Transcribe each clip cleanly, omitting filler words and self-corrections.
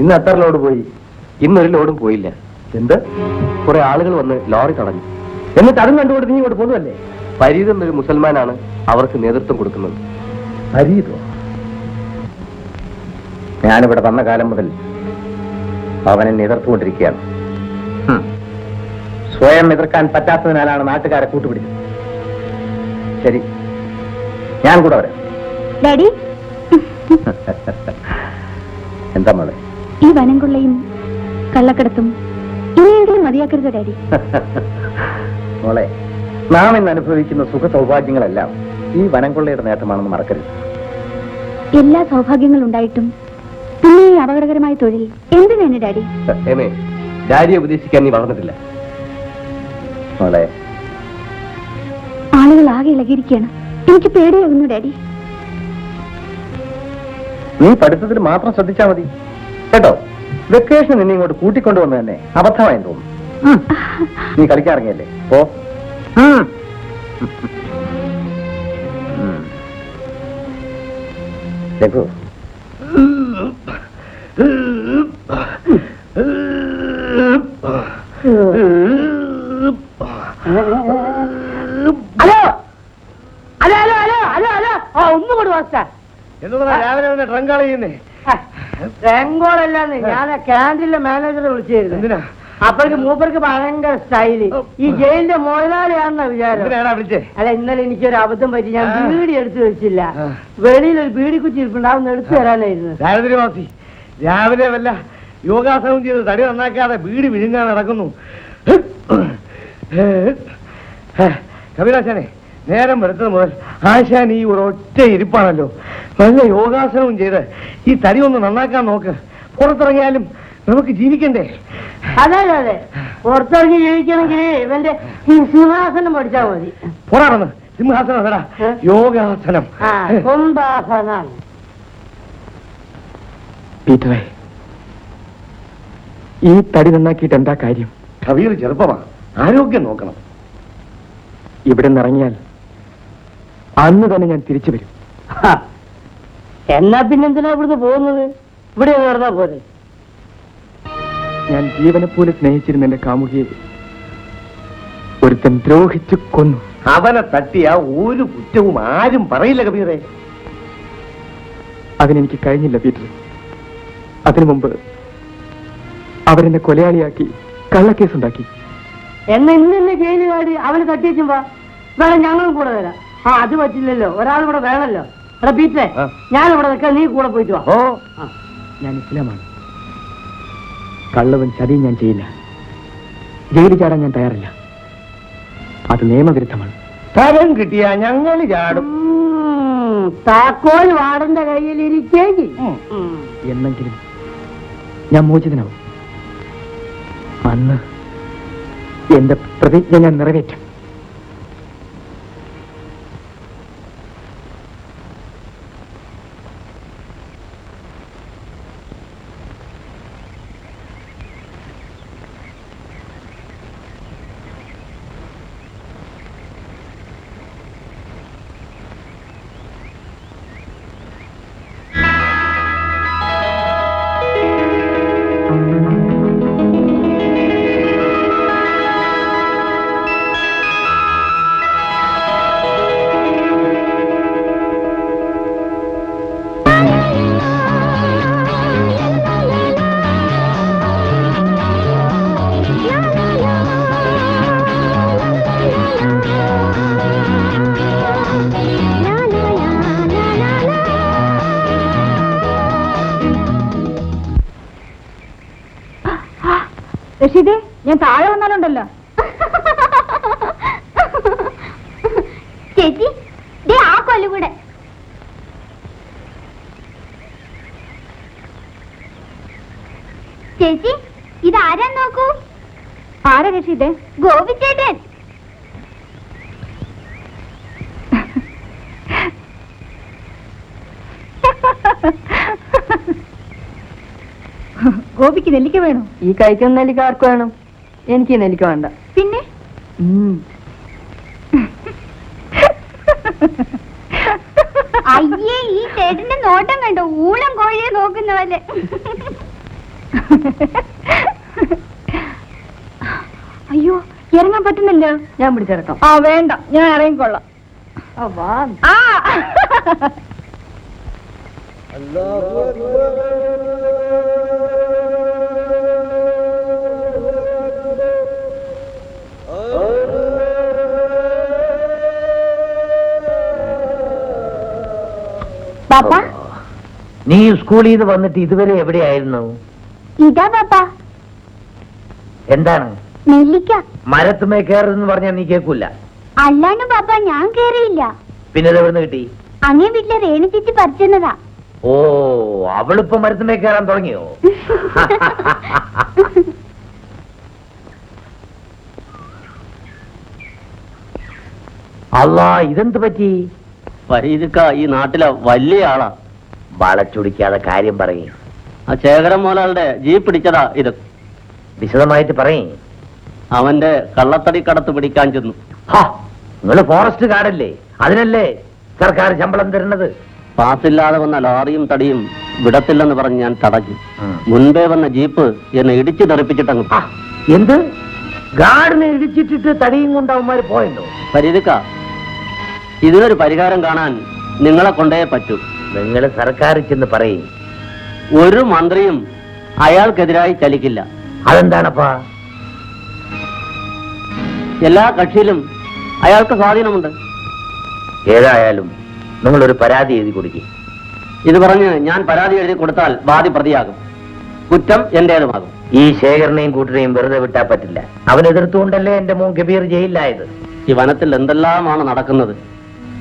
ഇന്ന് എത്ര ലോഡ് പോയി? ഇന്നൊരു ലോഡും പോയില്ല. എന്ത്? കുറെ ആളുകൾ വന്ന് ലോറി തടഞ്ഞു. എന്നിട്ട് അതും കണ്ടുകൊണ്ട് നീ ഇങ്ങോട്ട് പോകുന്നതല്ലേ? ഫരീദ് എന്നൊരു മുസൽമാനാണ് അവർക്ക് നേതൃത്വം കൊടുക്കുന്നത്. ഫരീദോ? ഞാനിവിടെ വന്ന കാലം മുതൽ അവനെ എതിർത്തുകൊണ്ടിരിക്കുകയാണ്. സ്വയം എതിർക്കാൻ പറ്റാത്തതിനാലാണ് നാട്ടുകാരെ കൂട്ടുപിടിച്ചത്. ശരി, ഞാൻ കൂടെ വരാം. ഡാഡി, എന്താ മോളെ? ഈ വനം കൊള്ളയും കള്ളക്കടത്തും ഇനിയെങ്കിലും മതിയാക്കരുത് ഡാഡി. മോളെ, നാം ഇന്ന് അനുഭവിക്കുന്ന സുഖ സൗഭാഗ്യങ്ങളെല്ലാം ഈ വനം കൊള്ളയുടെ നേട്ടമാണെന്ന് മറക്കരുത്. എല്ലാ സൗഭാഗ്യങ്ങളും ഉണ്ടായിട്ടും പിന്നെ ഈ അപകടകരമായ തൊഴിൽ എന്തിനാണ് ഡാഡി? ഡാഡിയെ ഉപദേശിക്കാൻ നീ വളർന്നിട്ടില്ല മോളെ. ആളുകൾ ആകെ ഇളകിയിരിക്കുകയാണ്. എനിക്ക് പേടിയാകുന്നു ഡാഡി. നീ പഠിത്തത്തിൽ മാത്രം ശ്രദ്ധിച്ചാൽ മതി കേട്ടോ. വെക്കേഷൻ നിന്നെ ഇങ്ങോട്ട് കൂട്ടിക്കൊണ്ടുവന്ന് തന്നെ അബദ്ധമായി തോന്നുന്നു. നീ കളിക്കാറിങ്ങല്ലേ? ഓ Raghu, hello hello hello hello hello hello ഒന്നും കൂടി വാസ്ത രാവിലെ ട്രങ്കാൾ ചെയ്യുന്നേ? ട്രങ്കോളല്ലാന്ന് ഞാൻ ക്യാൻറ്റീനിലെ മാനേജറെ വിളിച്ചിരുന്നു. എന്തിനാ? അപ്പോഴേക്ക് മൂപ്പർക്ക് ഭയങ്കര സ്റ്റൈല്. ഈ ജയിലിന്റെ മുതലാളിയാണെന്ന വിചാരം. അല്ല, ഇന്നലെ എനിക്കൊരു അബദ്ധം പറ്റി. ഞാൻ ബീഡി എടുത്തു വെച്ചില്ല. വെളിയിൽ ഒരു ബീഡി കുറ്റി ഇരിപ്പുണ്ടാവുന്ന എടുത്തു തരാനായിരുന്നു. രാവിലെ വല്ല യോഗാസനം ചെയ്ത് തടി നന്നാക്കാതെ ബീഡി വിഴുങ്ങാൻ നടക്കുന്നു. കപിലാശാനെ, നേരം വെളുത്തത് മുതൽ ആശാൻ ഈ ഒരൊറ്റ ഇരിപ്പാണല്ലോ. നല്ല യോഗാസനവും ചെയ്ത് ഈ തടി ഒന്ന് നന്നാക്കാൻ നോക്ക്. പുറത്തിറങ്ങിയാലും നമുക്ക് ജീവിക്കണ്ടേ? അതെ അതെ, പുറത്തിറങ്ങി ജീവിക്കണമെങ്കിൽ ഇവന്റെ സിംഹാസനം പഠിച്ചാൽ മതി. പുറന്ന് സിംഹാസനം അല്ലടാ, യോഗാസനം. കുംഭാസനം. പീറ്ററെ, ഈ തടി നന്നാക്കിയിട്ട് എന്താ കാര്യം? കവിയർ ചെറുപ്പമാണ്, ആരോഗ്യം നോക്കണം. ഇവിടെ നിന്നിറങ്ങിയാൽ അന്ന് തന്നെ ഞാൻ തിരിച്ചു വരും. എന്നാ പിന്നെന്തിനാ ഇവിടുന്ന് പോകുന്നത്? ഇവിടെ നടന്നാ പോലെ. ഞാൻ ജീവനെ പോലെ സ്നേഹിച്ചിരുന്ന എന്റെ കാമുകിയെ ഒരുത്തൻ ദ്രോഹിച്ചു കൊന്നു. അവനെ തട്ടിയ ഒരു കുറ്റവും ആരും പറയില്ല കബീറെ. അതിനെനിക്ക് കഴിഞ്ഞില്ല പീറ്റർ. അതിനു മുമ്പ് അവരെന്നെ കൊലയാളിയാക്കി കള്ളക്കേസുണ്ടാക്കി. എന്നാ ഇന്ന് ജയില് കാടി അവന് തട്ടിയേച്ചുമ്പോ വേണം ഞങ്ങളും കൂടെ വരാം. അത് പറ്റില്ലല്ലോ, ഒരാൾ കൂടെ വേണല്ലോ. എടാ പീറ്ററെ, ഞാനിവിടെ നിൽക്കാൻ, നീ കൂടെ പോയിട്ട് വാ. ഞാൻ ഇസ്ലാമാണ്. കള്ളവും ചതിയും ഞാൻ ചെയ്യില്ല. ജയിലിൽ ചാടാൻ ഞാൻ തയ്യാറില്ല. അത് നിയമവിരുദ്ധമാണ്. തരം കിട്ടിയാ ഞങ്ങൾ ചാടും. താക്കോൽ വാടന്റെ കയ്യിലിരിക്കേക്ക്. എന്നെങ്കിലും ഞാൻ മോചിതനാവും. അന്ന് എന്റെ പ്രതിജ്ഞ ഞാൻ നിറവേറ്റും. റഷീദേ, ഞാൻ താഴെ വന്നാലുണ്ടല്ലോ. ചേച്ചി, ആ കൊല്ലുകൂടെ. ചേച്ചി, ഇതാരാ നോക്കൂ. ആരാ റഷീദേ? ഗോപിച്ചേട്ടൻ. ഗോപിക്ക് നെല്ലിക്ക വേണോ? ഈ കഴിക്കുന്ന നെല്ലിക്ക ആർക്ക് വേണം? എനിക്ക് നെല്ലിക്ക വേണ്ട. പിന്നെ അയ്യേ, ഈ ചേട്ടന്റെ നോട്ടം കണ്ടോ? ഊളം കോഴിയെ നോക്കുന്ന പോലെ. അയ്യോ, ഇറങ്ങാൻ പറ്റുന്നില്ല. ഞാൻ പിടിച്ചിറക്കാം. ആ വേണ്ട, ഞാൻ ഇറങ്ങിക്കൊള്ളാം. ആ പാപ്പ, നീ സ്കൂളിൽ നിന്ന് വന്നിട്ട് ഇതുവരെ എവിടെയായിരുന്നു? ഇതാ പാപ്പ, എന്താണ് നെല്ലിക്ക. മരത്തുമേ കയറുന്നു പറഞ്ഞാൽ നീ കേൾക്കൂല. അല്ലാണ്ട് പാപ്പ, ഞാൻ കേറിയില്ല. പിന്നെ ഇത് എവിടുന്ന് കിട്ടി? അങ്ങേ വീട്ടിലെ രേണു ചേച്ചി പറിച്ചെന്നതാ. ഓ, അവളിപ്പോ മരത്തുമേ കയറാൻ തുടങ്ങിയോ? അല്ലാ, ഇതെന്ത് പറ്റി? ഫരീദക്ക ഈ നാട്ടിലെ വലിയ ആളാ. വളച്ചൊടിക്കാതെ കാര്യം പറയും. ആ ശേഖരൻ മോലാളുടെ ജീപ്പ് പിടിച്ചതാ ഇത്. വിശദമായിട്ട് പറയും. അവന്റെ കള്ളത്തടി കടത്ത് പിടിക്കാൻ ചെന്നു. നിങ്ങള് ഫോറസ്റ്റ് ഗാർഡല്ലേ? അതിനല്ലേ സർക്കാർ ശമ്പളം തരുന്നത്? പാസില്ലാതെ വന്ന ലോറിയും തടിയും വിടത്തില്ലെന്ന് പറഞ്ഞ് ഞാൻ തടഞ്ഞു. മുൻപേ വന്ന ജീപ്പ് എന്നെ ഇടിച്ചു തെറിപ്പിച്ചിട്ടങ്ങ്. എന്ത്? ഗാർഡിനെ ഇടിച്ചിട്ടിട്ട് തടിയും കൊണ്ട് അവന്മാര് പോയല്ലോ? ഫരീദക്ക, ഇതിനൊരു പരിഹാരം കാണാൻ നിങ്ങളെ കൊണ്ടേ പറ്റൂ. നിങ്ങൾ സർക്കാർ ചെന്ന് പറയും. ഒരു മന്ത്രിയും അയാൾക്കെതിരായി ചലിക്കില്ല. അതെന്താണപ്പാ? എല്ലാ കക്ഷിയിലും അയാൾക്ക് സ്വാധീനമുണ്ട്. ഏതായാലും നിങ്ങളൊരു പരാതി എഴുതി കൊടുക്കും. ഇത് പറഞ്ഞ് ഞാൻ പരാതി എഴുതി കൊടുത്താൽ വാദി പ്രതിയാകും, കുറ്റം എന്റേതുമാകും. ഈ ശേഖരനെയും കൂട്ടരെയും വെറുതെ വിട്ടാ പറ്റില്ല. അവൻ എതിർത്തുകൊണ്ടല്ലേ എന്റെ മോൻ കബീർ ജയിലിലായത്. ഈ വനത്തിൽ എന്തെല്ലാമാണ് നടക്കുന്നത്.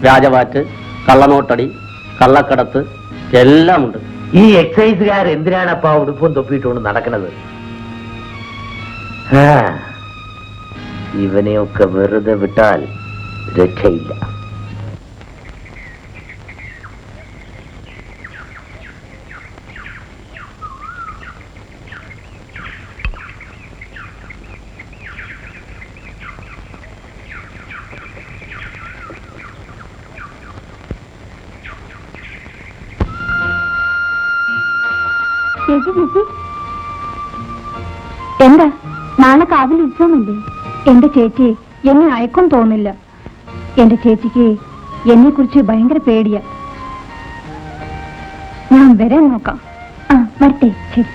രാജവാറ്റ്, കള്ളനോട്ടടി, കള്ളക്കടത്ത് എല്ലാമുണ്ട്. ഈ എക്സൈസുകാർ എന്തിനാണപ്പാ ഉടുപ്പും തൊപ്പിയിട്ടുകൊണ്ട് നടക്കുന്നത്? ഇവനെയൊക്കെ വെറുതെ വിട്ടാൽ രക്ഷയില്ല. ചേച്ചി ചേച്ചി, എന്താ നാളെ കാവിൽ ഉത്സവമല്ലേ? എന്റെ ചേച്ചി എന്നെ അയക്കും തോന്നില്ല. എന്റെ ചേച്ചിക്ക് എന്നെ കുറിച്ച് ഭയങ്കര പേടിയാ. ഞാൻ വരാൻ നോക്കാം. ആ വരട്ടെ. ശരി.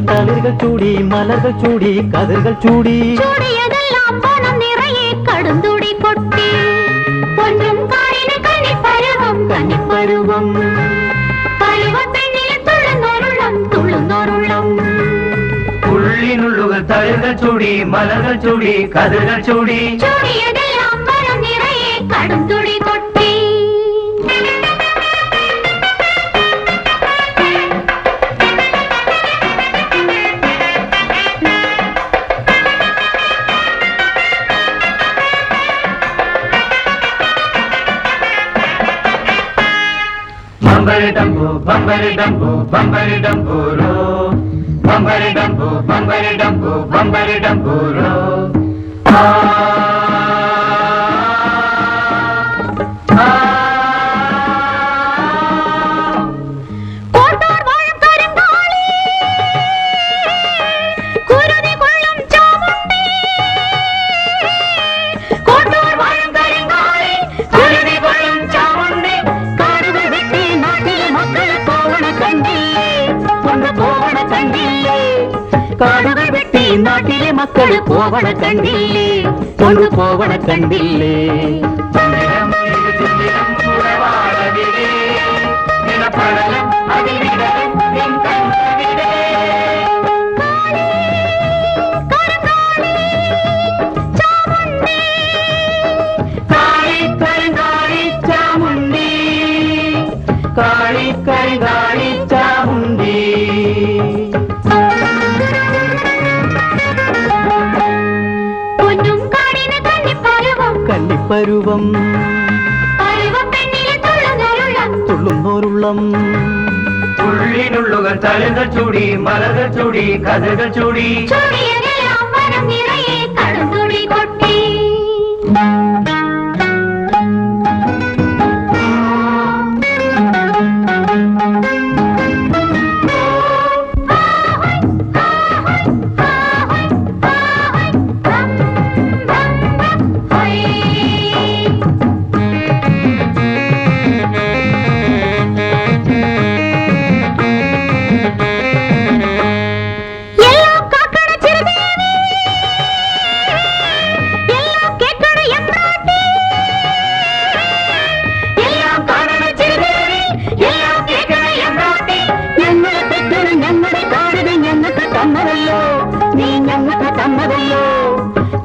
തളിர்கள் ചൂടി മലர்கள் ചൂടി കതിர்கள் ചൂടി ചൂടിയതെല്ലാം പണം നിറയെ കടുന്തുടി കൊട്ടി പൊന്നും കാടിന് കന്നിപ്പരുവം കന്നിപ്പരുവം പരുവപ്പെണ്ണിലെ തുള്ളുന്നോരുള്ളം തുള്ളുന്നോരുള്ളം ഉള്ളിനുള്ളുകൾ തളിர்கள் ചൂടി മലകൾ ചൂടി കതിர்கள் ചൂടി ചൂടിയതെല്ലാം പണം നിറയെ കടുന്തുടി കൊട്ടി ബമ്പരി ഡംബു ബമ്പരി ഡംബു ബമ്പരി ഡംബൂരോ ബമ്പരി ഡംബു ബമ്പരി ഡംബു ബമ്പരി ഡംബൂരോ കാടുകൾ വെട്ടി നാട്ടിലെ മക്കള് പോവണ കണ്ടില്ലേ കൊണ്ടു പോവണ കണ്ടില്ലേ ചാമുണ്ടി കന്നിപ്പരുവം പരുവപ്പെണ്ണിലെ തുള്ളുന്നൊരുള്ളം തുള്ളുന്നോരുള്ളം ഉള്ളിനുള്ളുകൾ തലകൾ ചൂടി മലകൾ ചൂടി കഥകൾ ചൂടി ചൂടിയതെല്ലാം മനം നിറയെ കടുംതുടി കൊട്ടി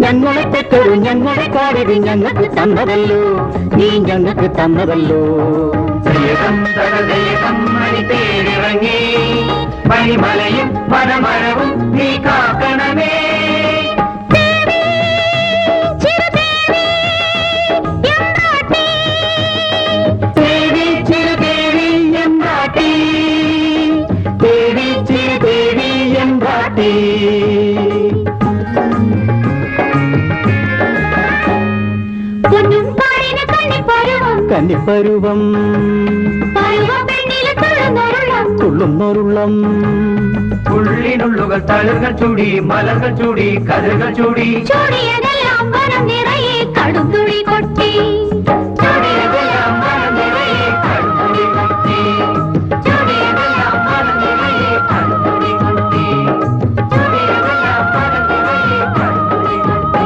ഞങ്ങളെ തെറ്റൊരു ഞങ്ങളെ കാടിത് ഞങ്ങൾക്ക് തന്നതല്ലോ നീ ഞങ്ങൾക്ക് തന്നതല്ലോ മണിത്തേരിറങ്ങി മണിമലയും മനമരവും നീ കാക്കണമേ ദേവി ചിരുദേവി എമ്പാട്ടി ദേവി ചിരുദേവി എമ്പാട്ടി കന്നിപ്പരുവം തുള്ളുന്നോരുള്ളം ഉള്ളിനുള്ളുകൾ തളുകൾ ചൂടി മലകൾ ചൂടി കഥകൾ ചൂടി ചൂടിയതെല്ലാം മനം നിറയെ കടുംതുടി കൊട്ടി ചൂടിയതെല്ലാം മനം നിറയെ കടുംതുടി കൊട്ടി ചൂടിയതെല്ലാം മനം നിറയെ കടുംതുടി കൊട്ടി ചൂടിയതെല്ലാം മനം നിറയെ കടുംതുടി കൊട്ടി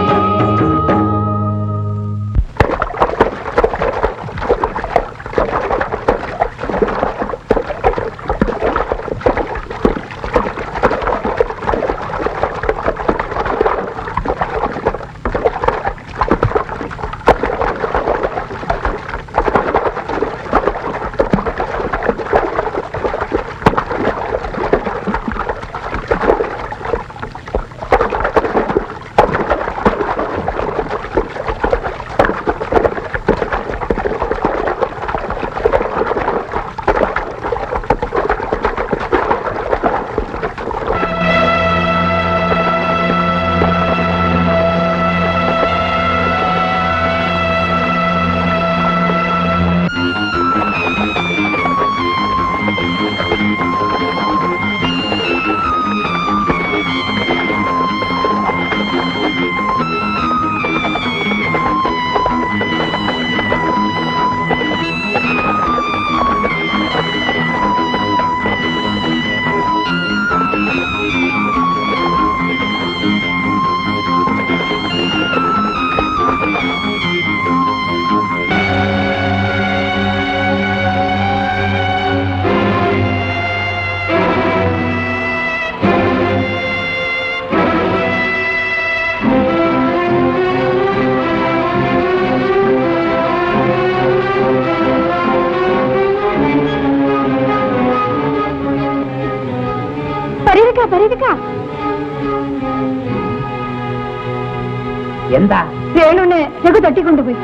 എന്താ വേണുവിനെ രഘു തട്ടിക്കൊണ്ടുപോയി.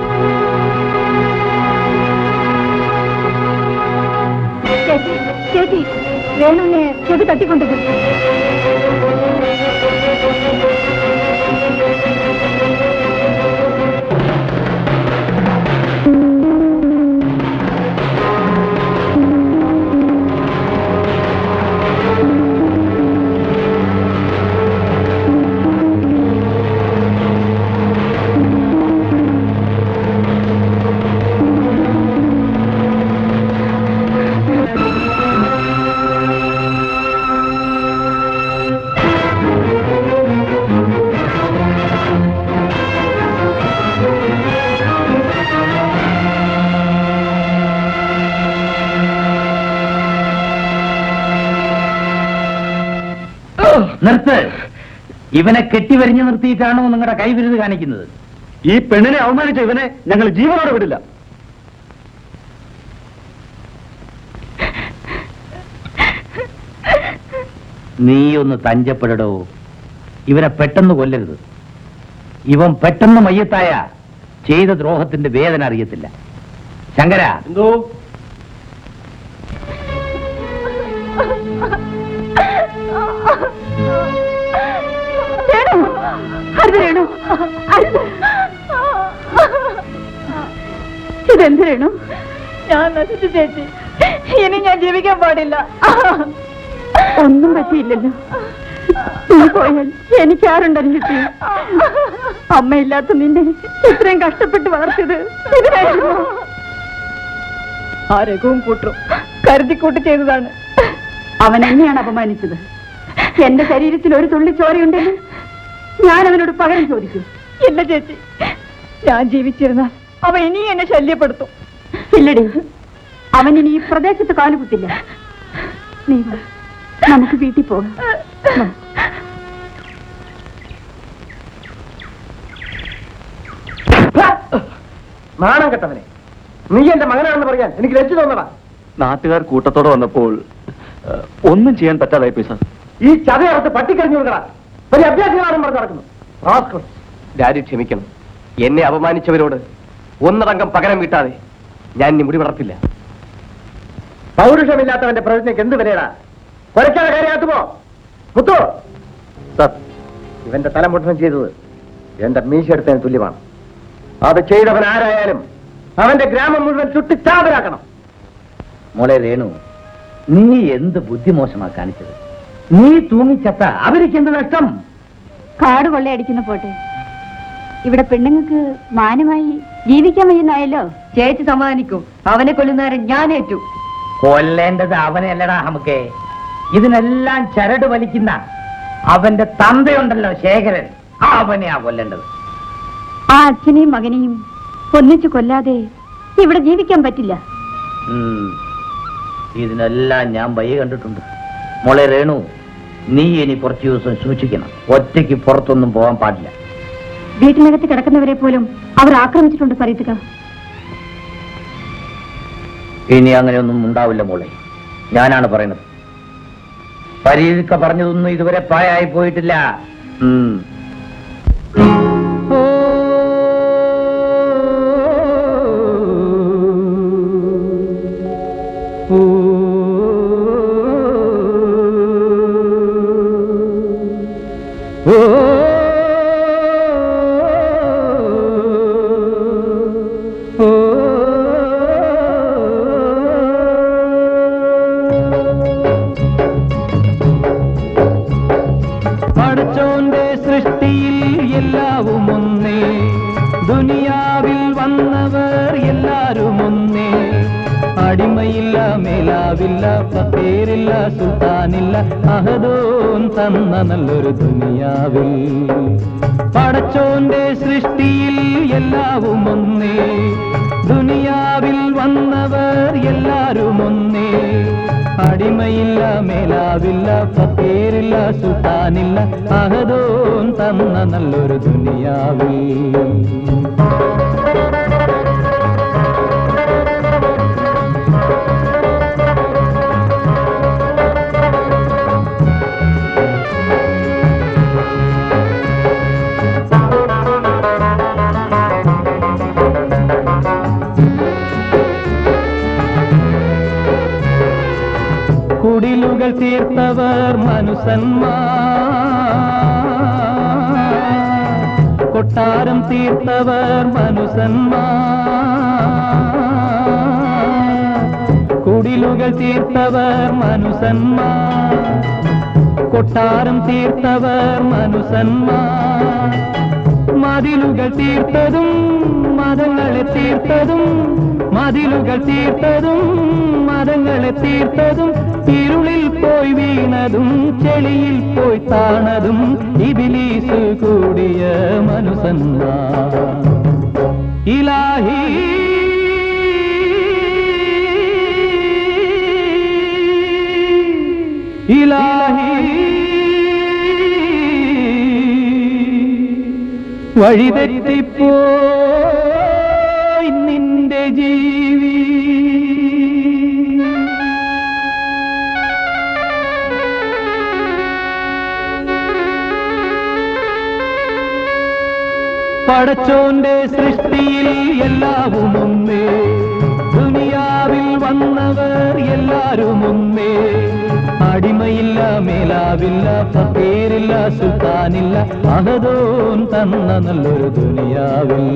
ചേച്ചി ചേച്ചി വേണുവിനെ രഘു തട്ടിക്കൊണ്ടുപോയി. നിർത്ത്. ഇവനെ കെട്ടിവരിഞ്ഞു നിർത്തിയിട്ടാണോ നിങ്ങളുടെ കൈവിരുത് കാണിക്കുന്നത്? ഈ പെണ്ണിനെ അവമാനിച്ച ഇവനെ ഞങ്ങൾ ജീവനോടെ വിടില്ല. നീ ഒന്ന് തഞ്ചപ്പെടടോ. ഇവനെ പെട്ടെന്ന് കൊല്ലരുത്. ഇവൻ പെട്ടെന്ന് മയ്യത്തായ ചെയ്ത ദ്രോഹത്തിന്റെ വേദന അറിയത്തില്ല. ശങ്കര, എന്തോ ഇതെന്ത് വേണു? ഞാൻ നശിച്ചു ചേച്ചി, ഇനി ഞാൻ ജീവിക്കാൻ പാടില്ല. ഒന്നും പറ്റിയില്ലല്ലോ. നീ പോയാൽ എനിക്കാരുണ്ടല്ലോ ചേച്ചി? അമ്മയില്ലാത്ത നിന്നെ ഇത്രയും കഷ്ടപ്പെട്ട് വളർത്തിയത് ഇതിനായിരുന്നു. ആ രഘുവും കൂട്ടും കരുതിക്കൂട്ട് ചെയ്തതാണ്. അവൻ എന്നെയാണ് അപമാനിച്ചത്. എന്റെ ശരീരത്തിൽ ഒരു തുള്ളി ചോരയുണ്ടെങ്കിൽ ഞാൻ അവനോട് പകരം ചോദിക്കും. ഇല്ല ചേച്ചി, ഞാൻ ജീവിച്ചിരുന്ന അവൻ ഇനിയും എന്നെ ശല്യപ്പെടുത്തും. ഇല്ലടി, അവൻ ഇനി ഈ പ്രദേശത്ത് കാലുകുത്തില്ല. നീ വാ, നമുക്ക് വീട്ടിൽ പോകാം. നാണം കെട്ടവനെ, നീ എന്റെ മകനാണെന്ന് പറയാൻ എനിക്ക് ലജ്ജ തോന്നടാ. നാട്ടുകാർ കൂട്ടത്തോടെ വന്നപ്പോൾ ഒന്നും ചെയ്യാൻ പറ്റാതായി പോയി സാർ. ഈ ചതയർത്ത് പട്ടിക്കറിഞ്ഞു കൊടുക്കടാ. വലിയ അഭ്യാസങ്ങളാണെന്ന് പറഞ്ഞു നടക്കുന്നു. ഡാഡി ക്ഷമിക്കണം. എന്നെ അപമാനിച്ചവരോട് ഒന്നടങ്കം പകരം വീട്ടാതെ ഞാൻ ഇനി മുടി വളർത്തില്ല. പൗരുഷമില്ലാത്തവന്റെ പ്രവൃത്തിക്ക് എന്ത് വിലയടാ? കൊലക്കാതെ കാര്യമാക്കുമോ? മുത്തോ സാർ, ഇവന്റെ തല മുട്ടനം ചെയ്തത് എന്റെ മീശെടുത്തതിന് തുല്യമാണ്. അത് ചെയ്തവൻ ആരായാലും അവന്റെ ഗ്രാമം മുഴുവൻ ചുട്ടിച്ചാതരാക്കണം. മോളെ രേണു, നീ എന്ത് ബുദ്ധിമോശമാ കാണിച്ചത്? നീ തൂങ്ങിച്ചത്ത അവർക്ക് എന്ത് നഷ്ടം? കാട് കൊള്ളയടിക്കുന്ന പോട്ടെ, ഇവിടെ പെണ്ണുങ്ങൾക്ക് മാന്യമായി ജീവിക്കാൻ വയ്യുന്നായല്ലോ. ചേച്ചി സമാധാനിക്കും. അവനെ കൊല്ലുന്നവരെ ഞാൻ ഏറ്റു. കൊല്ലേണ്ടത് അവനെ അല്ലടാ നമുക്കേ. ഇതിനെല്ലാം ചരട് വലിക്കുന്ന അവന്റെ തന്തയുണ്ടല്ലോ ശേഖരൻ, അവനെയാ കൊല്ലേണ്ടത്. ആ അച്ഛനെയും മകനെയും ഒന്നിച്ചു കൊല്ലാതെ ഇവിടെ ജീവിക്കാൻ പറ്റില്ല. ഇതിനെല്ലാം ഞാൻ വഴി കണ്ടിട്ടുണ്ട്. മോളെ രേണു, നീ ഇനി കുറച്ചു ദിവസം സൂക്ഷിക്കണം. ഒറ്റയ്ക്ക് പുറത്തൊന്നും പോകാൻ പാടില്ല. വീട്ടിനകത്ത് കിടക്കുന്നവരെ പോലും അവർ ആക്രമിച്ചിട്ടുണ്ട് ഫരീദക്ക. ഇനി അങ്ങനെയൊന്നും ഉണ്ടാവില്ല മോളെ, ഞാനാണ് പറയുന്നത്. ഫരീദക്ക പറഞ്ഞതൊന്നും ഇതുവരെ പ്രായമായി പോയിട്ടില്ല. പടച്ചോന്റെ സൃഷ്ടിയിൽ എല്ലാവും ഒന്നേ, ദുനിയാവിൽ വന്നവർ എല്ലാരും ഒന്നേ. അടിമയില്ല, മേലാവില്ല, ഫക്കീറില്ല, സുൽത്താനില്ല, അഹദോൻ തന്ന നല്ലൊരു ദുനിയാവിൽ. പടച്ചോന്റെ സൃഷ്ടിയിൽ എല്ലാവും ഒന്നേ, ദുനിയാവിൽ വന്നവർ എല്ലാരും ഒന്നേ. അടിമയില്ല, മേലാവില്ല, ഫക്കീറില്ല, സുൽത്താനില്ല, അഹദോൻ തന്ന നല്ലൊരു ദുനിയാവിൽ. കുടിലുകൾ തീർത്തവർ മനുസന്മാർ, കൊട്ടാരം തീർത്തവർ മനുസന്മാർ. കുടിലുകൾ തീർത്തവർ മനുസന്മാർ, കൊട്ടാരം തീർത്തവർ മനുസന്മാർ. മതിലുകൾ തീർത്തതും മതങ്ങളെ തീർത്തതും, മതിലുകൾ തീർത്തതും മതങ്ങളെ തീർത്തതും, ഇരുളിൽ പോയി വീണതും ചെളിയിൽ പോയി താണതും ഇബ്ലീസ് കൂടിയ മനുസന്മാർ. ഇലാഹി ഇലാഹി വഴിതെറ്റിപ്പോയി നിന്റെ ജീവി. പടച്ചോന്റെ സൃഷ്ടിയിൽ എല്ലാവും ഒന്നേ, ദുനിയാവിൽ വന്നവർ എല്ലാരും ഒന്നേ. അടിമയില്ല, മേലാവില്ല, ഫക്കീറില്ല, സുൽത്താനില്ല, അഹദോൻ തന്ന നല്ലൊരു ദുനിയാവിൽ.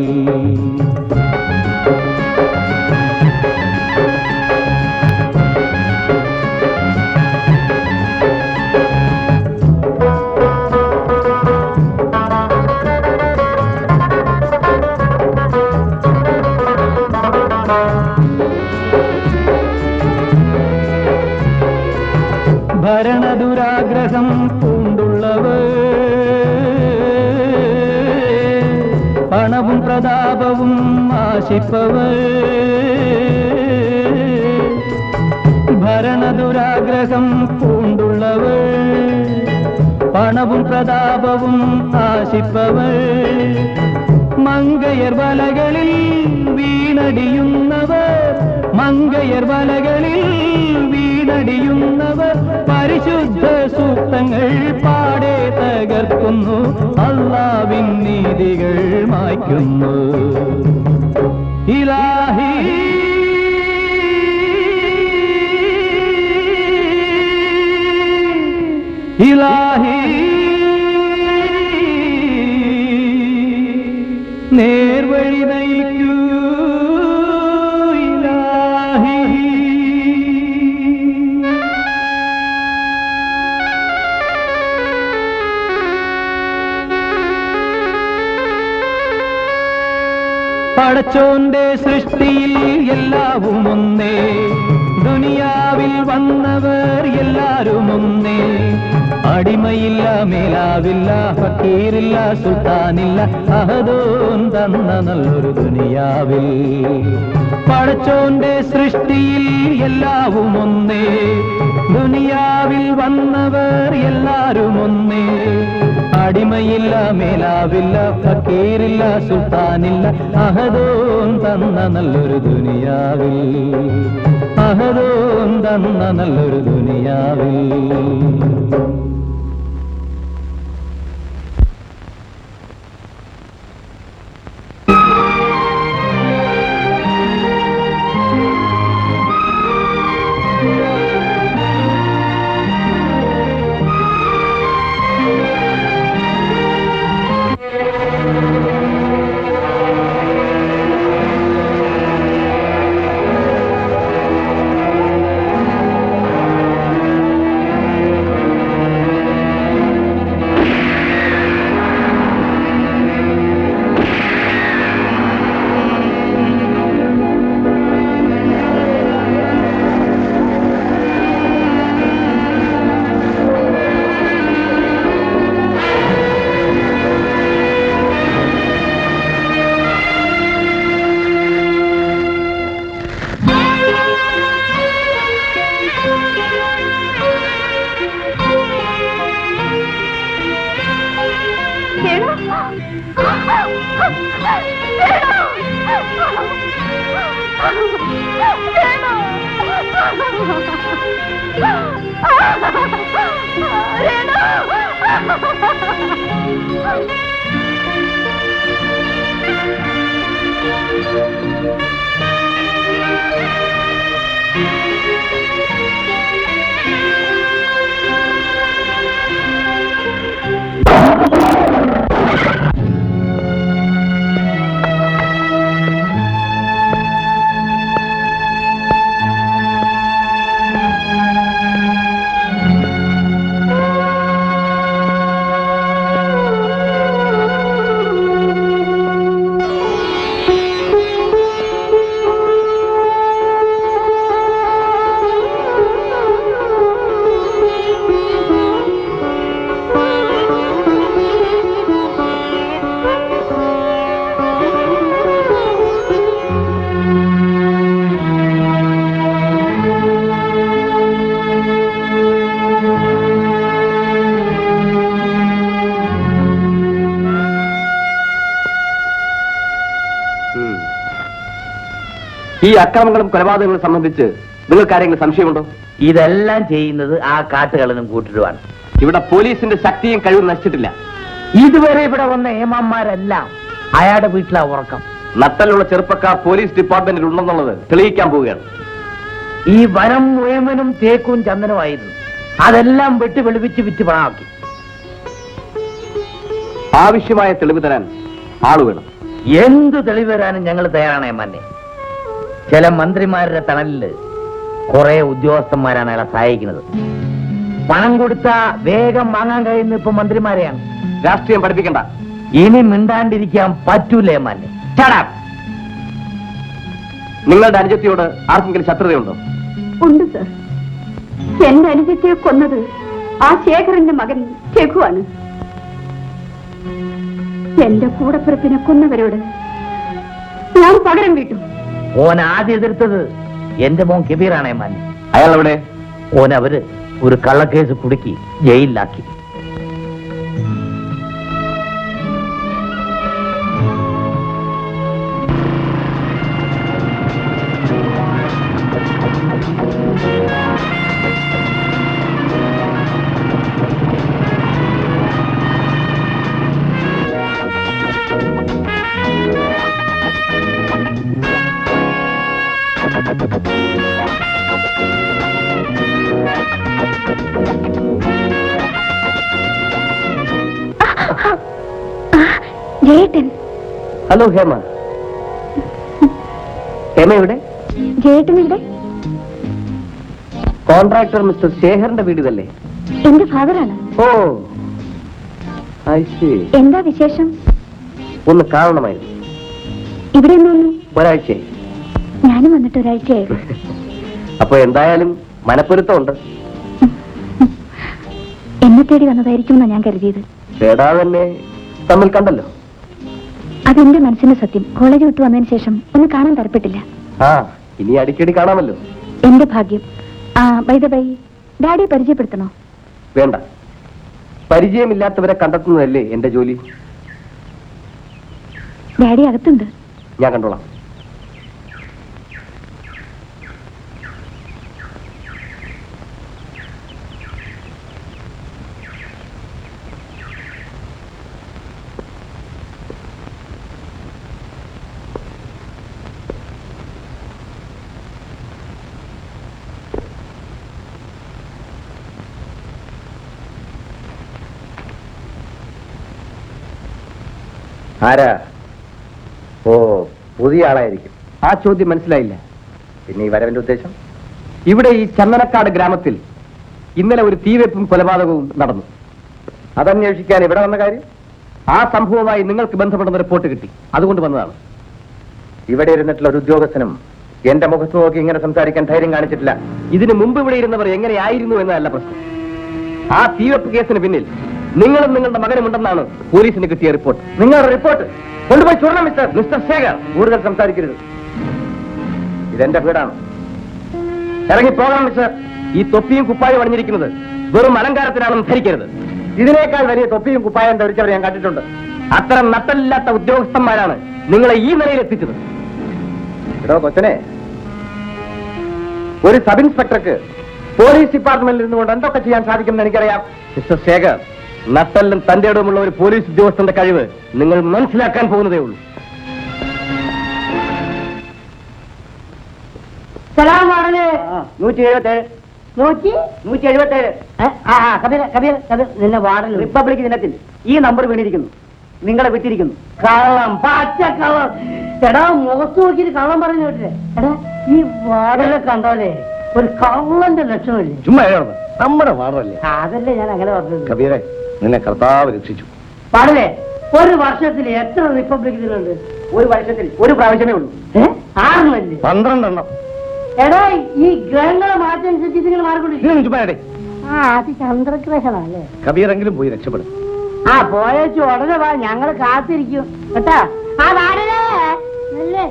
ഭരണദുരാഗ്രഹം പൂണ്ടുള്ളവർ, പണവും പ്രതാപവും ആശിപ്പവർ. ഭരണദുരാഗ്രഹം പൂണ്ടുള്ളവർ, പണവും പ്രതാപവും ആശിപ്പവർ. മങ്കയർ വലകളിൽ വീണടിയുന്നവർ, മങ്കയർ വലകളിൽ വീണടിയുന്നവർ. പരിശുദ്ധ സൂക്തങ്ങൾ പാടെ തകർക്കുന്നു, അല്ലാഹുവിൻ നീതികൾ മായ്ക്കുന്നു. ഇലാഹി ഇലാഹി നേർവഴി നയിക്കൂ ഇലാഹി. പടച്ചോന്റെ സൃഷ്ടിയിൽ എല്ലാവും ഒന്നേ, ദുനിയാവിൽ വന്നവർ എല്ലാരും ഒന്നേ. അടിമയില്ല, മേലാവില്ല, ഫക്കീറില്ല, സുൽത്താനില്ല, അഹദോൻ തന്ന നല്ലൊരു ദുനിയാവിൽ. പടച്ചോന്റെ സൃഷ്ടിയിൽ എല്ലാവും ഒന്നേ, ദുനിയാവിൽ വന്നവർ എല്ലാരും ഒന്നേ. അടിമയില്ല, മേലാവില്ല, ഫക്കീറില്ല, സുൽത്താനില്ല, അഹദോൻ തന്ന നല്ലൊരു ദുനിയാവിൽ. അഹദോൻ തന്ന നല്ലൊരു ദുനിയാവിൽ. ഈ അക്രമങ്ങളും കൊലപാതകങ്ങളും സംബന്ധിച്ച് നിങ്ങൾക്ക് ആരെങ്കിലും സംശയമുണ്ടോ? ഇതെല്ലാം ചെയ്യുന്നത് ആ കാട്ടുകളനും കൂട്ടിടുവാണ്. ഇവിടെ പോലീസിന്റെ ശക്തിയും കഴിവും നശിച്ചിട്ടില്ല. ഇതുവരെ ഇവിടെ വന്ന ഏമാന്മാരെല്ലാം അയാളുടെ വീട്ടിലാ ഉറക്കം. നട്ടലുള്ള ചെറുപ്പക്കാർ പോലീസ് ഡിപ്പാർട്ട്മെന്റിൽ ഉണ്ടെന്നുള്ളത് തെളിയിക്കാൻ പോവുകയാണ്. ഈ വനം മുഴുവനും തേക്കും ചന്ദനമായിരുന്നു. അതെല്ലാം വെട്ടി വെളുപ്പിച്ച് വിറ്റ് പണമാക്കി. ആവശ്യമായ തെളിവ് തരാൻ ആള് വേണം. എന്ത് തെളിവ് തരാനും ഞങ്ങൾ തയ്യാറാണ് ഏമാനെ. ചില മന്ത്രിമാരുടെ തണലില് കുറെ ഉദ്യോഗസ്ഥന്മാരാണ് അയാളെ സഹായിക്കുന്നത്. പണം കൊടുത്താ വേഗം വാങ്ങാൻ കഴിയുന്ന ഇപ്പൊ മന്ത്രിമാരെയാണ്. രാഷ്ട്രീയം പഠിപ്പിക്കണ്ട. ഇനി മിണ്ടാണ്ടിരിക്കാൻ പറ്റൂല ഏമാനെ. നിങ്ങളുടെ അനുജത്തിയോട് ആർക്കെങ്കിലും ശത്രുതയുണ്ടോ? ഉണ്ട് സർ. എന്റെ അനുജത്തെ കൊന്നത് ആ ശേഖരന്റെ മകൻ രഘുവാണ്. എന്റെ കൂടപ്പിറപ്പിനെ കൊന്നവരോട് ഞാൻ പകരം വീട്ടു. ഓൻ ആദ്യം എതിർത്തത് എന്റെ മോൻ കബീറാണ് ഏമാനെ. അയാൾ എവിടെ? ഓൻ അവര് ഒരു കള്ളക്കേസ് കുടുക്കി ജയിലിലാക്കി. ജയേട്ടൻ. ഹലോ ഹേമ. ഹേമ എവിടെ? ജയേട്ടൻ ഇവിടെ? കോൺട്രാക്ടർ മിസ്റ്റർ ശേഖറിന്റെ വീട് ഇതല്ലേ? എന്റെ ഫാദറാണ്. ഓ, ഐ സീ. എന്താ വിശേഷം? ഒന്ന് കാണണമായിരുന്നു. ഇവിടെ ഒന്നും ഒരാഴ്ചയായി. ഞാനും വന്നിട്ട് ഒരാഴ്ചയായി. അപ്പൊ എന്തായാലും മനപ്പൊരുത്തമുണ്ട്. എന്നെ തേടി വന്നതായിരിക്കും എന്നാ ഞാൻ കരുതിയത്. ചേടാ തന്നെ തമ്മിൽ കണ്ടല്ലോ. അതെന്റെ മനസ്സിന്റെ സത്യം. കോളേജ് വിട്ടു വന്നതിന് ശേഷം ഒന്ന് കാണാൻ തരപ്പെട്ടില്ല. ആ, ഇനി അടിക്കടി കാണാമല്ലോ. എന്റെ ഭാഗ്യം. ബൈ ദ ബൈ, ഡാഡിയെ പരിചയപ്പെടുത്തണോ? വേണ്ട. പരിചയമില്ലാത്തവരെ കണ്ടെത്തുന്നതല്ലേ എന്റെ ജോലി. ഡാഡി അകത്തുണ്ട്. ഞാൻ കണ്ടോളാം. ആരാ? ഓ, പുതിയ ആളായിരിക്കും. ആ ചോദ്യം മനസ്സിലായില്ല. പിന്നെ ഈ വരവിന്റെ ഉദ്ദേശം? ഇവിടെ ഈ ചന്ദനക്കാട് ഗ്രാമത്തിൽ ഇന്നലെ ഒരു തീവെപ്പും കൊലപാതകവും നടന്നു. അതന്വേഷിക്കാൻ ഇവിടെ വന്ന കാര്യം? ആ സംഭവവുമായി നിങ്ങൾക്ക് ബന്ധപ്പെടുന്ന റിപ്പോർട്ട് കിട്ടി, അതുകൊണ്ട് വന്നതാണ്. ഇവിടെ ഇരുന്നിട്ടുള്ള ഒരു ഉദ്യോഗസ്ഥനും എന്റെ മുഖത്ത് നോക്കി ഇങ്ങനെ സംസാരിക്കാൻ ധൈര്യം കാണിച്ചിട്ടില്ല. ഇതിനു മുമ്പ് ഇവിടെ ഇരുന്നവർ എങ്ങനെയായിരുന്നു എന്നതല്ല പ്രശ്നം. ആ തീവെപ്പ് കേസിന് പിന്നിൽ നിങ്ങളും നിങ്ങളുടെ മകനും ഉണ്ടെന്നാണ് പോലീസിന് കിട്ടിയ റിപ്പോർട്ട്. നിങ്ങളുടെ റിപ്പോർട്ട് കൊണ്ടുപോയി ചൂടണം മിസ്റ്റർ ശേഖർ. കൂടുതൽ സംസാരിക്കരുത്. ഇതെന്റെ വീടാണ്. ഇറങ്ങിപ്പോകണം മിസ്റ്റർ. ഈ തൊപ്പിയും കുപ്പായും അണിഞ്ഞിരിക്കുന്നത് വെറും അലങ്കാരത്തിനാണെന്ന് ധരിക്കരുത്. ഇതിനേക്കാൾ വലിയ തൊപ്പിയും കുപ്പായം ധരിച്ചവരെ ഞാൻ കണ്ടിട്ടുണ്ട്. അത്തരം നട്ടലില്ലാത്ത ഉദ്യോഗസ്ഥന്മാരാണ് നിങ്ങളെ ഈ നിലയിൽ എത്തിച്ചത്. ഇടോ കൊച്ചനെ, ഒരു സബ് ഇൻസ്പെക്ടർക്ക് പോലീസ് ഡിപ്പാർട്ട്മെന്റിൽ നിന്നുകൊണ്ട് എന്തൊക്കെ ചെയ്യാൻ സാധിക്കുമെന്ന് എനിക്കറിയാം. മിസ്റ്റർ ശേഖർ, നട്ടലിലും തന്റെ ഇടവുമുള്ള ഒരു പോലീസ് ഉദ്യോഗസ്ഥന്റെ കഴിവ് നിങ്ങൾ മനസ്സിലാക്കാൻ പോകുന്നതേ ഉള്ളൂ. സലാം മോഡല് 177. 177. കബീർ നിന്നെ വാർഡൻ റിപ്പബ്ലിക് ദിനത്തിൽ ഈ നമ്പർ വീണിരിക്കുന്നു. നിങ്ങളെ വിട്ടിരിക്കുന്നു. കള്ളം, പച്ച കള്ളം. എടാ, മുഖത്ത് നോക്കിയിട്ട് കള്ളം പറഞ്ഞു കേട്ടില്ലേ? എടാ, ഈ വാർഡനെ കണ്ടോലേ ഒരു കള്ളന്റെ ലക്ഷണമില്ലേ? ചുമ്മാ നമ്മുടെ വാർഡല്ലേ. അതല്ലേ ഞാൻ അങ്ങനെ പറഞ്ഞത്. കബീറെ, നിന്നെ കർത്താവ് രക്ഷിച്ചു. പാടലേ, ഒരു വർഷത്തിൽ എത്ര റിപ്പബ്ലിക് ദിനമുണ്ട്? ഒരു വർഷത്തിൽ ഒരു പ്രാവശ്യമേ ഉള്ളൂ. 6 അല്ലേ? 12 എണ്ണം. എടാ, ഈ ഗ്രഹങ്ങളെ മാറ്റനുസരിച്ച് നിങ്ങൾ മാറിക്കൊണ്ടിരിക്കും. ചുമ്മാ അത് ചന്ദ്രഗ്രഹണല്ലേ? കബീറെങ്കിലും പോയി രക്ഷപ്പെടും. പോയച്ചു ഉടനെ വാ, ഞങ്ങള് കാത്തിരിക്കും കേട്ടാ. പാടലേ അല്ലേ?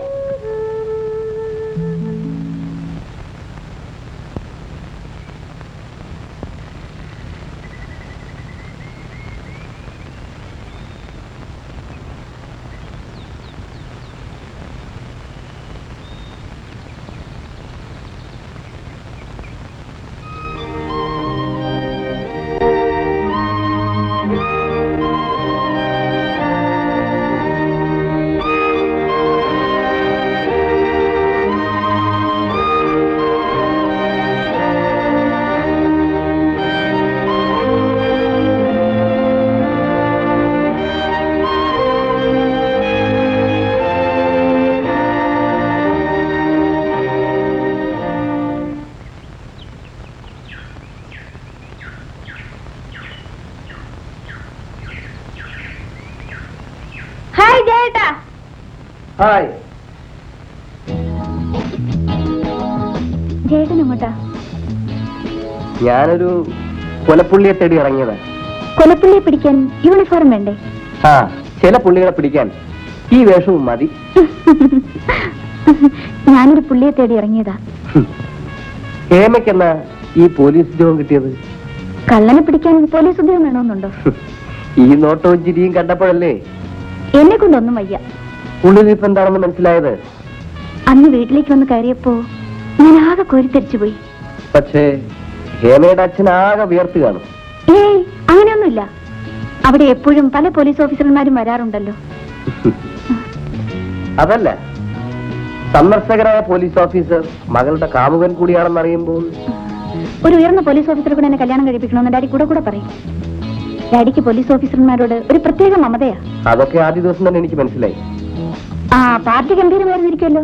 ഹായ് ജയേട്ടാ. ഹായ്. ജയേട്ടൻ എങ്ങോട്ടാ? ഞാനൊരു കൊലപ്പുള്ളിയെ തേടി ഇറങ്ങിയതാ. കൊലപ്പുള്ളിയെ പിടിക്കാൻ യൂണിഫോം വേണ്ടേ? ആ, ചില പുള്ളികളെ പിടിക്കാൻ ഈ വേഷവും മതി. ഞാനൊരു പുള്ളിയെ തേടി ഇറങ്ങിയതാ. ഹേമയ്ക്കെന്നാ ഈ പോലീസ് ഉദ്യോഗം കിട്ടിയത്? കള്ളനെ പിടിക്കാൻ പോലീസ് ഉദ്യോഗം വേണമെന്നുണ്ടോ? ഈ നോട്ടവും ചിരിയും കണ്ടപ്പോഴല്ലേ എന്നെ കൊണ്ടൊന്നും വയ്യ. ഉള്ളിലിപ്പ് എന്താണെന്ന് മനസ്സിലായത്? അന്ന് വീട്ടിലേക്ക് വന്ന് കയറിയപ്പോ ഞാൻ ആകെ കോരിത്തരിച്ചു പോയി. പക്ഷേ ഹേമയുടെ അച്ഛൻ ആകെ വിയർത്ത് കാണും. ഏയ്, അങ്ങനെയൊന്നുമില്ല. അവിടെ എപ്പോഴും പല പോലീസ് ഓഫീസർമാരും വരാറുണ്ടല്ലോ. അതല്ല, സന്ദർശകരായ പോലീസ് ഓഫീസർ മകളുടെ കാമുകൻ കൂടിയാണെന്ന് അറിയുമ്പോൾ ഒരു ഉയർന്ന പോലീസ് ഓഫീസറെ കൂടെ എന്നെ കല്യാണം കഴിപ്പിക്കണമെന്ന് ഡാഡി കൂടെ പറയും. ഡാഡിക്ക് പോലീസ് ഓഫീസർമാരോട് ഒരു പ്രത്യേക മമതയാ. അതൊക്കെ ആദ്യ ദിവസം തന്നെ എനിക്ക് മനസ്സിലായി. ആ, പാർട്ടി ഗംഭീരമായിരുന്നിരിക്കുമല്ലോ.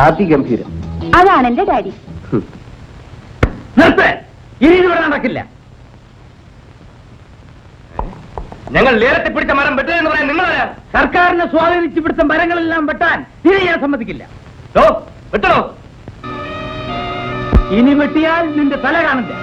അതിഗംഭീരം. അതാണ് എന്റെ ഡാഡി. നിർത്ത്. ഇനി ഇവിടെ നടക്കില്ല. ഞങ്ങൾ നേരത്തെ പിടിച്ച മരം വെട്ടുകയെന്ന് പറയാൻ നിങ്ങളാരാ? സർക്കാരിനെ സ്വാധീനിച്ചു പിടുത്ത മരങ്ങളെല്ലാം വെട്ടാൻ ഇനി ഞാൻ സമ്മതിക്കില്ല. വെട്ടണോ? ഇനി വെട്ടിയാൽ നിന്റെ തല കാണില്ല.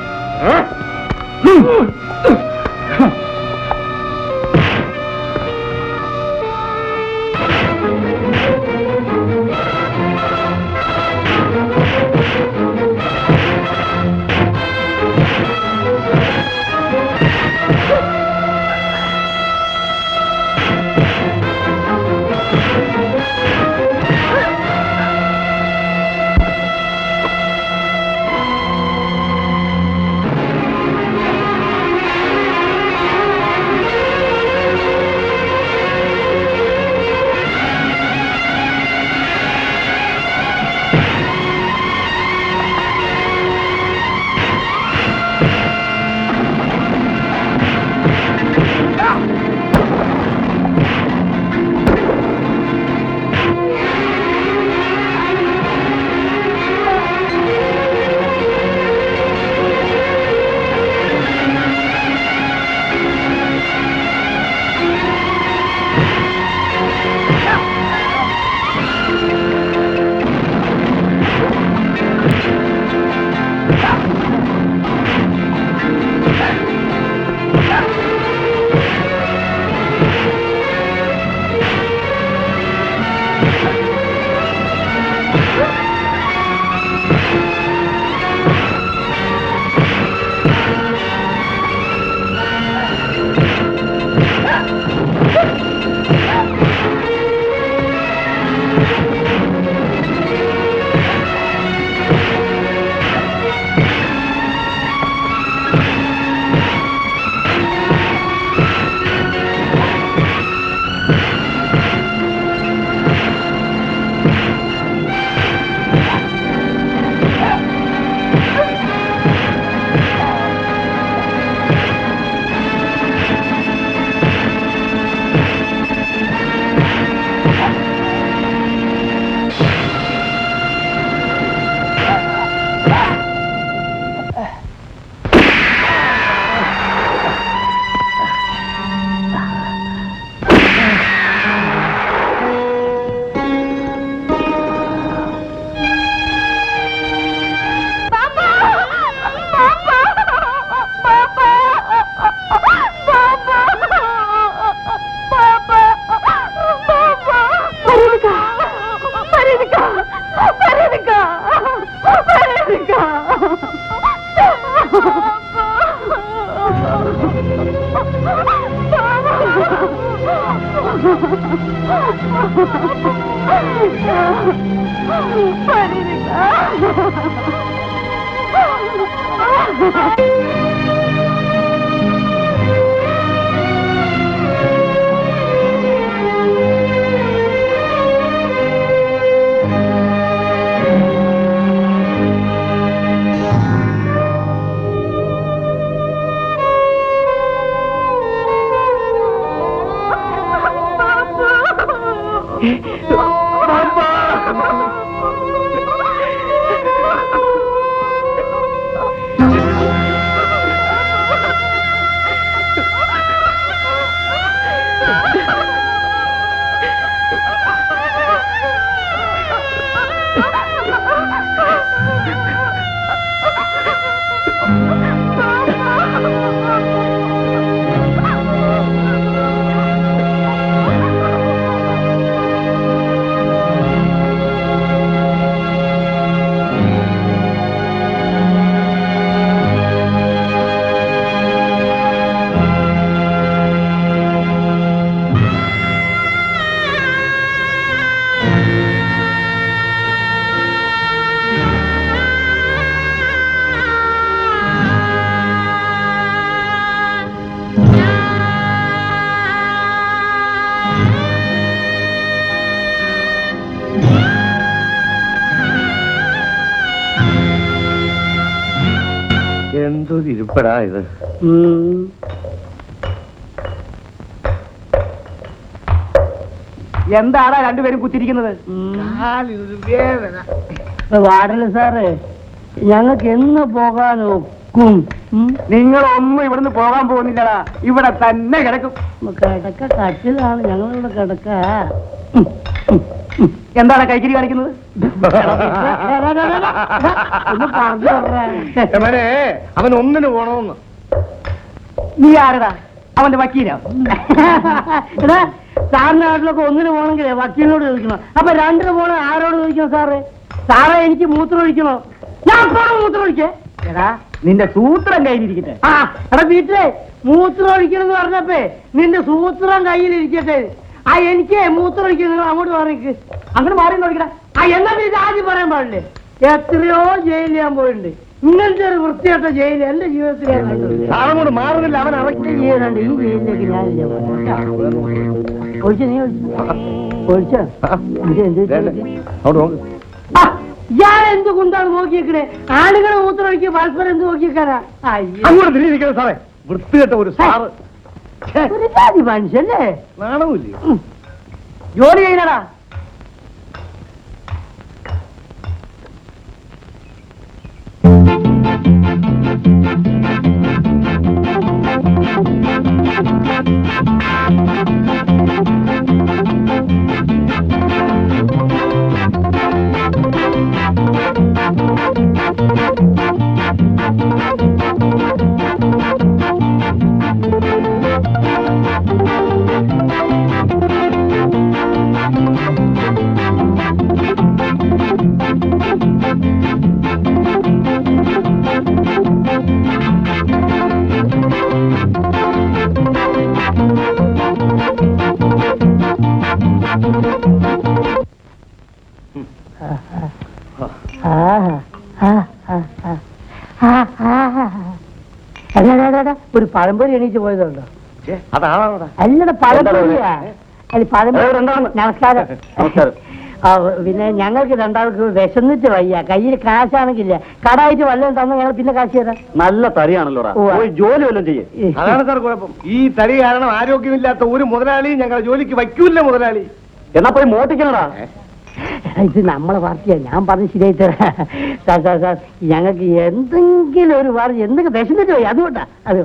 എന്തൊരു ഇരിപ്പടാ ഇത്. എന്താടാ രണ്ടുപേരും കുത്തിരിക്കുന്നത്? വാടല് സാറ് ഞങ്ങൾക്ക് എന്ന് പോകാൻ ഒക്കും? നിങ്ങളൊന്നും ഇവിടുന്ന് പോകാൻ പോകുന്നില്ലടാ, ഇവിടെ തന്നെ കിടക്കും. കിടക്ക കട്ടിലാണ്, ഞങ്ങളിവിടെ കിടക്ക. എന്താണ് കൈക്കിരി കാണിക്കുന്നത്? ഒന്ന് പറഞ്ഞു യമനെ, അവൻ ഒന്നിന് പോണമെന്ന്. നീ ആരടാ? അവന്റെ വക്കീലോ? എടാ, സാറിന്റെ നാട്ടിലൊക്കെ ഒന്നിന് പോകണമെങ്കിലേ വക്കീലിനോട് ചോദിക്കണം. അപ്പൊ രണ്ടിന് പോണ ആരോട് ചോദിക്കണം? സാറേ സാറേ എനിക്ക് മൂത്രം ഒഴിക്കണോ? ഞാൻ പോണം മൂത്രം ഒഴിക്കേ? എടാ നിന്റെ സൂത്രം കയ്യിലിരിക്കട്ടെ. ആ എടാ വീട്ടിലെ മൂത്രം ഒഴിക്കണം എന്ന് പറഞ്ഞപ്പേ നിന്റെ സൂത്രം കയ്യിലിരിക്കട്ടെ. ആ എനിക്ക് മൂത്രം ഒഴിക്കണം, നിങ്ങൾ അങ്ങോട്ട് മാറിക്ക്. അങ്ങനെ മാറി നോക്കിടാ. ആ എന്നാ പിന്നെ ആദ്യം പറയാൻ പാടില്ലേ? എത്രയോ ജയിലിൽ ഞാൻ പോയിട്ടുണ്ട്. ഇങ്ങനത്തെ ഒരു വൃത്തിയായിട്ട ജയിൽ എന്റെ ജീവിതത്തിൽ ഞാൻ കണ്ടിട്ടില്ല. സാറങ്ങോട്ട് മാറുന്നില്ല, അവൻ ഒറ്റ ജീവനുണ്ട് ഈ ജയിലിലേക്ക് ഞാനില്ല പോയത്. ഒഴിച്ചോ, നീ ഒഴിച്ചോ? അവിടെ നോക്ക്. ഞാൻ എന്ത് കുന്താണ് നോക്കിയേക്കണേ? ആളുകളെ മൂത്രമൊഴിക്കുക, പരസ്പരം എന്ത് നോക്കിയേക്കാനാ? അങ്ങോട്ട് തിരിയിരിക്കണം സാറേ, വൃത്തികെട്ട ഒരു സാറ്. ഒരു ജാതി മനുഷ്യല്ലേ? നാണമില്ല. ജോലി ചെയ്യണടാ. ഒരു പഴംപൊരി എണീച്ച് പോയതുണ്ടോ? അതാണോടാ? അല്ലട പഴംപൊരിയാ. അല്ല പഴംപൊരി. നമസ്കാരം. നമസ്കാരം. പിന്നെ ഞങ്ങൾക്ക് രണ്ടാൾക്ക് വിശന്നിട്ട് വയ്യ, കയ്യിൽ കാശാണെങ്കില്ല. കടായിട്ട് വല്ലതും തന്ന ഞങ്ങൾ പിന്നെ കാശ് തരാം. നല്ല തടിയാണല്ലോടാ, പോയി ജോലി വല്ലതും ചെയ്യേ. അതാണ് സാർ കുഴപ്പം. ഈ തടി കാരണം ആരോഗ്യമില്ലാത്ത ഒരു മുതലാളിയും ഞങ്ങൾ ജോലിക്ക് വയ്ക്കൂല്ല മുതലാളി. എന്നാ പോയി മോട്ടിക്കണടാ. ഇത് നമ്മളെ പാർട്ടിയാ, ഞാൻ പറഞ്ഞ് ശരിയായി തരാം. സാർ സാർ സാർ ഞങ്ങൾക്ക് എന്തെങ്കിലും ഒരു വാർത്ത, എന്തെങ്കിലും വിശന്നിട്ട് പോയി, അതുകൊണ്ടാ. അത്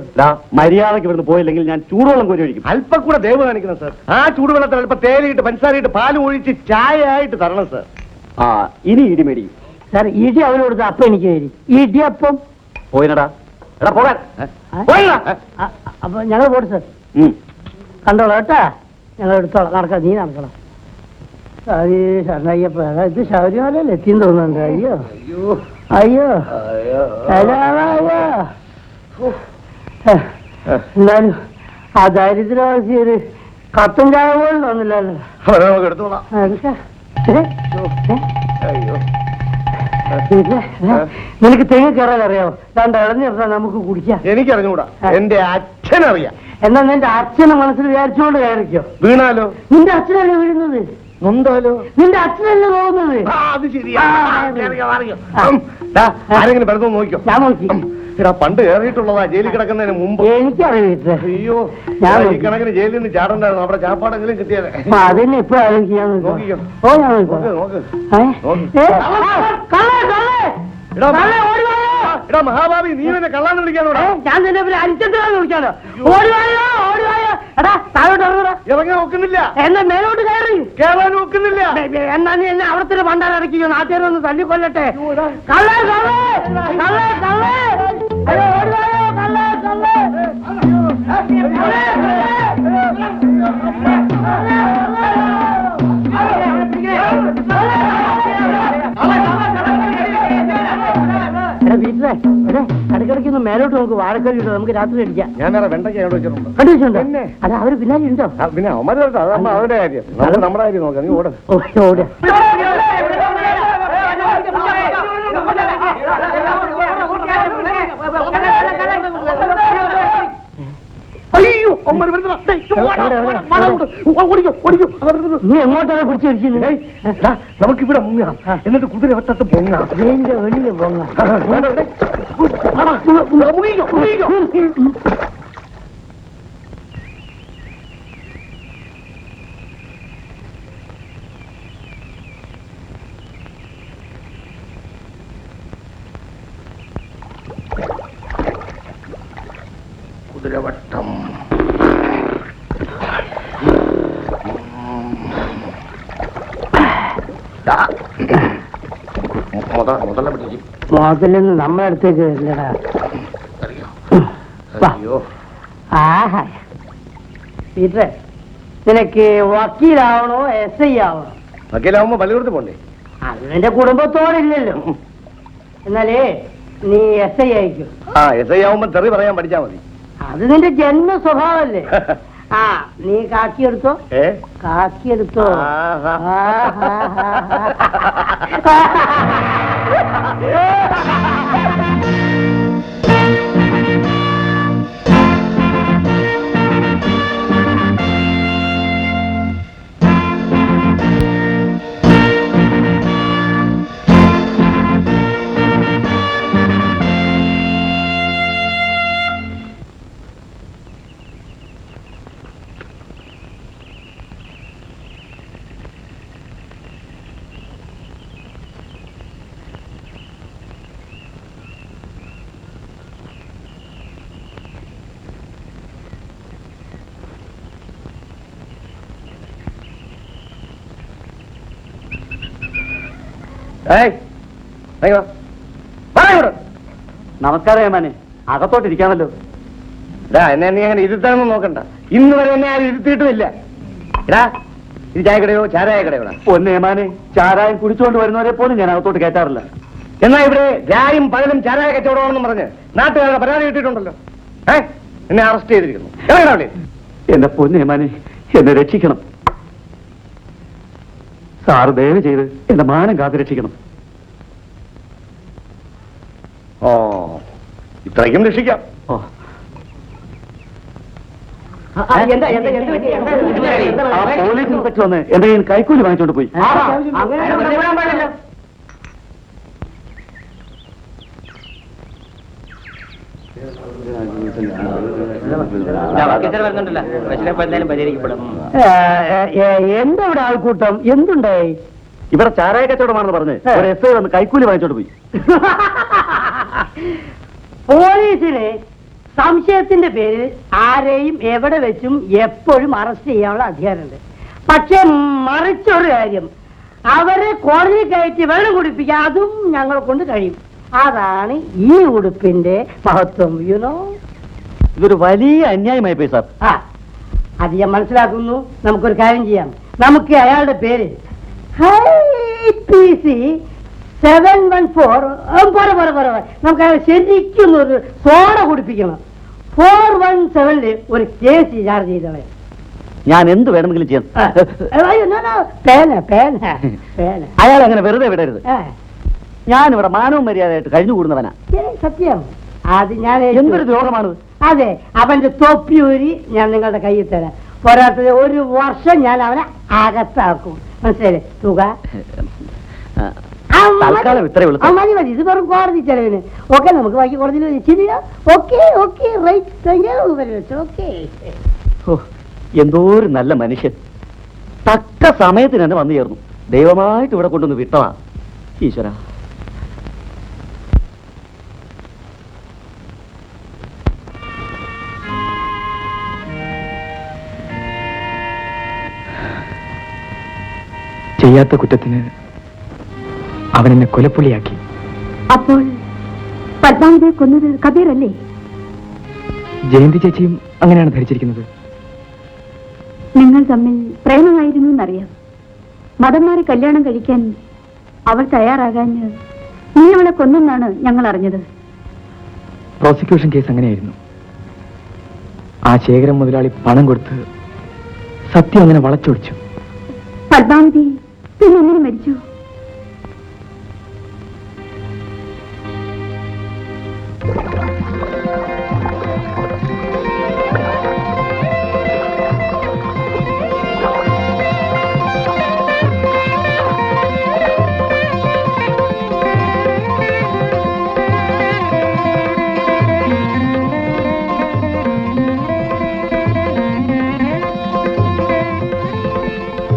മര്യാദക്ക് ഇവിടുന്ന് പോയില്ലെങ്കിൽ ഞാൻ ചൂടുവെള്ളം കോരി ഒഴിക്കും. അല്പം കൂടെ ദയവ് കാണിക്കണം സാർ. ആ ചൂടുവെള്ളത്തിൽ അല്പം തേയിലയിട്ട് പഞ്ചസാരയിട്ട് പാലും ഒഴിച്ച് ചായ ആയിട്ട് തരണം സാർ. ആ ഇനി ഇടി മേടിക്കും സാർ. ഇടി അവന് കൊടുത്ത അപ്പം എനിക്ക് തരി. ഇടിയപ്പം പോയിനടാ. എടാ പോകാൻ. അപ്പൊ ഞങ്ങൾ പോട്ടെ സാർ. കണ്ടോളാം കേട്ടാ, ഞങ്ങൾ എടുത്തോളാം. നടക്കാം, നീ നടക്കണം. ശരണയ്യപ്പ, ഇത് ശബരിമലയിൽ എത്തിയെന്ന് തോന്നുന്നുണ്ട്. അയ്യോ അയ്യോ അയ്യോ. എന്നാലും ആ ദാരിദ്ര്യവാസി ഒരു കത്തും ചായ പോലും തോന്നില്ലല്ലോ. എടുത്തോളാം. നിനക്ക് തെങ്ങ് കയറാൻ അറിയാമോ? രണ്ട് ഇളഞ്ഞിട്ടാ നമുക്ക് കുടിക്കാം. എനിക്കറിഞ്ഞൂടാ, എന്റെ അച്ഛനറിയാം. എന്നാ നിന്റെ അച്ഛനെ മനസ്സിൽ വിചാരിച്ചുകൊണ്ട് കയറിക്കോ. വീണാലോ? നിന്റെ അച്ഛനല്ലേ വീഴുന്നത്? നൊന്താലോ? നിന്റെ അച്ഛനല്ലേ പോകുന്നത്? അത് ശരിയാ. ആരെങ്കിലും വെറുതെ നോക്കിയോ? ഞാൻ നോക്കി. എടാ പണ്ട് കയറിയിട്ടുള്ളതാ ജയിലിൽ കിടക്കുന്നതിന് മുമ്പ്. എനിക്കറിയില്ല. അയ്യോ, ഈ കണക്കിന് ജയിലിൽ നിന്ന് ചാടണ്ടായിരുന്നു, അവിടെ ചാപ്പാടെങ്കിലും കിട്ടിയാലേ. അതിനെ ഇപ്പൊ ആലോചിക്കാൻ നോക്കിക്കോ. ഓ ഞാൻ നോക്ക്. എടാ മഹാഭാവി, നീ എന്നെ കള്ളാന്ന് വിളിക്കാനോടാ? ഞാൻ തന്നെ അരിച്ചെടുത്ത് വിളിക്കാനോ? ഓടിവായോ ഓടിവായോ. എടാ താഴോട്ട് ഇറങ്ങടാ. ഇറങ്ങാൻ നോക്കുന്നില്ല. എന്നാ മേലോട്ട് കയറി. കേറാൻ നോക്കുന്നില്ല. എന്നാ നീ എന്നെ അവിടെ പണ്ടാൻ ഇറക്കിയോ? നാട്ടുകാർ ഒന്ന് തല്ലിക്കൊല്ലട്ടെ. കള്ളേ കള്ളേ കള്ളേ കള്ളേ. അയ്യോ ഓടിവായോ കള്ളേ കള്ളേ. വീട്ടിലെ ഇടയ്ക്കിടയ്ക്ക് മേലോട്ട് നമുക്ക് വാഴക്കറി ഇട്ടോ, നമുക്ക് രാത്രി അടിക്കാം. ഞാൻ വേറെ വെണ്ടയ്ക്ക് അവിടെ വെച്ചിട്ടുണ്ട്. കണ്ടു വെച്ചിട്ടുണ്ടോ? അല്ല അവര് പിന്നാലെ ഉണ്ടോ? പിന്നെ അവന്മാര് അവരുടെ കാര്യം, നമ്മുടെ കാര്യം നോക്കാം. നീ ഓടാ. ഓടാ. അയ്യോ നീ എങ്ങോട്ടാണ് പിടിച്ചിരിക്കുന്നത്? നമുക്കിവിടെ മുങ്ങാം, എന്നിട്ട് കുതിര വട്ടത്ത് പൊങ്ങാം. എന്റെ വെളിയിൽ പോങ്ങാം. കുതിരവട്ടം. മുതലൊന്നും നമ്മുടെ അടുത്തേക്ക് വരില്ലടാ. ആഹാ പീറ്ററെ, നിനക്ക് വക്കീലാവണോ SI ആവണോ? വക്കീലാവുമ്പോ പള്ളികൂടത്ത് പോണ്ടേ? അത് നിന്റെ കുടുംബത്തോടില്ലല്ലോ. എന്നാലേ നീ SI ആയിക്കും. SI ആവുമ്പോ തെറി പറയാൻ പഠിച്ചാ മതി. അത് നിന്റെ ജന്മ സ്വഭാവല്ലേ. ആ നീ കാക്കിയെടുത്തോ, കാക്കിയെടുത്തോ. നമസ്കാരം ഏമാനെ, അകത്തോട്ടിരിക്കാമല്ലോ. എന്നെ നീ അങ്ങനെ ഇരുത്താനൊന്നും നോക്കണ്ട. ഇന്ന് വരെ എന്നെ ആരും ഇരുത്തിയിട്ടുമില്ല. ഇത് ചായക്കടയോ ചാരായ കടയോടാ? പൊന്നേമാനെ, ചാരായം കുടിച്ചുകൊണ്ട് വരുന്നവരെ പോലും ഞാൻ അകത്തോട്ട് കയറ്റാറില്ല. എന്നാ ഇവിടെ രായും പകലും ചാരായ കച്ചവടമാണെന്ന് പറഞ്ഞ് നാട്ടുകാരുടെ പരാതി കിട്ടിയിട്ടുണ്ടല്ലോ. എന്നെ അറസ്റ്റ് ചെയ്തിരിക്കുന്നു. എന്റെ പൊന്നേമാനെ, എന്നെ രക്ഷിക്കണം. സാറ് ദയവ് ചെയ്ത് എന്റെ മാനം കാത്തു രക്ഷിക്കണം. ഇത്രയ്ക്കും രക്ഷിക്കാം. പോലീസ് ഇൻസ്പെക്ടർ വന്ന് എന്റെ കയ്യിൽ കൈക്കൂലി വാങ്ങിച്ചോണ്ട് പോയി. എന്താ ഇവിടെ ആൾക്കൂട്ടം? എന്തുണ്ടായി? ഇവിടെ ചാരായ കച്ചവടമാണെന്ന് പറഞ്ഞ് ഒരു SI വന്ന് കൈക്കൂലി വാങ്ങിച്ചോണ്ട് പോയി. പോലീസിന് സംശയത്തിന്റെ പേരിൽ ആരെയും എവിടെ വെച്ചും എപ്പോഴും അറസ്റ്റ് ചെയ്യാനുള്ള അധികാരമുണ്ട്. പക്ഷെ മറിച്ചൊരു കാര്യം, അവരെ കോടതി കയറ്റി വെള്ളം കുടിപ്പിക്കുക, അതും ഞങ്ങളെ കൊണ്ട് കഴിയും. അതാണ് ഈ ഉടുപ്പിന്റെ മഹത്വം. യുനോ, ഇതൊരു വലിയ അന്യായമായി പോയി സാർ. അത് ഞാൻ മനസ്സിലാക്കുന്നു. നമുക്കൊരു കാര്യം ചെയ്യാം. നമുക്ക് അയാളുടെ പേര് PC 714 നമുക്ക് അയാൾ ശരിക്കും ഒരു സോഡ കുടിപ്പിക്കണം. 417 ഒരു കേസ് ചാർജ് ചെയ്തവൻ. ഞാൻ എന്ത് വേണമെങ്കിലും ചെയ്യാം. അയാൾ അങ്ങനെ വെറുതെ വിടരുത്. ഞാനിവിടെ മാനവും മര്യാദയായിട്ട് കഴിഞ്ഞുകൂടുന്നവനാ. സത്യം. അത് ഞാൻ എന്തൊരു ദ്രോഹമാണത്. അതെ, അവന്റെ തൊപ്പിയൂരി ഞാൻ നിങ്ങളുടെ കയ്യിൽ തരാം. പോരാത്തത് 1 വർഷം ഞാൻ അവനെ അകത്താക്കും. മനസ്സിലായില്ലേ? തുക മതി മതി. ഇത് വെറും കോടതി ചെലവിന്. ഓക്കെ, നമുക്ക് ബാക്കി കോടതിയിൽ ശരിയാ. Okay okay, right. ഓക്കെ. എന്തോ ഒരു നല്ല മനുഷ്യൻ. തക്ക സമയത്തിന് തന്നെ വന്നു ചേർന്നു. ദൈവമായിട്ട് ഇവിടെ കൊണ്ടുവന്ന് വിട്ടതാ. ഈശ്വര, ചെയ്യാത്ത കുറ്റത്തിന് അവൻ എന്നെ കൊലപ്പുള്ളിയാക്കി. അപ്പോൾ പത്മാവതിയെ കൊന്നത് കബീറല്ലേ? ജയന്തി ചേച്ചിയും അങ്ങനെയാണ് ധരിച്ചിരിക്കുന്നത്. നിങ്ങൾ തമ്മിൽ പ്രേമമായിരുന്നു എന്നറിയാം. മതം മാറി കല്യാണം കഴിക്കാൻ അവൾ തയ്യാറാകാഞ്ഞ് നീ അവളെ കൊന്നെന്നാണ് ഞങ്ങൾ അറിഞ്ഞത്. പ്രോസിക്യൂഷൻ കേസ് അങ്ങനെയായിരുന്നു. ആ ശേഖരം മുതലാളി പണം കൊടുത്ത് സത്യം അങ്ങനെ വളച്ചൊടിച്ചു. പത്മാവതി പിന്നെ എങ്ങനെ മരിച്ചു?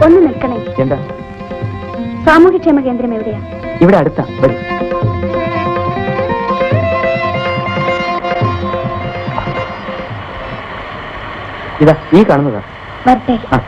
ഒന്ന് നിൽക്കണേ. എന്താ? സാമൂഹ്യക്ഷേമ കേന്ദ്രം എവിടെയാ? ഇവിടെ അടുത്താ. വരും. ഇതാ ഈ കാണുന്നതാ. വരട്ടെ. ആ.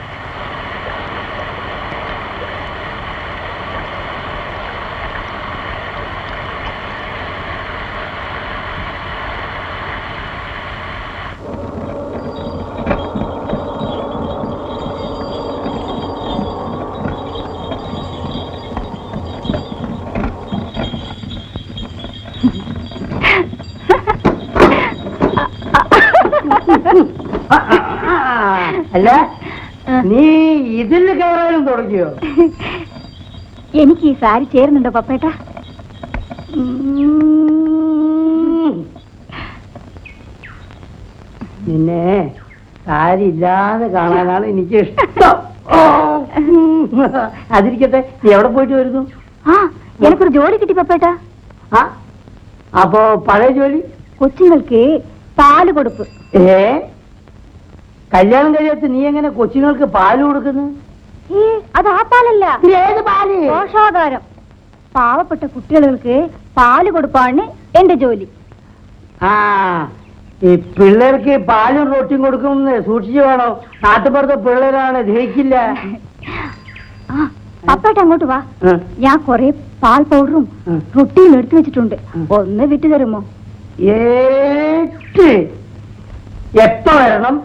അല്ല, നീ ഇതിൽ കയറാനും തുടങ്ങിയോ? എനിക്ക് ഈ സാരി ചേരുന്നുണ്ടോ പപ്പേട്ട? നിന്നെ സാരി ഇല്ലാതെ കാണാനാണ് എനിക്ക് ഇഷ്ടം. അതിരിക്കട്ടെ, നീ എവിടെ പോയിട്ട് വരുന്നു? ആ, എനിക്കൊരു ജോലി കിട്ടി പപ്പേട്ട. ആ, അപ്പോ പഴയ ജോലി? കൊച്ചുങ്ങൾക്ക് പാല് കൊടുപ്പ്. കല്യാണം കഴിയാത്ത നീ എങ്ങനെ കൊച്ചുങ്ങൾക്ക് പാല് കൊടുക്കുന്നു? അത് ആ പാലല്ല. ഏത് പാല്? പോഷാഹാരം. പാവപ്പെട്ട കുട്ടികൾക്ക് പാല് കൊടുപ്പാണ് എന്റെ ജോലി. ആ, ഈ പിള്ളേർക്ക് പാലും റൊട്ടിയും കൊടുക്കുമെന്ന് സൂക്ഷിച്ചു വേണം. നാട്ടുപുറത്തെ പിള്ളേരാണ്, ദഹിക്കില്ല. ആ, പപ്പേട്ട അങ്ങോട്ട് വാ. ഉം. ഞാൻ കൊറേ പാൽ പൗഡറും ഉം. റൊട്ടിയും എടുത്തു വെച്ചിട്ടുണ്ട്. ഒന്ന് വിട്ടു തരുമോ? എപ്പോ വരണം?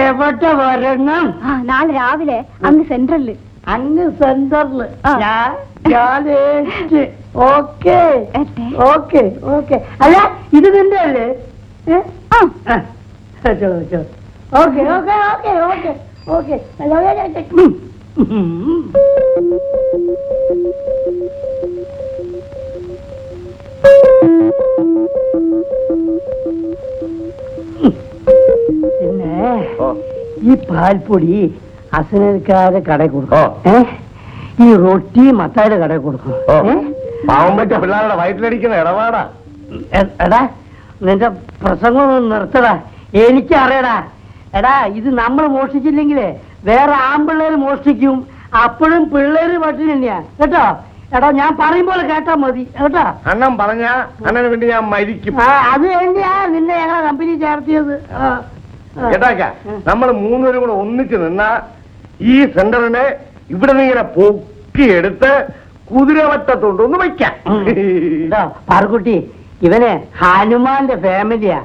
എവിടെ വരണം? ആ, നാളെ രാവിലെ അങ്ങ് സെൻട്രലില്. അങ്ങ് സെന്ററില്. ആ. ഓക്കെ എട്ടെ. Okay okay. അല്ല, ഇത് നിന്റെ അല്ലേ? ആ. Okay okay okay okay okay. പിന്നെ ഈ പാൽപ്പൊടി അസനക്കാരെ കടയിൽ കൊടുക്കും. ഈ റൊട്ടി മത്തായുടെ കടയിൽ കൊടുക്കും. പാവം പറ്റ പിള്ളേരുടെ വയറ്റിലടിക്കുന്ന ഇടപാടാ. എടാ, നിന്റെ പ്രസംഗം നിർത്തടാ. എനിക്കറിയടാ. എടാ, ഇത് നമ്മൾ മോഷ്ടിച്ചില്ലെങ്കിലേ വേറെ ആൺപിള്ളേര് മോഷ്ടിക്കും. അപ്പോഴും പിള്ളേര് പട്ടിണി തന്നെയാ കേട്ടോ. എടാ, ഞാൻ പറയും പോലെ കേട്ടാ മതി കേട്ടോ. അണ്ണൻ പറഞ്ഞ അണ്ണന് വേണ്ടി ഞാൻ മരിക്കും. അത് വേണ്ടിയാ നിന്നെ ഞങ്ങളെ കമ്പനി ചേർത്തിയത്. കേട്ടാക്ക, നമ്മൾ മൂന്നുപേരും കൂടെ ഒന്നിച്ച് നിന്നാ ഈ സെന്ററിനെ ഇവിടെ നിന്ന് ഇങ്ങനെ പൊക്കിയെടുത്ത് കുതിരവട്ടത്തോണ്ടൊന്ന് വയ്ക്കാം. പാർക്കുട്ടി, ഇവനെ ഹനുമാന്റെ ഫാമിലിയാ.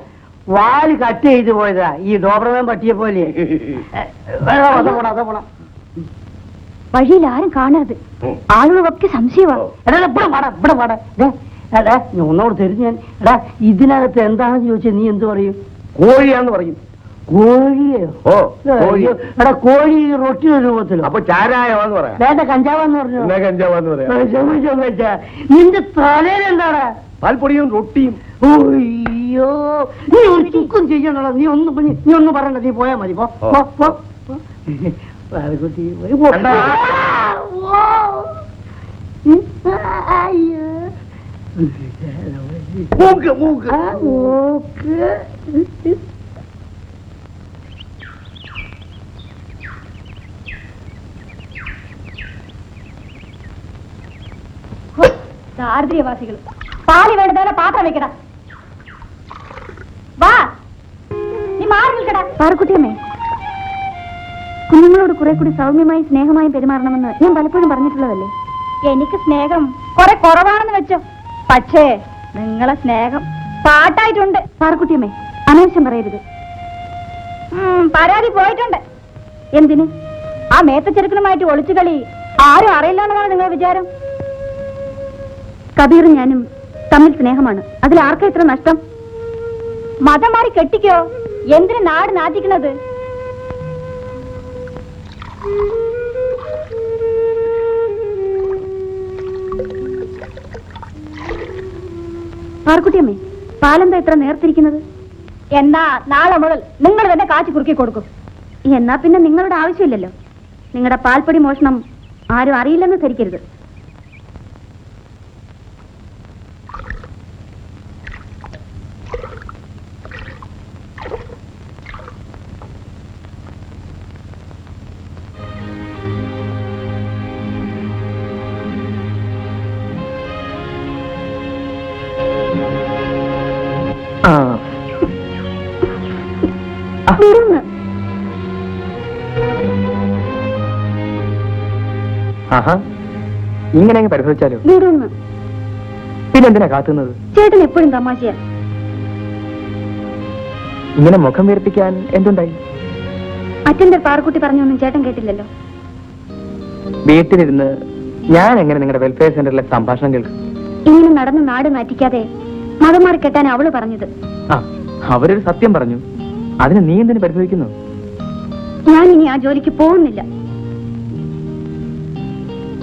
വാല് കട്ട് ചെയ്ത് പോയതാ ഈ ഡോബർമാൻ പട്ടിയെ പോലെ. വഴിയിൽ ആരും കാണരുത്. ആളുകളൊക്കെ സംശയമാണ്. ഒന്നോട് തരുന്നു ഞാൻ. എടാ, ഇതിനകത്ത് എന്താണെന്ന് ചോദിച്ചാൽ നീ എന്ത് പറയും? കോഴിയാന്ന് പറയും. കോഴിയോ? ഓ, കോഴി. എടാ, കോഴി റൊട്ടി രൂപത്തിലോ? അപ്പൊ ചാരായവാന്ന് പറയാം. വേണ്ട, കഞ്ചാവെന്ന് പറഞ്ഞു. എന്നാ കഞ്ചാവാന്ന് പറയാം. നിന്റെ തലയിലെന്താടാ? പാൽപ്പൊടിയും റൊട്ടിയും. ഓയ്യോ, നീ ഒരു ചുക്കും ചെയ്യണല്ലോ. നീ ഒന്നും പറയണ്ട. നീ പോയാ മതി. മൂക്ക് മൂക്ക്. ദാരിദ്ര്യവാസികൾ. പാല് വേണ്ടതല്ല, പാത്രം വെക്കടാ. വാ, നീ മാറി നിൽക്കടാ. പാറക്കുട്ടിയമ്മേ, കുഞ്ഞുങ്ങളോട് കുറെ കൂടി സൗമ്യമായി സ്നേഹമായി പെരുമാറണമെന്ന് ഞാൻ പലപ്പോഴും പറഞ്ഞിട്ടുള്ളതല്ലേ. എനിക്ക് സ്നേഹം കുറെ കുറവാണെന്ന് വെച്ചോ. പക്ഷേ നിങ്ങളെ സ്നേഹം പാട്ടായിട്ടുണ്ട്. പാറക്കുട്ടിയമ്മേ, അനാവശ്യം പറയരുത്. പരാതി പോയിട്ടുണ്ട്. എന്തിന്? ആ മേത്തച്ചെറുക്കനുമായിട്ട് ഒളിച്ചു കളി ആരും അറിയില്ലെന്നാണ് നിങ്ങളുടെ വിചാരം? കബീറും ഞാനും തമ്മിൽ സ്നേഹമാണ്. അതിൽ ആർക്കാ ഇത്ര നഷ്ടം? മതം മാറി കെട്ടിക്കോ. എന്തിനു നാട് നാറ്റിക്കുന്നത്? പാർക്കുട്ടിയമ്മേ, പാലെന്താ ഇത്ര നേർത്തിരിക്കുന്നത്? എന്നാ നാളെ മുതൽ നിങ്ങൾ തന്നെ കാച്ചി കുറുക്കി കൊടുക്കും. എന്നാ പിന്നെ നിങ്ങളുടെ ആവശ്യമില്ലല്ലോ. നിങ്ങളുടെ പാൽപ്പൊടി മോഷണം ആരും അറിയില്ലെന്ന് ധരിക്കരുത്. ആഹാ, ഇങ്ങനെ അങ്ങ് പരിശോധിച്ചാലോ? വിടുന്നു. പിന്നെന്തിനാ കാത്തുന്നത്? ചേട്ടൻ എപ്പോഴും തമാശയാ. ഇങ്ങനെ മുഖം വീർപ്പിക്കാൻ എന്തുണ്ടായി? അറ്റൻഡർ പാറക്കുട്ടി പറഞ്ഞൊന്നും ചേട്ടൻ കേട്ടില്ലല്ലോ. വീട്ടിലിരുന്ന് ഞാൻ എങ്ങനെ നിങ്ങളുടെ വെൽഫെയർ സെന്ററിലെ സംഭാഷണം കേൾക്കും? ഇങ്ങനെ നടന്ന് നാട് മാറ്റിക്കാതെ മതം മാറി കെട്ടാൻ അവള് പറഞ്ഞത്. ആ, അവരൊരു സത്യം പറഞ്ഞു, അതിന് നീ എന്തിനു പരിശോധിക്കുന്നു? ഞാൻ ഇനി ആ ജോലിക്ക് പോകുന്നില്ല.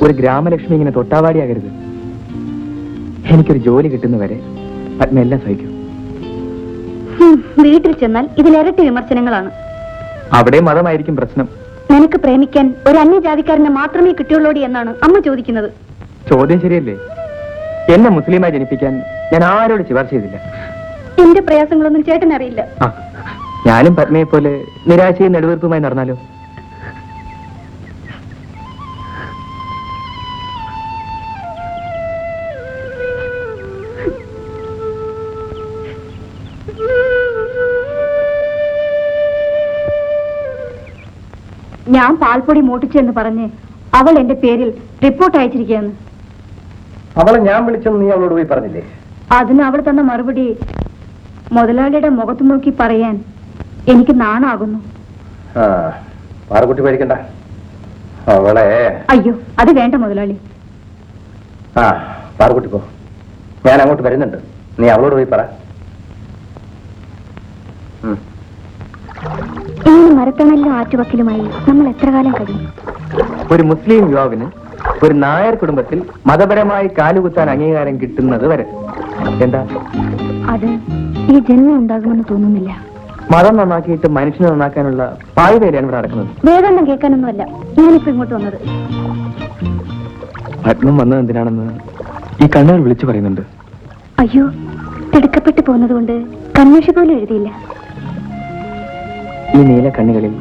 ഒരു ഗ്രാമലക്ഷ്മി ഇങ്ങനെ തൊട്ടാവാടിയാകരുത്. എനിക്കൊരു ജോലി കിട്ടുന്നവരെ പത്മ എല്ലാം സഹിക്കും. വീട്ടിൽ ചെന്നാൽ ഇതിലിരട്ടി വിമർശനങ്ങളാണ്. അവിടെ മതമായിരിക്കും പ്രശ്നം. നിനക്ക് പ്രേമിക്കാൻ ഒരു അന്യജാതിക്കാരനെ മാത്രമേ കിട്ടിയുള്ളൂടി എന്നാണ് അമ്മ ചോദിക്കുന്നത്. ചോദ്യം ശരിയല്ലേ? എന്നെ മുസ്ലിമായി ജനിപ്പിക്കാൻ ഞാൻ ആരോട് ശുപാർശ ചെയ്തില്ല. എന്റെ പ്രയാസങ്ങളൊന്നും ചേട്ടൻ അറിയില്ല. ആ, ഞാനും പത്മയെ പോലെ നിരാശയും നെടുവീർപ്പുമായി നടന്നാലോ? ഞാൻ പാൽപ്പൊടി മോട്ടിച്ചെന്ന് പറഞ്ഞ് അവൾ എന്റെ പേരിൽ റിപ്പോർട്ട് അയച്ചിരിക്കുകയാണ്. അവളെ ഞാൻ വിളിച്ചെന്ന് നീ അവളോട് പോയി പറഞ്ഞില്ലേ? അതിന് അവൾ തന്ന മറുപടി മുതലാളിയുടെ മുഖത്ത് നോക്കി പറയാൻ എനിക്ക് നാണാകുന്നു. പാറക്കുട്ടി പേടിക്കണ്ട, അവളെ. അയ്യോ, അത് വേണ്ട മുതലാളി. പാറക്കുട്ടി പോ, ഞാൻ അങ്ങോട്ട് വരുന്നുണ്ട്. നീ അവളോട് പോയി പറ. ഇങ്ങനെ മരത്തണലിലും ആറ്റുവക്കിലുമായി നമ്മൾ എത്ര കാലം കഴിയും? ഒരു മുസ്ലിം യുവാവിന് ഒരു നായർ കുടുംബത്തിൽ മതപരമായി കാലുകുത്താൻ അംഗീകാരം കിട്ടുന്നത് വരെ. എന്താ? അത് ഈ ജന്മം ഉണ്ടാകുമെന്ന് തോന്നുന്നില്ല. മതം നന്നാക്കിയിട്ട് മനുഷ്യനെ നന്നാക്കാനുള്ള പായ്വേലയാണ് ഇവിടെ നടക്കുന്നത്. വേദന കേൾക്കാനൊന്നുമല്ല ഞാനിപ്പോ ഇങ്ങോട്ട് വന്നത്. പത്മം വന്നത് എന്തിനാണെന്ന് ഈ കണ്ണുകൾ വിളിച്ചു പറയുന്നുണ്ട്. അയ്യോ, തിടുക്കപ്പെട്ടു പോകുന്നത് കൊണ്ട് കൺമഷി പോലും എഴുതിയില്ല. ഈ നീല കണ്ണുകളിൽ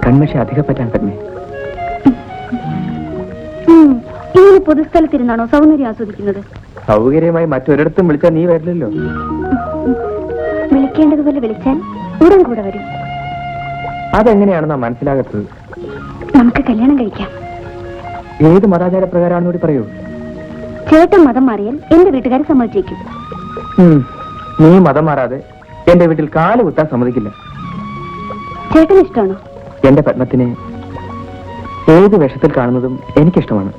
കൺമഷി അധികപ്പറ്റാൻ പത്മേ. ഇങ്ങനെ പൊതുസ്ഥലത്തിരുന്നാണോ സൗന്ദര്യം ആസ്വദിക്കുന്നത്? സൗകര്യമായി മറ്റൊരിടത്തും വിളിച്ചാൽ നീ വരില്ലല്ലോ. വിളിക്കേണ്ടതുപോലെ വിളിച്ചാൽ ഉടൻ കൂടെ വരും. അതെങ്ങനെയാണെന്നാ മനസ്സിലാകത്തത്? നമുക്ക് കല്യാണം കഴിക്കാം. ഏത് മതാചാര പ്രകാരമാണെന്ന് കൂടി പറയൂ. ചേട്ടൻ മതം മാറിയാൽ എന്റെ വീട്ടുകാരെ സമ്മതിച്ചേക്കും. നീ മതം മാറാതെ എന്റെ വീട്ടിൽ കാല് കുത്താൻ സമ്മതിക്കില്ല. ചേട്ടന് ഇഷ്ടമാണോ? എന്റെ പത്മത്തിനെ ഏത് വേഷത്തിൽ കാണുന്നതും എനിക്കിഷ്ടമാണ്.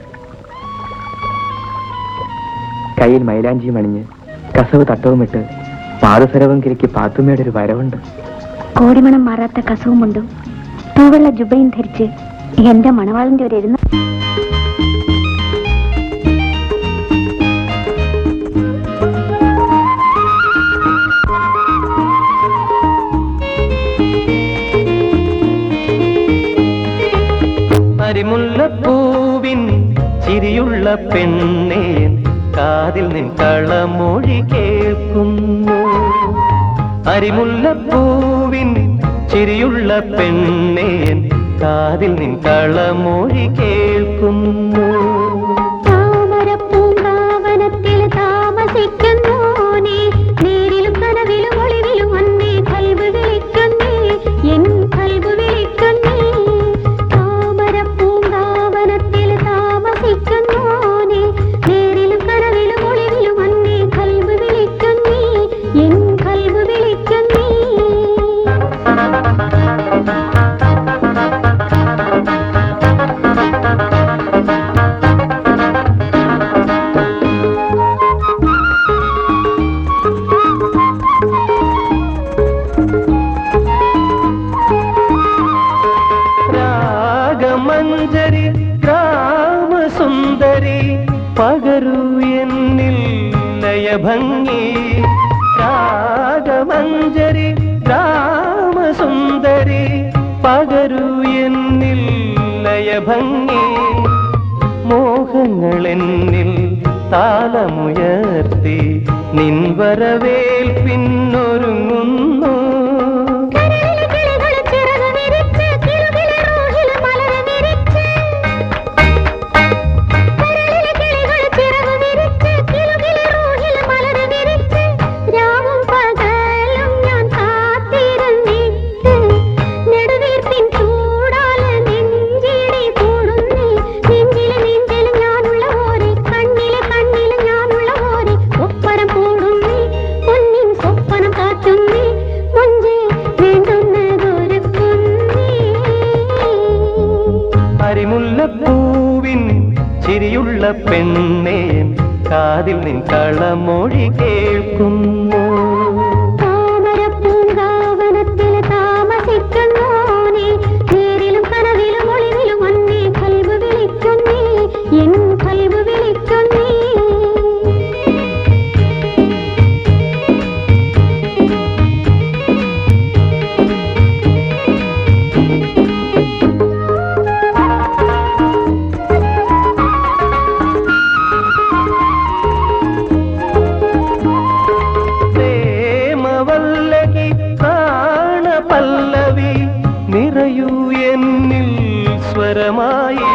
കയ്യിൽ മൈലാഞ്ചിയും അണിഞ്ഞ് കസവ് തട്ടവുമിട്ട് പാദസരവും കിരിക്ക് പാത്തുമ്മയുടെ ഒരു വരവുണ്ട്. കോടിമണം മാറാത്ത കസവും കൊണ്ടും തൂവെള്ള ജുബയും ധരിച്ച് എന്റെ മണവാളിന്റെ ഒരു എഴുന്ന അരിമുല്ലപ്പൂവിൻ ചിരിയുള്ള പെണ്ണേ, കാതിൽ നിൻ കളമൊഴി കേൾക്കുന്നു. അരിമുല്ലപ്പൂവിൻ ചിരിയുള്ള പെണ്ണേ, കാതിൽ നിൻ കളമൊഴി കേൾക്കുന്നു. താമരപ്പൂങ്കാവനത്തിൽ താമസിക്കുന്നോനേ, നേരിലും കനവിലും ഒളിവിലും അന്നേ കൽബ് വിളിക്കുന്നേ, എൻ കൽബ് വിളിക്കുന്നേ. താമരപ്പൂങ്കാവനത്തിൽ താമസിക്കുന്നോനേ, നേരിലും കനവിലും ഒളിവിലും അന്നേ കൽബ് വിളിക്കുന്നേ, എൻ കൽബ് വിളിക്കുന്നേ. രാഗമഞ്ജരി രാമസുന്ദരി പകരൂ എന്നിൽ ലയഭംഗി. രാഗമഞ്ജരി രാമസുന്ദരി പകരൂ എന്നിൽ ലയഭംഗി. മോഹങ്ങളെന്നിൽ താളമുയർത്തി നിൻ വരവേൽപ്പിന്നൊരുങ്ങുന്നു. നെഞ്ചിലെ കരിമുല്ലപ്പൂവിൻ ചിരിയുള്ള പെണ്ണേ കാതിൽ നിൻ കളമൊഴി കേൾക്കുന്നു. താമരപ്പൂങ്കാവനത്തിൽ താമസിക്കുന്നോനേ, നേരിലും കനവിലും ഒളിവിലും അന്നേ കൽബ് വിളിക്കുന്നേ, എൻ കൽബ് വിളിക്കുന്നേ. നിറയൂ എന്നിൽ സ്വരമായി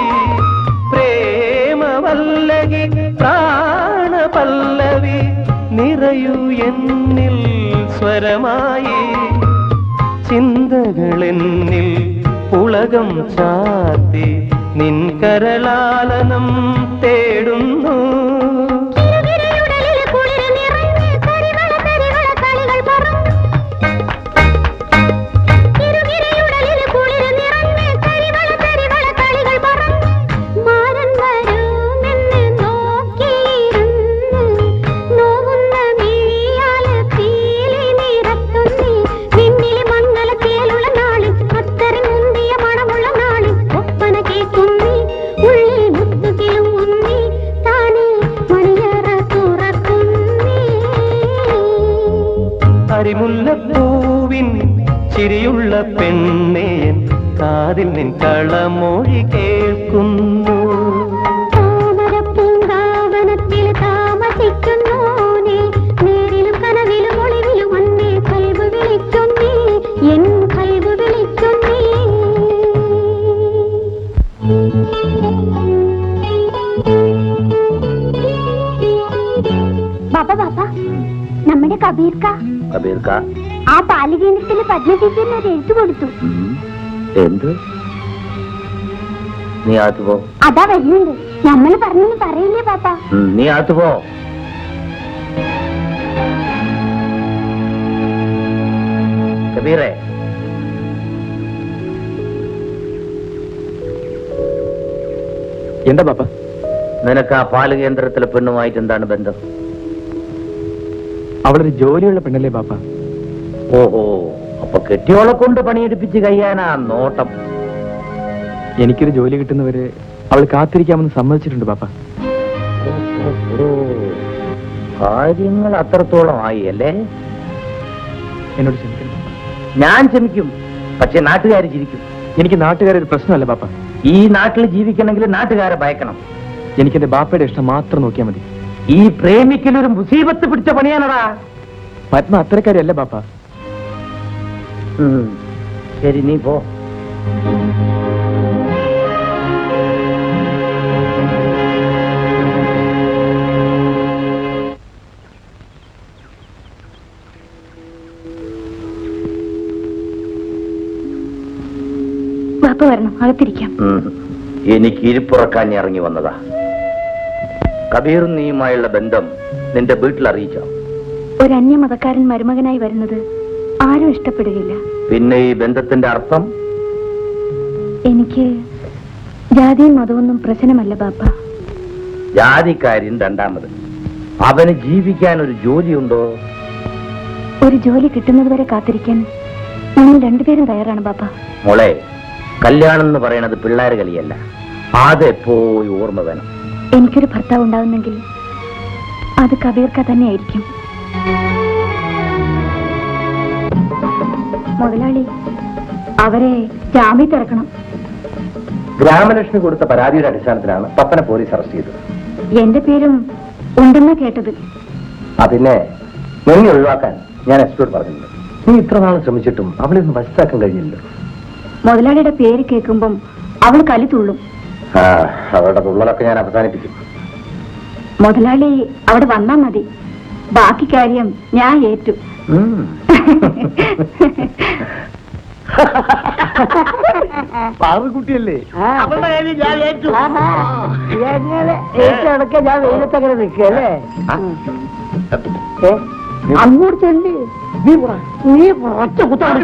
പ്രേമവല്ലകി പ്രാണപല്ലവി, നിറയൂ എന്നിൽ സ്വരമായി ചിന്തകളെന്നിൽ പുളകം ചാത്തി നിൻ കരളാലനം തേടുന്നു. കരിമുല്ലപ്പൂവിൻ ചിരിയുള്ള പെണ്ണേ കാതിൽ നിൻ കളമൊഴി കേൾക്കുന്നു. താമരപ്പൂങ്കാവനത്തിൽ താമസിക്കുന്നോനേ, നേരിലും കനവിലും ഒളിവിലും അന്നേ കൽബ് വിളിക്കുന്നേ, എൻ കൽബ് വിളിക്കുന്നേ. ബാബ ബാബ, നമ്മുടെ കബീർക്ക ആ ബാലകേന്ദ്രത്തിന് പത്മചേച്ചിന് ഒരു എഴുത്തു കൊടുത്തു. എന്ത്? നീ അകത്ത് പോ. അതാ വരുന്നുണ്ട്. നമ്മൾ പറഞ്ഞു പറയില്ലേ പാപ്പ? നീ അകത്ത് പോ. കബീറേ, എന്താ പാപ്പ? നിനക്ക് ആ പാല് കേന്ദ്രത്തിലെ പെണ്ണുമായിട്ട് എന്താണ് ബന്ധം? അവളൊരു ജോലിയുള്ള പെണ്ണല്ലേ പാപ്പ? ഓഹോ, അപ്പൊ കെട്ടിയോളെ കൊണ്ട് പണിയെടുപ്പിച്ച് കഴിയാനാ നോട്ടം. എനിക്കൊരു ജോലി കിട്ടുന്നവരെ അവൾ കാത്തിരിക്കാമെന്ന് സമ്മതിച്ചിട്ടുണ്ട് പാപ്പ. കാര്യങ്ങൾ അത്രത്തോളം ആയി അല്ലേ? എന്നോട് ക്ഷമിക്കണം പാപ്പ. ഞാൻ ക്ഷമിക്കും, പക്ഷെ നാട്ടുകാർ ചിരിക്കും. എനിക്ക് നാട്ടുകാരൊരു പ്രശ്നമല്ല പാപ്പ. ഈ നാട്ടിൽ ജീവിക്കണമെങ്കിൽ നാട്ടുകാരെ ഭയക്കണം. എനിക്കെന്റെ ബാപ്പയുടെ ഇഷ്ടം മാത്രം നോക്കിയാൽ മതി. ഈ പ്രേമിക്കലൊരു മുസീബത്ത് പിടിച്ച പണിയാണടാ. പത്മ അത്തരക്കാരല്ല പാപ്പ. ശരി, നീ പോ. ബാപ്പ വരണം, അകത്തിരിക്കാം. എനിക്ക് ഇരിപ്പുറക്കാൻ ഇറങ്ങി വന്നതാ. കബീറും നീയുമായുള്ള ബന്ധം നിന്റെ വീട്ടിൽ അറിയിച്ചോ? ഒരു അന്യമതക്കാരൻ മരുമകനായി വരുന്നത് ആരും ഇഷ്ടപ്പെടുകയില്ല. പിന്നെ ഈ ബന്ധത്തിന്റെ അർത്ഥം? എനിക്ക് ജാതിയും മതമൊന്നും പ്രശ്നമല്ല ബാപ്പ. ജാതിക്കാര്യൻ രണ്ടാമത്. അവന് ജീവിക്കാൻ ഒരു ജോലിയുണ്ടോ? ഒരു ജോലി കിട്ടുന്നത് വരെ കാത്തിരിക്കാൻ ഞങ്ങൾ രണ്ടുപേരും തയ്യാറാണ് ബാപ്പ. മോളെ, കല്യാണം എന്ന് പറയണത് പിള്ളേര് കളിയല്ല. അതെപ്പോയി ഓർമ്മ വേണം. എനിക്കൊരു ഭർത്താവ് ഉണ്ടാകുന്നെങ്കിൽ അത് കബീർക്ക തന്നെയായിരിക്കും. മുതലാളി, അവരെ ജാമ്യത്തിറക്കണം. ഗ്രാമലക്ഷ്മി കൊടുത്ത പരാതിയുടെ അടിസ്ഥാനത്തിലാണ് പപ്പനെ പോലീസ് അറസ്റ്റ് ചെയ്തത്. എന്റെ പേരും ഉണ്ടെന്നാ കേട്ടത്. അതിനെ നിന്നെ ഒഴിവാക്കാൻ ഞാൻ എക്സ്പേർട്ട് പറഞ്ഞിട്ടുണ്ട്. നീ ഇത്ര നാൾ ശ്രമിച്ചിട്ടും അവളെ ഒന്ന് മനസ്സിലാക്കാൻ കഴിഞ്ഞില്ല. മുതലാളിയുടെ പേര് കേൾക്കുമ്പം അവൾ കലി തുള്ളും. അവളുടെ തുള്ളലൊക്കെ ഞാൻ അവസാനിപ്പിക്കും. മുതലാളി അവിടെ വന്നാ മതി, ബാക്കി കാര്യം ഞാൻ ഏറ്റു. പാവക്കുട്ടിയല്ലേ? ഏറ്റടക്കെ ഞാൻ വെയിലത്തങ്ങനെ നിൽക്കല്ലേ? അങ്ങോട്ട് ചെല്ല്. നീ ഒറ്റ കുത്താണ്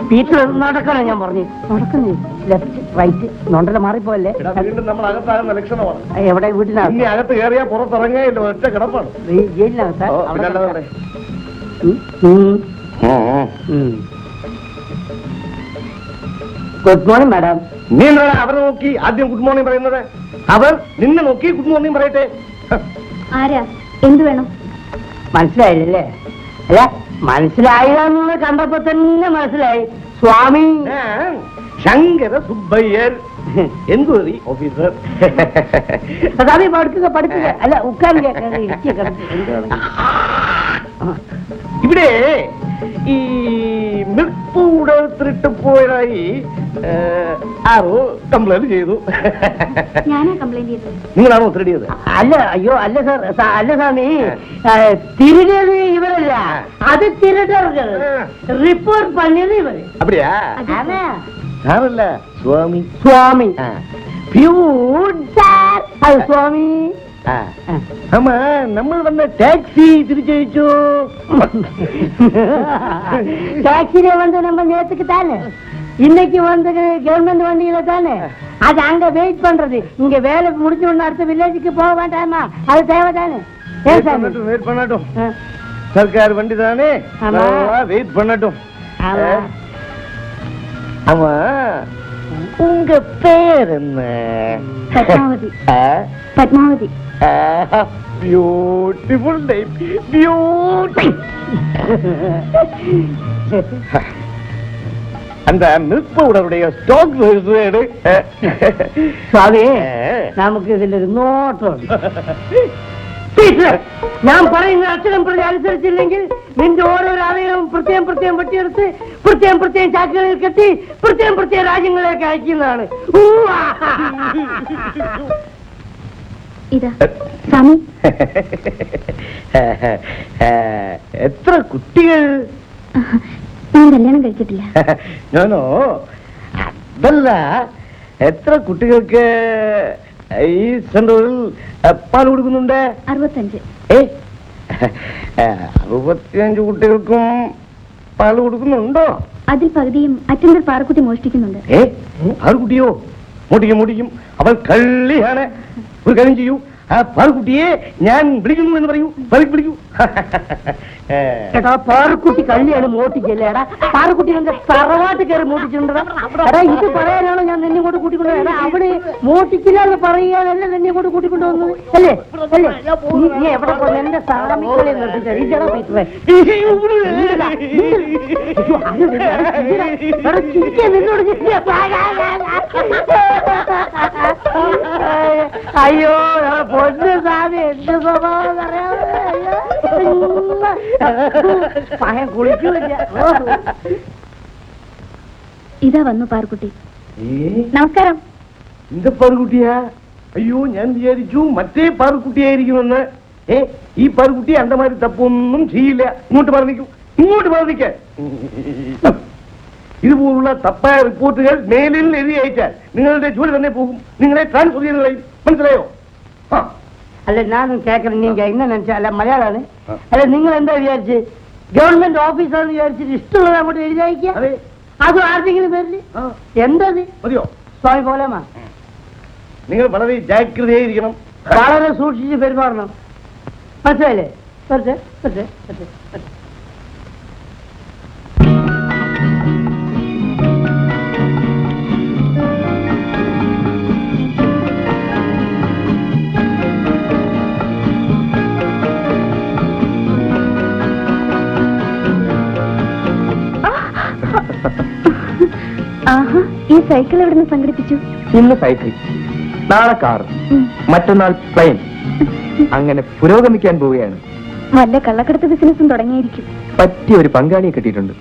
പീറ്റർ നടക്കണം. ഞാൻ പറഞ്ഞു നടക്കുന്നേ. ലെഫ്റ്റ് റൈറ്റ് നൊണ്ടല മാറിപ്പോയല്ലേ. നമ്മൾ അകത്താകുന്ന ലക്ഷണമാണ്. എവിടെ വീട്ടിനകത്ത്? ഇനി അകത്ത് കയറിയാ പുറത്തിറങ്ങിയല്ലോ, ഒറ്റ കിടപ്പാണ്. ജയിലിനകത്ത്. Good morning madam. നീ എന്താ അവരെ നോക്കി ആദ്യം ഗുഡ് മോർണിംഗ് പറയുന്നത്? അവർ നിന്നെ നോക്കി ഗുഡ് മോർണിംഗ് പറയട്ടെ. ആരാ? എന്ത് വേണം? മനസ്സിലായില്ലേ? അല്ല മനസ്സിലായെന്ന് കണ്ടപ്പോ തന്നെ മനസ്സിലായി. സ്വാമി ശങ്കര സുബ്ബയ്യർ, എൻക്വയറി ഓഫീസർ. സ്വാമി പഠിക്കുക പഠിക്കുക. അല്ല ഉക്കാൻ ഇവിടെ ഈ മിൽക്ക് പൗഡർ തിരിട്ട് പോയതായി ആരോ കംപ്ലൈന്റ് ചെയ്തു. ഞാനാ കംപ്ലൈന്റ് ചെയ്തത്. നിങ്ങളാണോ തിരടിയത്? അല്ല അയ്യോ അല്ല സാർ. അല്ല സ്വാമി, തിരികെ ഇവരല്ല, അത് തിരട്ടവர்கள் റിപ്പോർട്ട് പണിയത് ഇവര്. அப்படியா? സാറല്ല സ്വാമി. സ്വാമി അത് സ്വാമി. ஆமா, நம்ம வந்த டாக்ஸி திருச்சழிச்சோ. டாக்ஸில வந்து நம்ம நேத்துக்கு தானே, இன்னைக்கு வந்து கவர்மெண்ட் வண்டியில தானே. அது அங்க வெயிட் பண்றது. இங்க வேலை முடிஞ்ச உடனே அடுத்த வில்லேஜுக்கு போக வேண்டாமா? அது தேவைதானே. வெயிட் பண்ணட்டும். சர்க்கார் வண்டி தானே, வெயிட் பண்ணட்டும். ஆமா, உங்க பேர் என்ன? Padmavathi. Padmavathi. Beautiful name. Beautiful. அந்த மில்க் பவுடருடைய ஸ்டாக் സ്വാമി, നമുക്ക് ഇതിലൊരു നോട്ടുണ്ട്. ഞാൻ പറയുന്ന അക്ഷരം പ്രതി അനുസരിച്ചില്ലെങ്കിൽ നിന്റെ ഓരോരോ അവയവവും പ്രത്യേകം പ്രത്യേകം വെട്ടിയെടുത്ത് പ്രത്യേകം പ്രത്യേകം ചാക്കുകളിൽ കെട്ടി പ്രത്യേകം പ്രത്യേകം രാജ്യങ്ങളിലേക്ക് അയക്കുന്നതാണ്. ഇതാ സ്വാമി. എത്ര കുട്ടികൾ? ഞാൻ കല്യാണം കഴിച്ചിട്ടില്ല. ഞാനോ അതല്ല, എത്ര കുട്ടികൾക്ക് ഈ സെന്ററിൽ പാൽ കൊടുക്കുന്നുണ്ട്? 65. 65 കുട്ടികൾക്കും പാൽ കൊടുക്കുന്നുണ്ടോ? അതിൽ പകുതിയും അറ്റൻഡർ പാറക്കുട്ടി മോഷ്ടിക്കുന്നുണ്ട്. പാൽക്കുട്ടിയോ? മോട്ടിക്കും. അവൾ കള്ളിയാണ്. ഒരു കാര്യം ചെയ്യൂ, ആ പാൽക്കുട്ടിയെ ഞാൻ വിളിക്കുന്നു എന്ന് പറയൂ. വിളിക്കൂ. എടാ പാറക്കുട്ടി കള്ളിയാണ്, മോട്ടിക്കല്ലേടാ. പാറക്കുട്ടി എന്റെ തറവാട്ട് കയറി മോട്ടിച്ചിട്ടുണ്ടാ. എടാ ഇത് പറയാനാണോ ഞാൻ നിന്നെ കൊണ്ട് കൂട്ടിക്കൊണ്ടു? എടാ അവിടെ മോട്ടിക്കില്ല എന്ന് പറയാനല്ല നിന്നെ കൊണ്ട് കൂട്ടിക്കൊണ്ടു വന്നത് അല്ലേ? അല്ലേ നീ എവിടെ പോയി എന്റെ സാമിക്കളെ നിർത്തിച്ചടാ പീറ്ററെ. അയ്യോ പൊന്നു സാമി, എന്ത് സ്വഭാവം പറയാൻ കുളിക്കൂല. ഇതാ വന്നു പാറക്കുട്ടി. നമസ്കാരം. இந்த പാറുകുട്ടിയാ? അയ്യോ, ഞാൻ വിചാരിച്ചു മറ്റേ പാറുകുട്ടിയായിരിക്കുമെന്ന്. ഈ പാറുകുട്ടി അണ്ട മാതിരി തപ്പൊന്നും ചെയ്യില്ല. ഇങ്ങോട്ട് പറഞ്ഞിക്ക. ഇതുപോലുള്ള തപ്പായ റിപ്പോർട്ടുകൾ മേലിൽ എഴുതി അയച്ചാൽ നിങ്ങളുടെ ജോലി തന്നെ പോകും. നിങ്ങളെ ട്രാൻസ്ഫർ ചെയ്ത് കളയും. മനസ്സിലായോ? അല്ല ഞാനും കേൾക്കണം. നീ എങ്ങനെ നിனைச்சா? അല്ല മലയാളാണ്. അല്ല നിങ്ങൾ എന്താ വിചാരിച്ച് ഗവൺമെന്റ് ഓഫീസാണെന്ന് വിചാരിച്ചിട്ട് ഇഷ്ടമുള്ളത് അങ്ങോട്ട് എഴുതി അയക്കുക? അത് ആർക്കെങ്കിലും പേരില് എന്തത് മതിയോ? സ്വാമി പോലെമാ, നിങ്ങൾ വളരെ ജാഗ്രതയായിരിക്കണം. വളരെ സൂക്ഷിച്ച് പെരുമാറണം. മനസ്സിലായില്ലേ? ആഹാ, ഈ സൈക്കിൾ എവിടെ നിന്ന് സംഘടിപ്പിച്ചു? ഇന്ന് സൈക്കിൾ, നാളെ കാർ, മറ്റന്നാൾ പ്ലെയിൻ. അങ്ങനെ പുരോഗമിക്കാൻ പോവുകയാണ്. വല്ല കള്ളക്കടത്ത് ബിസിനസ്സും തുടങ്ങിയിരിക്കും. പറ്റിയ ഒരു പങ്കാളിയെ കിട്ടിയിട്ടുണ്ട്.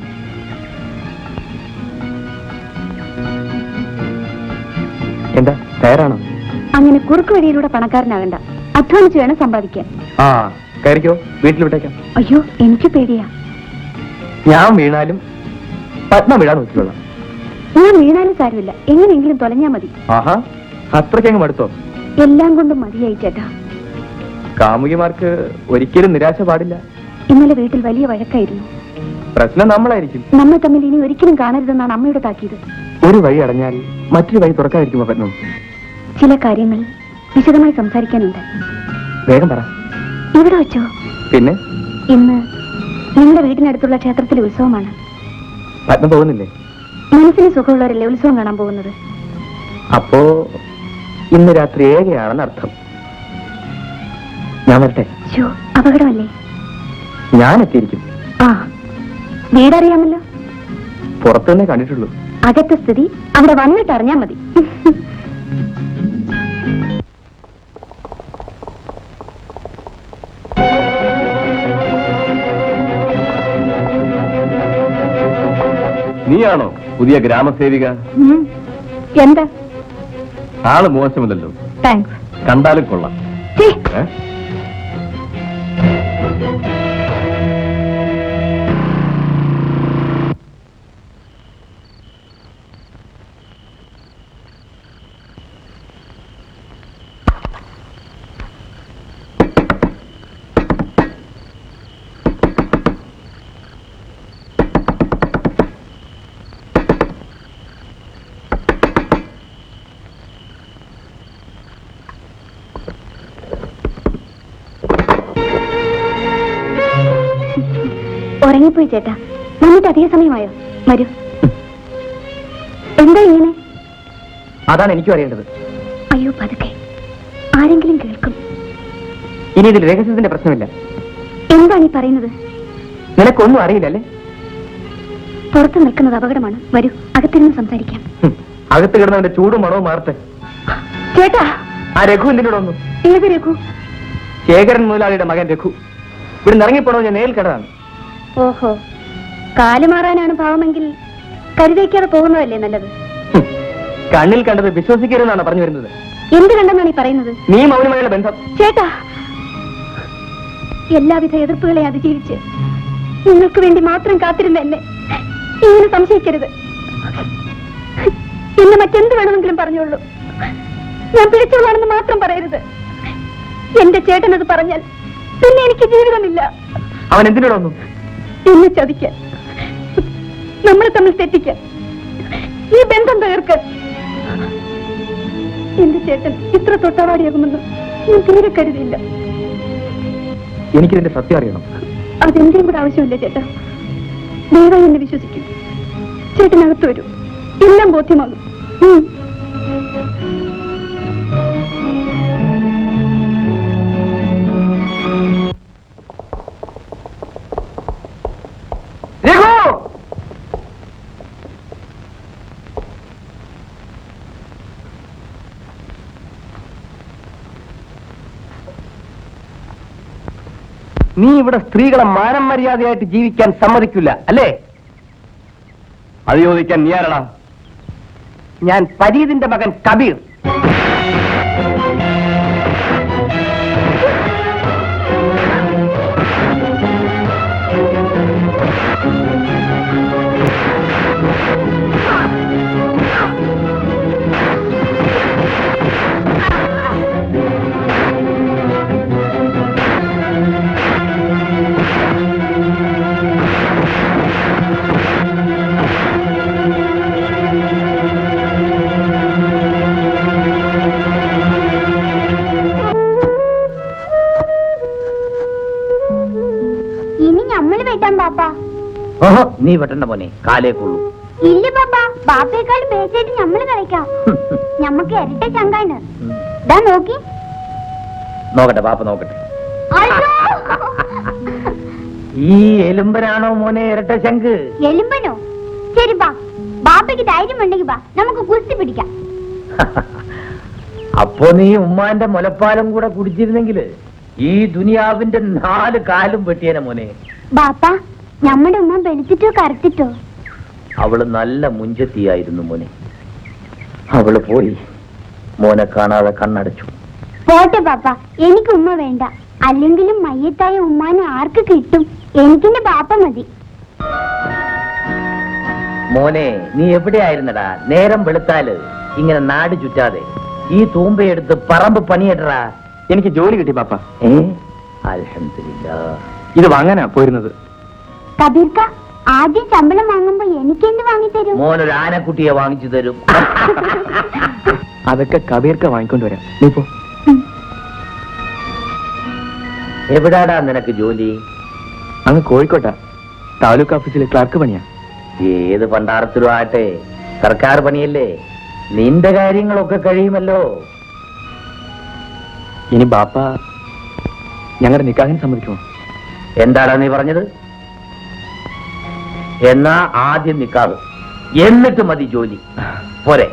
എന്താ, തയ്യാറാണോ? അങ്ങനെ കുറുക്ക് വഴിയിലൂടെ പണക്കാരനാകണ്ട, അധ്വാനിച്ച് വേണം സമ്പാദിക്കാൻ. ആ, കയറിക്കോ, വീട്ടിൽ വിട്ടേക്കാം. അയ്യോ, എനിക്ക് പേടിയാ. ഞാൻ വീണാലും പത്മ വീഴാൻ നോക്കിക്കൊള്ളാം. ഞാൻ വീണാലും സാരമില്ല, എങ്ങനെയെങ്കിലും തൊലഞ്ഞാ മതി. ആഹാ, അത്രയ്ക്കങ്ങ് മടുത്തോ? എല്ലാം കൊണ്ടും മതിയായി ചേട്ടാ. കാമുകിമാർക്ക് ഒരിക്കലും നിരാശ പാടില്ല. ഇന്നലെ വീട്ടിൽ വലിയ വഴക്കായിരുന്നു. പ്രശ്നം നമ്മളായിരിക്കും. നമ്മൾ തമ്മിൽ ഇനി ഒരിക്കലും കാണരുതെന്നാണ് അമ്മയുടെ താക്കീത്. ഒരു വഴി അടഞ്ഞാൽ മറ്റൊരു വഴി തുറക്കാതിരിക്കുമ്പോ പത്മം. ചില കാര്യങ്ങൾ വിശദമായി സംസാരിക്കാനുണ്ട്. വേഗം പറ. ഇവിടെ വെച്ചോ? പിന്നെ ഇന്ന് നിങ്ങളുടെ വീടിനടുത്തുള്ള ക്ഷേത്രത്തിലെ ഉത്സവമാണ്. പത്മം പോകുന്നില്ലേ? മനസ്സിന് സുഖമുള്ളവരല്ലേ ഉത്സവം കാണാൻ പോകുന്നത്? അപ്പോ ഇന്ന് രാത്രി ഏകയാണെന്ന് അർത്ഥം. ഞാൻ വരട്ടെ? അപകടമല്ലേ? ഞാൻ എത്തിയിരിക്കും. ആ, വീടറിയാമല്ലോ. പുറത്തുനിന്നേ കണ്ടിട്ടുള്ളൂ. അകത്തെ സ്ഥിതി അവിടെ വന്നിട്ട് അറിഞ്ഞാൽ മതി. നീയാണോ പുതിയ ഗ്രാമസേവിക? എന്താ? ആള് മോശമില്ലല്ലോ. താങ്ക്സ്. കണ്ടാലും കൊള്ളാം. ഉറങ്ങിപ്പോയി ചേട്ടാ. വന്നിട്ട് അധിക സമയമായോ? വരൂ. എന്താ ഇങ്ങനെ? അതാണ് എനിക്കും അറിയേണ്ടത്. അയ്യോ, പതുക്കെ, ആരെങ്കിലും കേൾക്കും. ഇനി ഇതിൽ രഹസ്യത്തിന്റെ പ്രശ്നമില്ല. എന്താണ് ഈ പറയുന്നത്? നിനക്കൊന്നും അറിയില്ലല്ലേ? പുറത്ത് നിൽക്കുന്നത് അപകടമാണ്. വരൂ, അകത്തിരുന്ന് സംസാരിക്കാം. അകത്ത് കിടന്നവന്റെ ചൂടും മണവും മാറട്ടെ. ചേട്ടാ, ആ രഘു എന്തിനോട് വന്നു? ഏത് രഘു? ശേഖരൻ മുതലാളിയുടെ മകൻ രഘു. ഇവിടെ ഇറങ്ങിപ്പോണോ? ഞാൻ നേരിൽ കടതാണ്. ഓഹോ, കാലുമാറാനാണ് ഭാവമെങ്കിൽ കരുതേക്കാതെ പോകുന്നതല്ലേ നല്ലത്. കണ്ണിൽ കണ്ടത് വിശ്വസിക്കരുതെന്നാണ് പറഞ്ഞു വരുന്നത്. എന്ത് കണ്ടെന്നാണ് ഈ പറയുന്നത്? നീ മൗനമായുള്ള ബന്ധം. ചേട്ടാ, എല്ലാവിധ എതിർപ്പുകളെ അതിജീവിച്ച് നിങ്ങൾക്ക് വേണ്ടി മാത്രം കാത്തിരുന്ന എന്നെ ഇങ്ങനെ സംശയിക്കരുത്. ഇന്ന് മറ്റെന്ത് വേണമെങ്കിലും പറഞ്ഞോളൂ. ഞാൻ പിടിച്ചവളാണെന്ന് മാത്രം പറയരുത്. എന്റെ ചേട്ടനത് പറഞ്ഞാൽ പിന്നെ എനിക്ക് ജീവിതമില്ല. അവൻ എന്തിനോട് വന്നു? എന്നെ ചതിക്കാൻ, നമ്മളെ തമ്മിൽ തെറ്റിക്കാൻ, ഈ ബന്ധം തകർക്കാൻ. എന്റെ ചേട്ടൻ ഇത്ര തൊട്ടവാടിയാകുമെന്ന് ഞാൻ തീരെ കരുതിയില്ല. എനിക്കിതിന്റെ സത്യം അറിയണം. അതെന്റെയും കൂടെ ആവശ്യമില്ല ചേട്ടാ. ദയവായി എന്നെ വിശ്വസിക്കും. ചേട്ടനകത്ത് വരൂ, എല്ലാം ബോധ്യമാകും. നീ ഇവിടെ സ്ത്രീകളെ മാനം മര്യാദയായിട്ട് ജീവിക്കാൻ സമ്മതിക്കില്ല അല്ലേ? അത് ചോദിക്കാൻ നീ ആരടാ? ഞാൻ പരീതിന്റെ മകൻ കബീർ. ഓഹോ, നീ വെട്ടണ്ട മോനെ, കാലേക്കുള്ളൂ. ഇല്ല പാപ്പ, ബാപ്പയേക്കാൾ ബേസായിട്ട് ഞമ്മള് കളിക്കാം. ഞമ്മക്ക് ഇരട്ട ചങ്കാണ്. ദാ നോക്കി. നോക്കട്ടെ, പാപ്പ നോക്കട്ടെ. ഈ എലുമ്പനാണോ മോനെ ഇരട്ട ശങ്ക്? എലുമ്പനോ? ശരി ബാ, ബാപ്പയ്ക്ക് ധൈര്യം ഉണ്ടെങ്കിൽ ബാ, നമുക്ക് കുസ്തി പിടിക്കാം. അപ്പോ നീ ഉമ്മാന്റെ മുലപ്പാലം കൂടെ കുടിച്ചിരുന്നെങ്കില് ഈ ദുനിയാവിന്റെ 4 കാലും വെട്ടിയേനെ മോനെ. ബാപ്പ, നമ്മുടെ ഉമ്മ വെളുത്തിട്ടോ കറുത്തിട്ടോ? അവള് നല്ല മുഞ്ചത്തിയായിരുന്നു മോനെ. അവള് പോയി, മോനെ കാണാതെ കണ്ണടച്ചു. പോട്ടെ ബാപ്പ, എനിക്ക് ഉമ്മ വേണ്ട. അല്ലെങ്കിലും മയ്യത്തായ ഉമ്മാനെ ആർക്ക് കിട്ടും? എനിക്കെന്റെ ബാപ്പ മതി. മോനെ, നീ എവിടെയായിരുന്നടാ? നേരം വെളുത്താല് ഇങ്ങനെ നാട് ചുറ്റാതെ ഈ തൂമ്പയെടുത്ത് പറമ്പ് പണിയിട്ടടാ. എനിക്ക് ജോലി കിട്ടി പാപ്പ. അൽഹംദുലില്ലാ. ഇത് വാങ്ങാനാ പോയിരുന്നത്. കബീർക്ക ആദ്യം ശമ്പളം വാങ്ങുമ്പോ എനിക്കെന്ത് വാങ്ങിത്തരും? മോനൊരു ആനക്കുട്ടിയെ വാങ്ങിച്ചു തരും. അതൊക്കെ കബീർക്ക വാങ്ങിക്കൊണ്ടുവരാം. നീ പോ. എവിടാടാ നിനക്ക് ജോലി? അങ്ങ് കോഴിക്കോട്ടാ, താലൂക്ക് ഓഫീസിൽ ക്ലർക്ക് പണിയാ. ഏത് പണ്ടാരത്തിലും ആട്ടെ, സർക്കാർ പണിയല്ലേ, നിന്റെ കാര്യങ്ങളൊക്കെ കഴിയുമല്ലോ. ഇനി ബാപ്പ ഞങ്ങളുടെ നിക്കാഹിന് സമ്മതിക്കുമോ? എന്താടാ നീ പറഞ്ഞത്? എന്നാ ആദ്യം നിക്കാതെ, എന്നിട്ട് മതി ജോലി. പോരെ?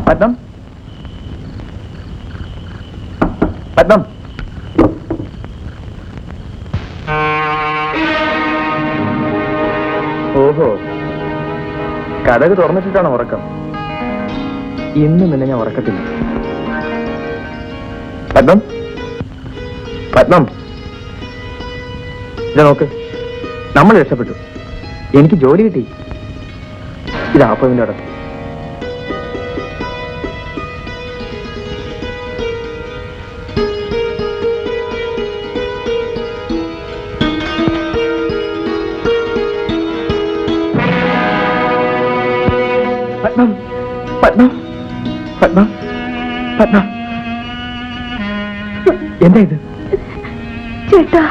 പത്മം, പത്മം, ഓഹോ, കഥക് തുറന്നിട്ടിട്ടാണ് ഉറക്കം. ഇന്ന് നിന്നെ ഞാൻ ഉറക്കത്തില്ല. പത്മം, പത്മം, ഇത് നോക്ക്, നമ്മൾ രക്ഷപ്പെട്ടു. എനിക്ക് ജോലി കിട്ടി. ഇത് ആപ്പവിന്റെ അടക്കം. പത്മ പത്മ പത്മ എന്താ ഇത്? ചേട്ടാ,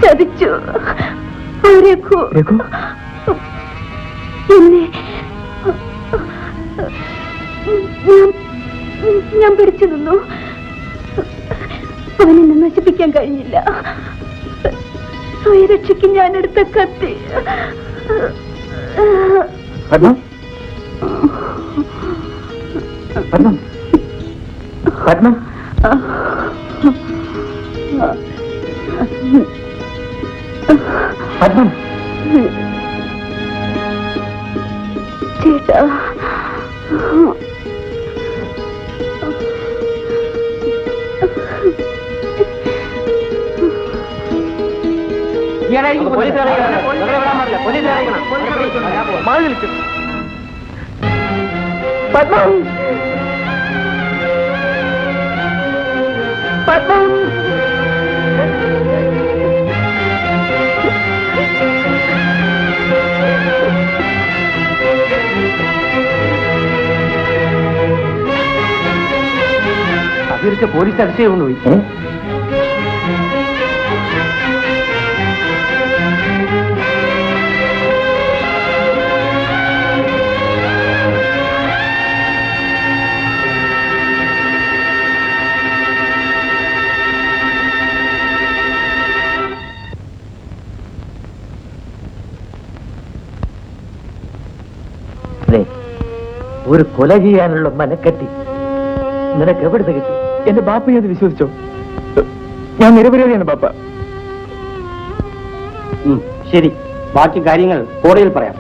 ചതിച്ചു. രഘു രഘു എന്നെ ഞാൻ പിടിച്ചു നിന്നു. അവനെന്നെ നശിപ്പിക്കാൻ കഴിഞ്ഞില്ല. സ്വയരക്ഷയ്ക്ക് ഞാൻ എടുത്ത കത്തി. പത്മ പത്മ പത്മ പത്മ ചേട്ടാ, പത്മ പത്മ അതിരിച്ച പോലീസ് അടിച്ചേ കൊണ്ടുപോയി. ഒരു കൊല ചെയ്യാനുള്ള മനക്കെട്ടി നിനക്ക് എവിടുന്ന് കിട്ടി? എന്റെ ബാപ്പയെ അത് വിശ്വസിച്ചോ? ഞാൻ നിരപരാധിയാണ് ബാപ്പ. ശരി, ബാക്കി കാര്യങ്ങൾ കോടതിയിൽ പറയാം.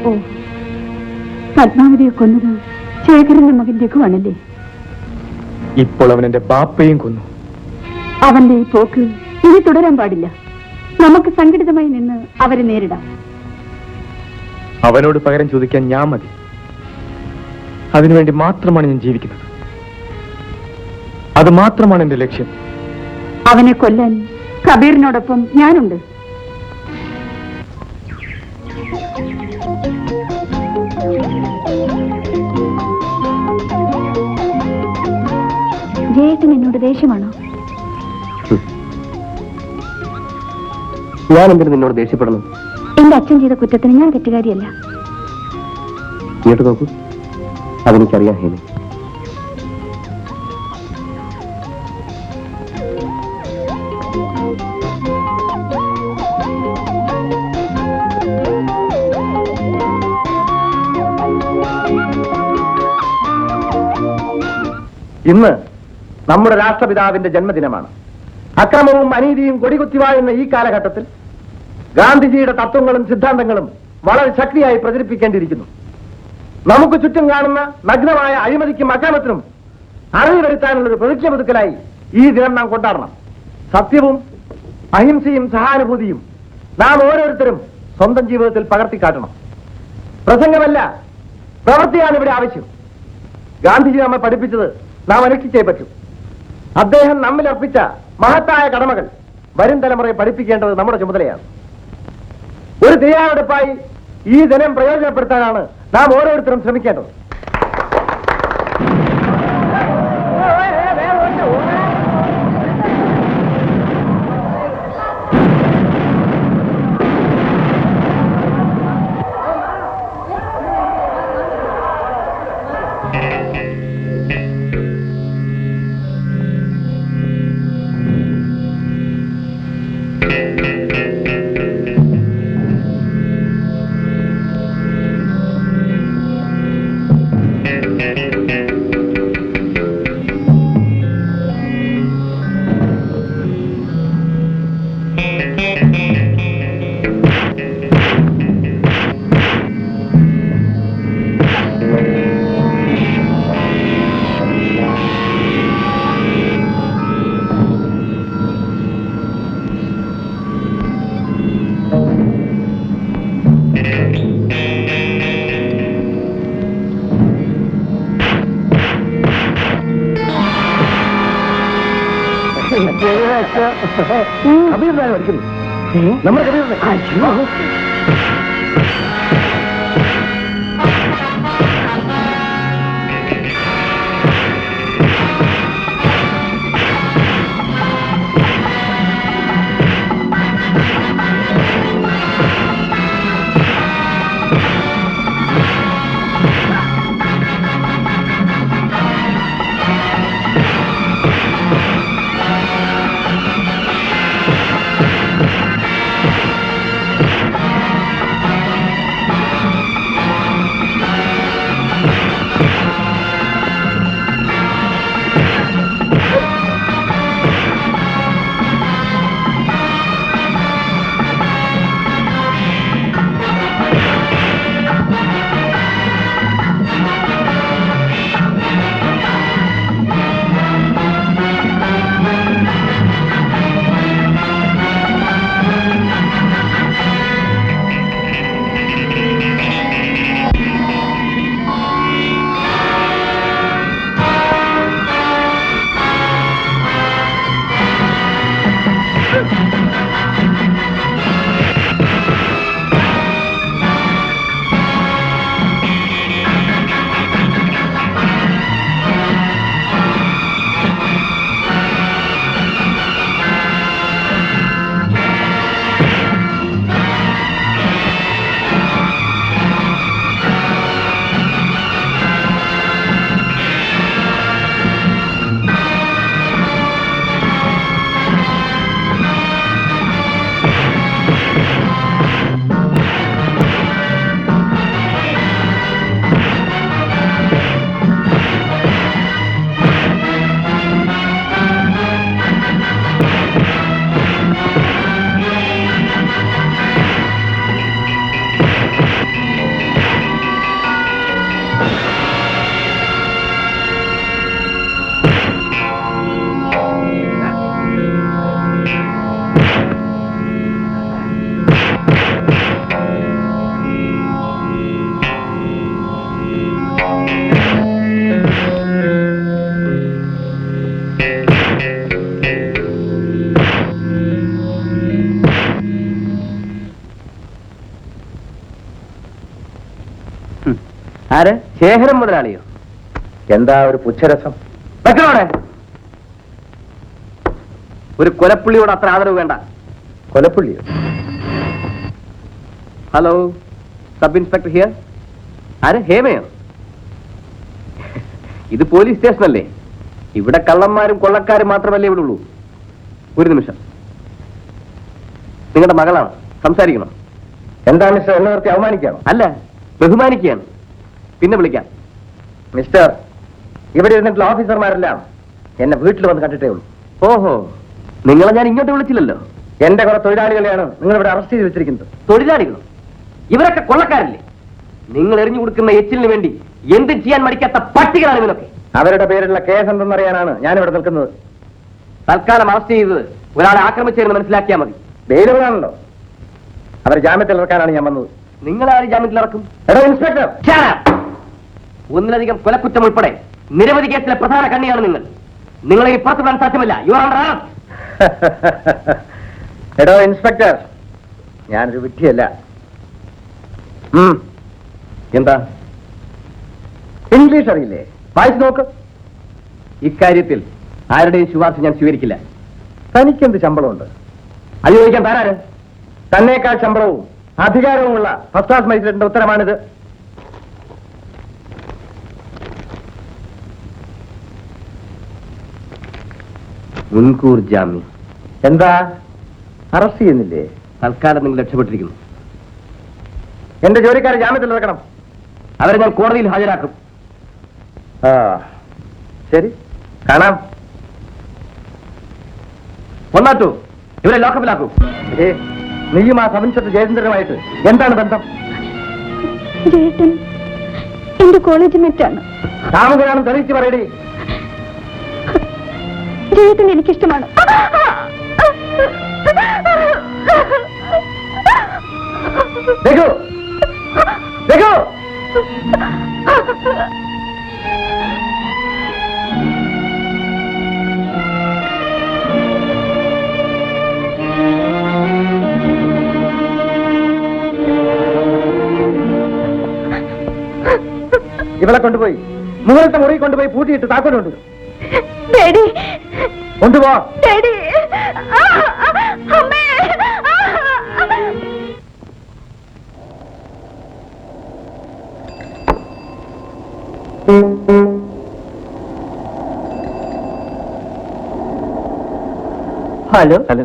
ഓ, പത്മാവതിയെ കൊന്നത് ശേഖരന്റെ മകൻ രഘുവാണല്ലേ? ഇപ്പോൾ അവൻ എന്റെ ബാപ്പയും കൊന്നു. അവന്റെ ഈ പോക്ക് ഇനി തുടരാൻ പാടില്ല. നമുക്ക് സംഘടിതമായി നിന്ന് അവരെ നേരിടാം. അവനോട് പകരം ചോദിക്കാൻ ഞാൻ മതി. അതിനുവേണ്ടി മാത്രമാണ് ഞാൻ ജീവിക്കുന്നത്. അത് മാത്രമാണ് എന്റെ ലക്ഷ്യം. അവനെ കൊല്ലാൻ കബീറിനോടൊപ്പം ഞാനുണ്ട്. ജയേട്ടൻ എന്നോട് ദേഷ്യമാണോ? ഞാൻ എന്തിനു നിന്നോട് ദേഷ്യപ്പെടണം? എന്റെ അച്ഛൻ ചെയ്ത കുറ്റത്തിന് ഞാൻ തെറ്റുകാരിയല്ല. ഇങ്ങോട്ട് നോക്കൂ, അതെനിക്കറിയാം ഹേമി. ഇന്ന് നമ്മുടെ രാഷ്ട്രപിതാവിന്റെ ജന്മദിനമാണ്. അക്രമവും അനീതിയും കൊടികുത്തിവാഴുന്ന ഈ കാലഘട്ടത്തിൽ ഗാന്ധിജിയുടെ തത്വങ്ങളും സിദ്ധാന്തങ്ങളും വളരെ ശക്തിയായി പ്രചരിപ്പിക്കേണ്ടിയിരിക്കുന്നു. നമുക്ക് ചുറ്റും കാണുന്ന നഗ്നമായ അഴിമതിക്കും അക്രമത്തിനും അറിവ് വരുത്താനുള്ളൊരു പ്രതിജ്ഞ പുതുക്കലായി ഈ ദിനം നാം കൊണ്ടാടണം. സത്യവും അഹിംസയും സഹാനുഭൂതിയും നാം ഓരോരുത്തരും സ്വന്തം ജീവിതത്തിൽ പകർത്തിക്കാട്ടണം. പ്രസംഗമല്ല, പ്രവൃത്തിയാണ് ഇവിടെ ആവശ്യം. ഗാന്ധിജി നമ്മെ പഠിപ്പിച്ചത് നാം അനുഷ്ഠിച്ചേ പറ്റൂ. അദ്ദേഹം നമ്മിൽ അർപ്പിച്ച മഹത്തായ കടമകൾ വരും തലമുറയെ പഠിപ്പിക്കേണ്ടത് നമ്മുടെ ചുമതലയാണ്. ഒരു തയ്യാറെടുപ്പായി ഈ ദിനം പ്രയോജനപ്പെടുത്താനാണ് നാം ഓരോരുത്തരും ശ്രമിക്കേണ്ടത്. കബീർ അടിക്കുന്നു. നമ്മുടെ കബീർ ആര്? ശേഖരം മുതലാളിയോ? എന്താ ഒരു പുച്ഛരസം? വെക്കണോടെ ഒരു കൊലപ്പുള്ളിയോട് അത്ര ആദരവ് വേണ്ട. കൊലപ്പുള്ളിയോ? Hello, sub inspector here. ആര്? ഹേമയോ? ഇത് പോലീസ് സ്റ്റേഷനല്ലേ? ഇവിടെ കള്ളന്മാരും കൊള്ളക്കാരും മാത്രമല്ലേ ഇവിടെ ഉള്ളൂ. ഒരു നിമിഷം, നിങ്ങളുടെ മകളാണ്, സംസാരിക്കണം. എന്താ മിസ്റ്റർ, എന്നെ നിർത്തി അവമാനിക്കാണോ? അല്ല, ബഹുമാനിക്കുകയാണ്. പിന്നെ വിളിക്കാം. മിസ്റ്റർ, ഇവിടെ ഇരുന്നിട്ടുള്ള ഓഫീസർമാരെല്ലാം എന്നെ വീട്ടിൽ വന്ന് കണ്ടിട്ടേ ഉള്ളൂ. ഓഹോ, നിങ്ങളെ ഞാൻ ഇങ്ങോട്ട് വിളിച്ചില്ലല്ലോ. എന്റെ കുറെ തൊഴിലാളികളെയാണ് നിങ്ങൾ ഇവിടെ അറസ്റ്റ് ചെയ്ത് വെച്ചിരിക്കുന്നത്. തൊഴിലാളികളോ? ഇവരൊക്കെ കൊള്ളക്കാരല്ലേ? നിങ്ങൾ എറിഞ്ഞു കൊടുക്കുന്ന എച്ചിലിന് വേണ്ടി എന്ത് ചെയ്യാൻ മടിക്കാത്ത പട്ടികളാണ് ഇവരൊക്കെ. അവരുടെ പേരിലുള്ള കേസ് എന്തെന്നറിയാനാണ് ഞാനിവിടെ നിൽക്കുന്നത്. തൽക്കാലം അറസ്റ്റ് ചെയ്തത് ഒരാളെ ആക്രമിച്ചതെന്ന് മനസ്സിലാക്കിയാൽ മതി. ബെയിലുകളാണല്ലോ. അവർ ജാമ്യത്തിൽ ഇറക്കാനാണ് ഞാൻ വന്നത്. നിങ്ങളാരും ജാമ്യത്തിൽ ഇറക്കും? എടോ ഇൻസ്പെക്ടർ, ഒന്നിലധികം കൊലക്കുറ്റം ഉൾപ്പെടെ നിരവധി കേസിലെ പ്രധാന കണ്ണിയാണ് നിങ്ങൾ. നിങ്ങളെ ഈ പുറത്തു വിടാൻ സാധ്യമല്ല. You are under arrest. എടോ ഇൻസ്പെക്ടർ, ഞാനൊരു വിഡ്ഢിയല്ല. എന്താ? ഇംഗ്ലീഷ് അറിയില്ലേ? വായിച്ചു നോക്ക്. ഇക്കാര്യത്തിൽ ആരുടെയും ശുപാർശ ഞാൻ സ്വീകരിക്കില്ല. തനിക്കെന്ത് ശമ്പളമുണ്ട്? അത് ചോദിക്കാൻ താരാര്? തന്നേക്കാൾ ശമ്പളവും അധികാരവുമുള്ള ഫസ്റ്റ് ക്ലാസ് മജിസ്ട്രേറ്റിന്റെ ഉത്തരമാണിത്. മുൻകൂർ ജാമ്യം. എന്താ, അറസ്റ്റ് ചെയ്യുന്നില്ലേ? തൽക്കാലം നിങ്ങൾ രക്ഷപ്പെട്ടിരിക്കുന്നു. എന്റെ ജോലിക്കാരെ ജാമ്യത്തിൽ ഇറക്കണം. അവരെ ഞാൻ കോടതിയിൽ ഹാജരാക്കും. ശരി, കാണാം. ഒന്നാറ്റോ ഇവരെ ലോക്കപ്പിലാക്കൂ. നീയും ആ സബ് ഇൻസ്പെക്ടർ ജയചന്ദ്രനുമായിട്ട് എന്താണ് ബന്ധം? ജയേട്ടൻ എന്റെ കോളേജ് മേറ്റാണ്. കാമുകനാണെന്ന് തെളിയിച്ച് പറയടി. ജയേട്ടൻ എനിക്കിഷ്ടമാണ്. രഘു, രഘു, ഇവളെ കൊണ്ടുപോയി മുകളിലത്തെ മുറി കൊണ്ടുപോയി പൂട്ടിയിട്ട് താക്കോലുണ്ട് ഡാഡി കൊണ്ടുപോ. ഡാഡി അമ്മേ ഹലോ ഹലോ.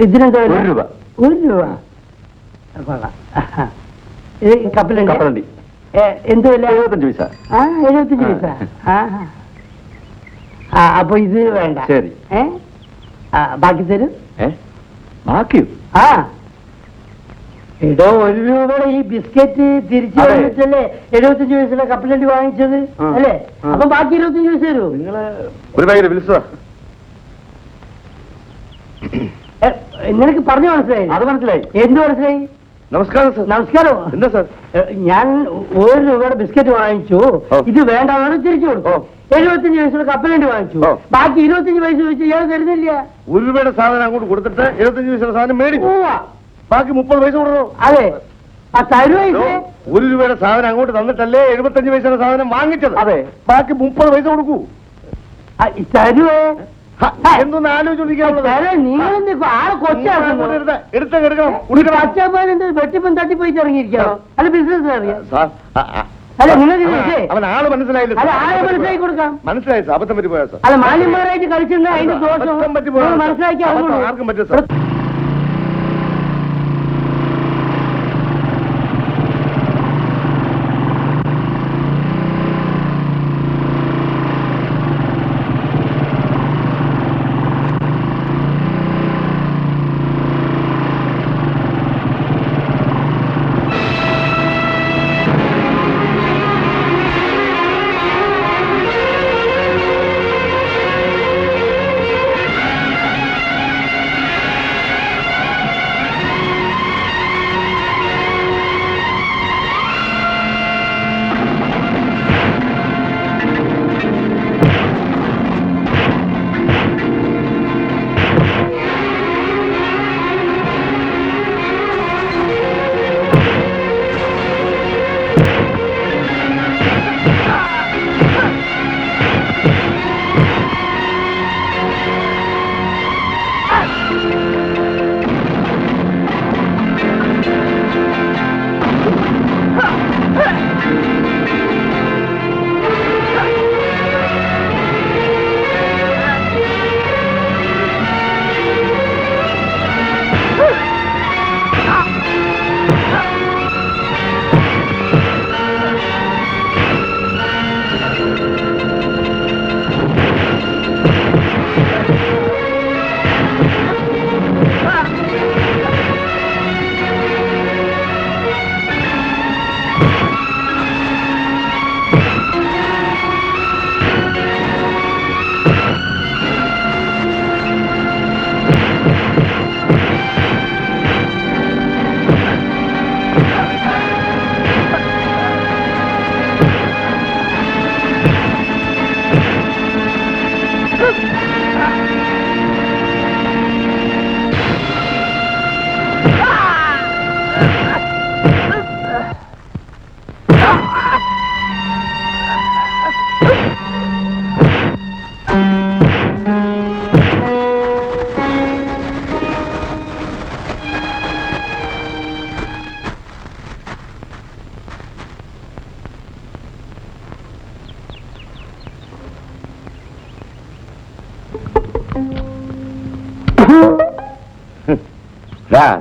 ഇതിനെന്താ വില? 1 രൂപ. 1 രൂപ കൊള്ളാം. ഇത് കപ്പലുണ്ട് കപ്പലണ്ടി എന്ത് വില? 75 പൈസ. 75 പൈസ. അപ്പൊ ഇത് വേണ്ട. ശരി. ബാക്കി തരൂ. ബാക്കിയോ? ആ എടോ 1 രൂപയുടെ ഈ ബിസ്ക്കറ്റ് തിരിച്ചു അതെ. വന്നിട്ടല്ലേ 75 പൈസയുടെ കപ്പലണ്ടി വാങ്ങിച്ചത് അല്ലേ? അപ്പൊ ബാക്കി 25 പൈസ തരൂ. നിങ്ങള് ഒരു ഭയങ്കര വിളിച്ചതാ. നിനക്ക് പറഞ്ഞു മനസ്സിലായി? അത് മനസ്സിലായി. എന്ത് മനസ്സിലായി? നമസ്കാരം സർ. നമസ്കാരം. എന്താ സാർ? ഞാൻ 1 രൂപയുടെ ബിസ്ക്കറ്റ് വാങ്ങിച്ചു. ഓ. ഇത് വേണ്ടാന്ന് തിരിച്ചു കൊടുത്തു. 75 പൈസയുടെ കപ്പലണ്ടി വാങ്ങിച്ചു. ഓ. ബാക്കി 25 പൈസ വെച്ച് ഇയാൾ തരുന്നില്ല. 1 രൂപയുടെ സാധനം അങ്ങോട്ട് കൊടുത്തിട്ട് 75 പൈസയുടെ സാധനം മേടിച്ചു. പോവാ. ബാക്കി 30 പൈസ കൊടുക്കണോ? അതെ. തരുവ 1 രൂപയുടെ സാധനം അങ്ങോട്ട് തന്നിട്ടല്ലേ 75 പൈസയുടെ സാധനം വാങ്ങിച്ചത്. അതെ. ബാക്കി 30 പൈസ കൊടുക്കൂ. തരുവേ. എന്തൊന്ന് ആലോചിച്ചോണ്ടിരിക്കാനുള്ളത്. നിങ്ങൾ ആളെ കൊച്ചാക്കുന്നു. എടുക്കണം. അച്ഛന്മാരെന്ത് വെട്ടിപ്പം തട്ടിപ്പോയി ഇറങ്ങിയിരിക്കണോ? അല്ല ബിസിനസ് അറിയാം. സാർ, അല്ല നിങ്ങൾക്ക് അവൻ ആള് മനസ്സിലായില്ല. അല്ല ആളെ മനസ്സിലാക്കി കൊടുക്കാം. മനസ്സിലായി സാർ. അബദ്ധം പറ്റി പോയാ സാർ. അല്ല മാന്യന്മാരായിട്ട് കളിച്ചിട്ടുണ്ടെങ്കിൽ അതിന്റെ ദോഷം അബദ്ധം പറ്റി പോയാ നിങ്ങൾ മനസ്സിലാക്കി അബദ്ധം ആർക്കും പറ്റും സാർ.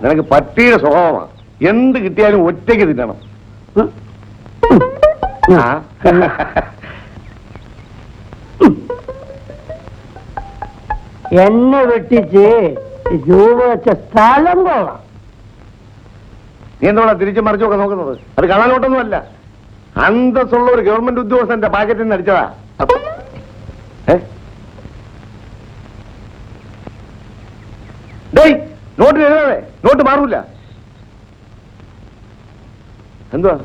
നിനക്ക് പട്ടിയുടെ സ്വഭാവമാണ്. എന്ത് കിട്ടിയാലും ഒറ്റയ്ക്ക് തിന്നണം. എന്നെ വെട്ടിച്ച് രൂപ വെച്ച സ്ഥലം പോകാം. നീ എന്തോടാ തിരിച്ചു മറിച്ചൊക്കെ നോക്കുന്നത്? അത് കാണാനോട്ടൊന്നുമല്ല. അന്തസ്സുള്ള ഒരു ഗവൺമെന്റ് ഉദ്യോഗസ്ഥന്റെ പാക്കറ്റിൽ നിന്ന് അടിച്ചതാ. ഡേയ്, നോട്ട് എഴുതാതെ. നോട്ട് മാറൂല. എന്തുവാ?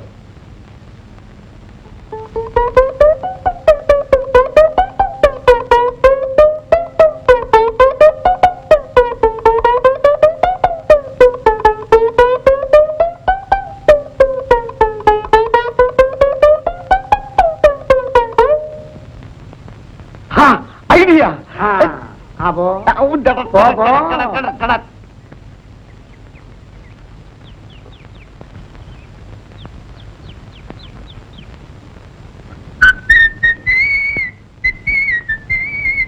പോ. പോ, പോ.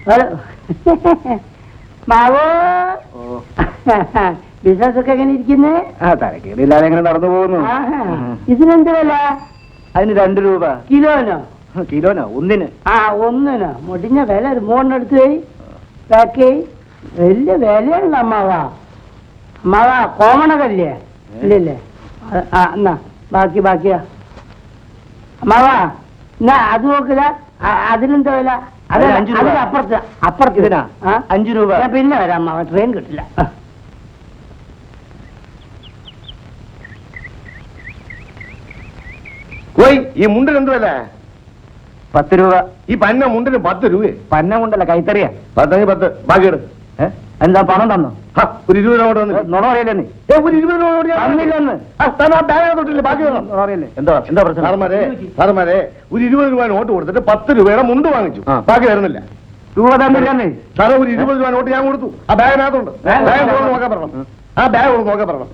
ഹലോ മാവോ, ബിസിനസ് ഒക്കെ എങ്ങനെ ഇരിക്കുന്നേ? തരക്കേടില്ലാതെ എങ്ങനെ നടന്നു പോകുന്നു. ഇതിനെന്ത് വില? അതിന് 2 രൂപ. കിലോനോ? കിലോനോ? ഒന്നിന്. ഒന്നിനോ? മുടിഞ്ഞ വില ഒരു 3 എടുത്ത് പോയി ബാക്കി വലിയ വിലയുള്ള അമ്മാവാ. അമ്മാവാ കോമണകല്ലേ? ഇല്ലല്ലേ? എന്നാ ബാക്കിയാ അമ്മാവാ. എന്നാ അത് നോക്കുക. അതിനെന്താ വില? അത് 5 രൂപ. അപ്പുറത്ത് ഇതിനാ 5 രൂപ. ഞാൻ പിന്നെ വരാം അമ്മാവ, ട്രെയിൻ കിട്ടില്ല. ഈ മുണ്ടിന് എന്ത് വില? 10 രൂപ. ഈ പന്ന മുണ്ടിന് 10 രൂപ. പന്ന മുണ്ടല്ല, കൈത്തറിയാ. 10 ബാക്കിയെടു. എന്താ പണം തന്നോ? ഒരു 20 രൂപ കൊണ്ട് നുണ അറിയില്ലേ? ഒരു 20 രൂപ തന്നില്ലെന്ന്. തൊട്ടില്ല, ബാക്കി എന്താ പ്രശ്നം? സാറന്മാരെ ഒരു 20 രൂപ നോട്ട് കൊടുത്തിട്ട് 10 രൂപയുടെ മുണ്ട് വാങ്ങിച്ചു, ബാക്കി വരുന്നില്ല. രൂപ തന്നില്ലെന്നേ സാറേ. ഒരു 20 രൂപ നോട്ട് ഞാൻ കൊടുത്തു. ആ ബാഗിനകത്തുണ്ട്. ബാഗ് നോക്കാൻ പറയണം. ആ ബാഗ് നോക്കാൻ പറയണം.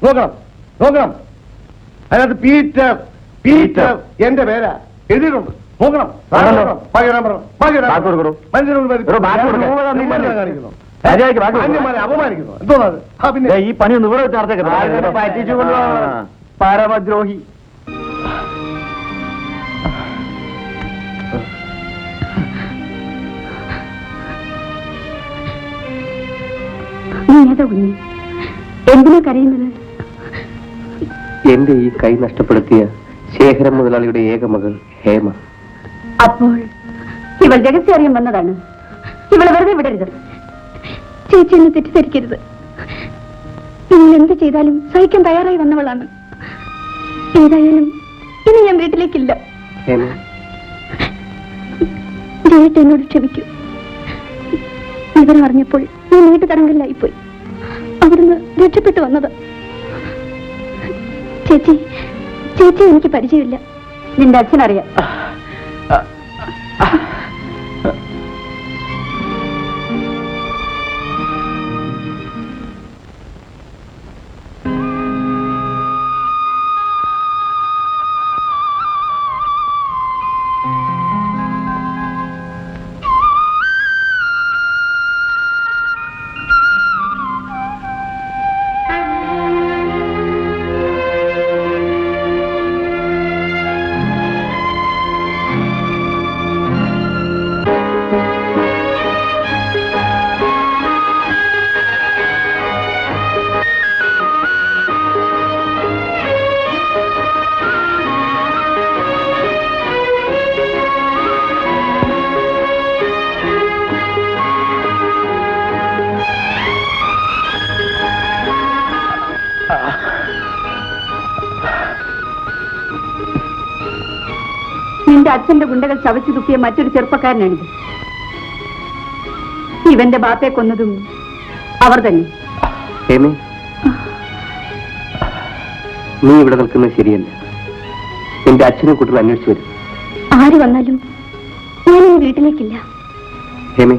നോക്കണം. അതിനകത്ത് പീറ്റർ എന്റെ പേരാ എഴുതിയിട്ടുണ്ട്. നോക്കണം. അപമാനിക്കുന്നു. എന്തോന്നത്? പിന്നെ ഈ പണി ഒന്ന് ഇവിടെ പറ്റിച്ചുകൊണ്ടോ പരമദ്രോഹി. എന്തിനാ കരയുന്നത്? എന്റെ ഈ കൈ നഷ്ടപ്പെടുത്തിയ ശേഖരൻ മുതലാളിയുടെ ഏക മകൾ ഹേമ. അപ്പോൾ ഇവൾ രഹസ്യം അറിയാൻ വന്നതാണ്. ഇവളെ വെറുതെ വിടരുത്. ചേച്ചി എന്നെ തെറ്റിദ്ധരിക്കരുത്. നിങ്ങൾ എന്ത് ചെയ്താലും സഹിക്കാൻ തയ്യാറായി വന്നവളാണ്. ഏതായാലും ഇനി ഞാൻ വീട്ടിലേക്കില്ല. ജയേട്ട എന്നോട് ക്ഷമിക്കൂ. വിവരം അറിഞ്ഞപ്പോൾ ഞാൻ വീട്ടു തടങ്കലിലായിപ്പോയി. അവിടുന്ന് രക്ഷപ്പെട്ടു വന്നത്. ചേച്ചി എനിക്ക് പരിചയമില്ല. നിന്റെ അച്ഛനറിയാം. നിന്റെ അച്ഛന്റെ ഗുണ്ടകൾ ചവച്ചു തുപ്പിയ മറ്റൊരു ചെറുപ്പക്കാരനാണിത്. ഇവന്റെ ബാപ്പയെ കൊന്നതും അവർ തന്നെ. നീ ഇവിടെ നിൽക്കുന്നത് ശരിയല്ല. എന്റെ അച്ഛനെ കുട്ടികൾ അന്വേഷിച്ചു വരും. ആര് വന്നാലും ഞാൻ ഈ വീട്ടിലേക്കില്ല. ഹേമേ,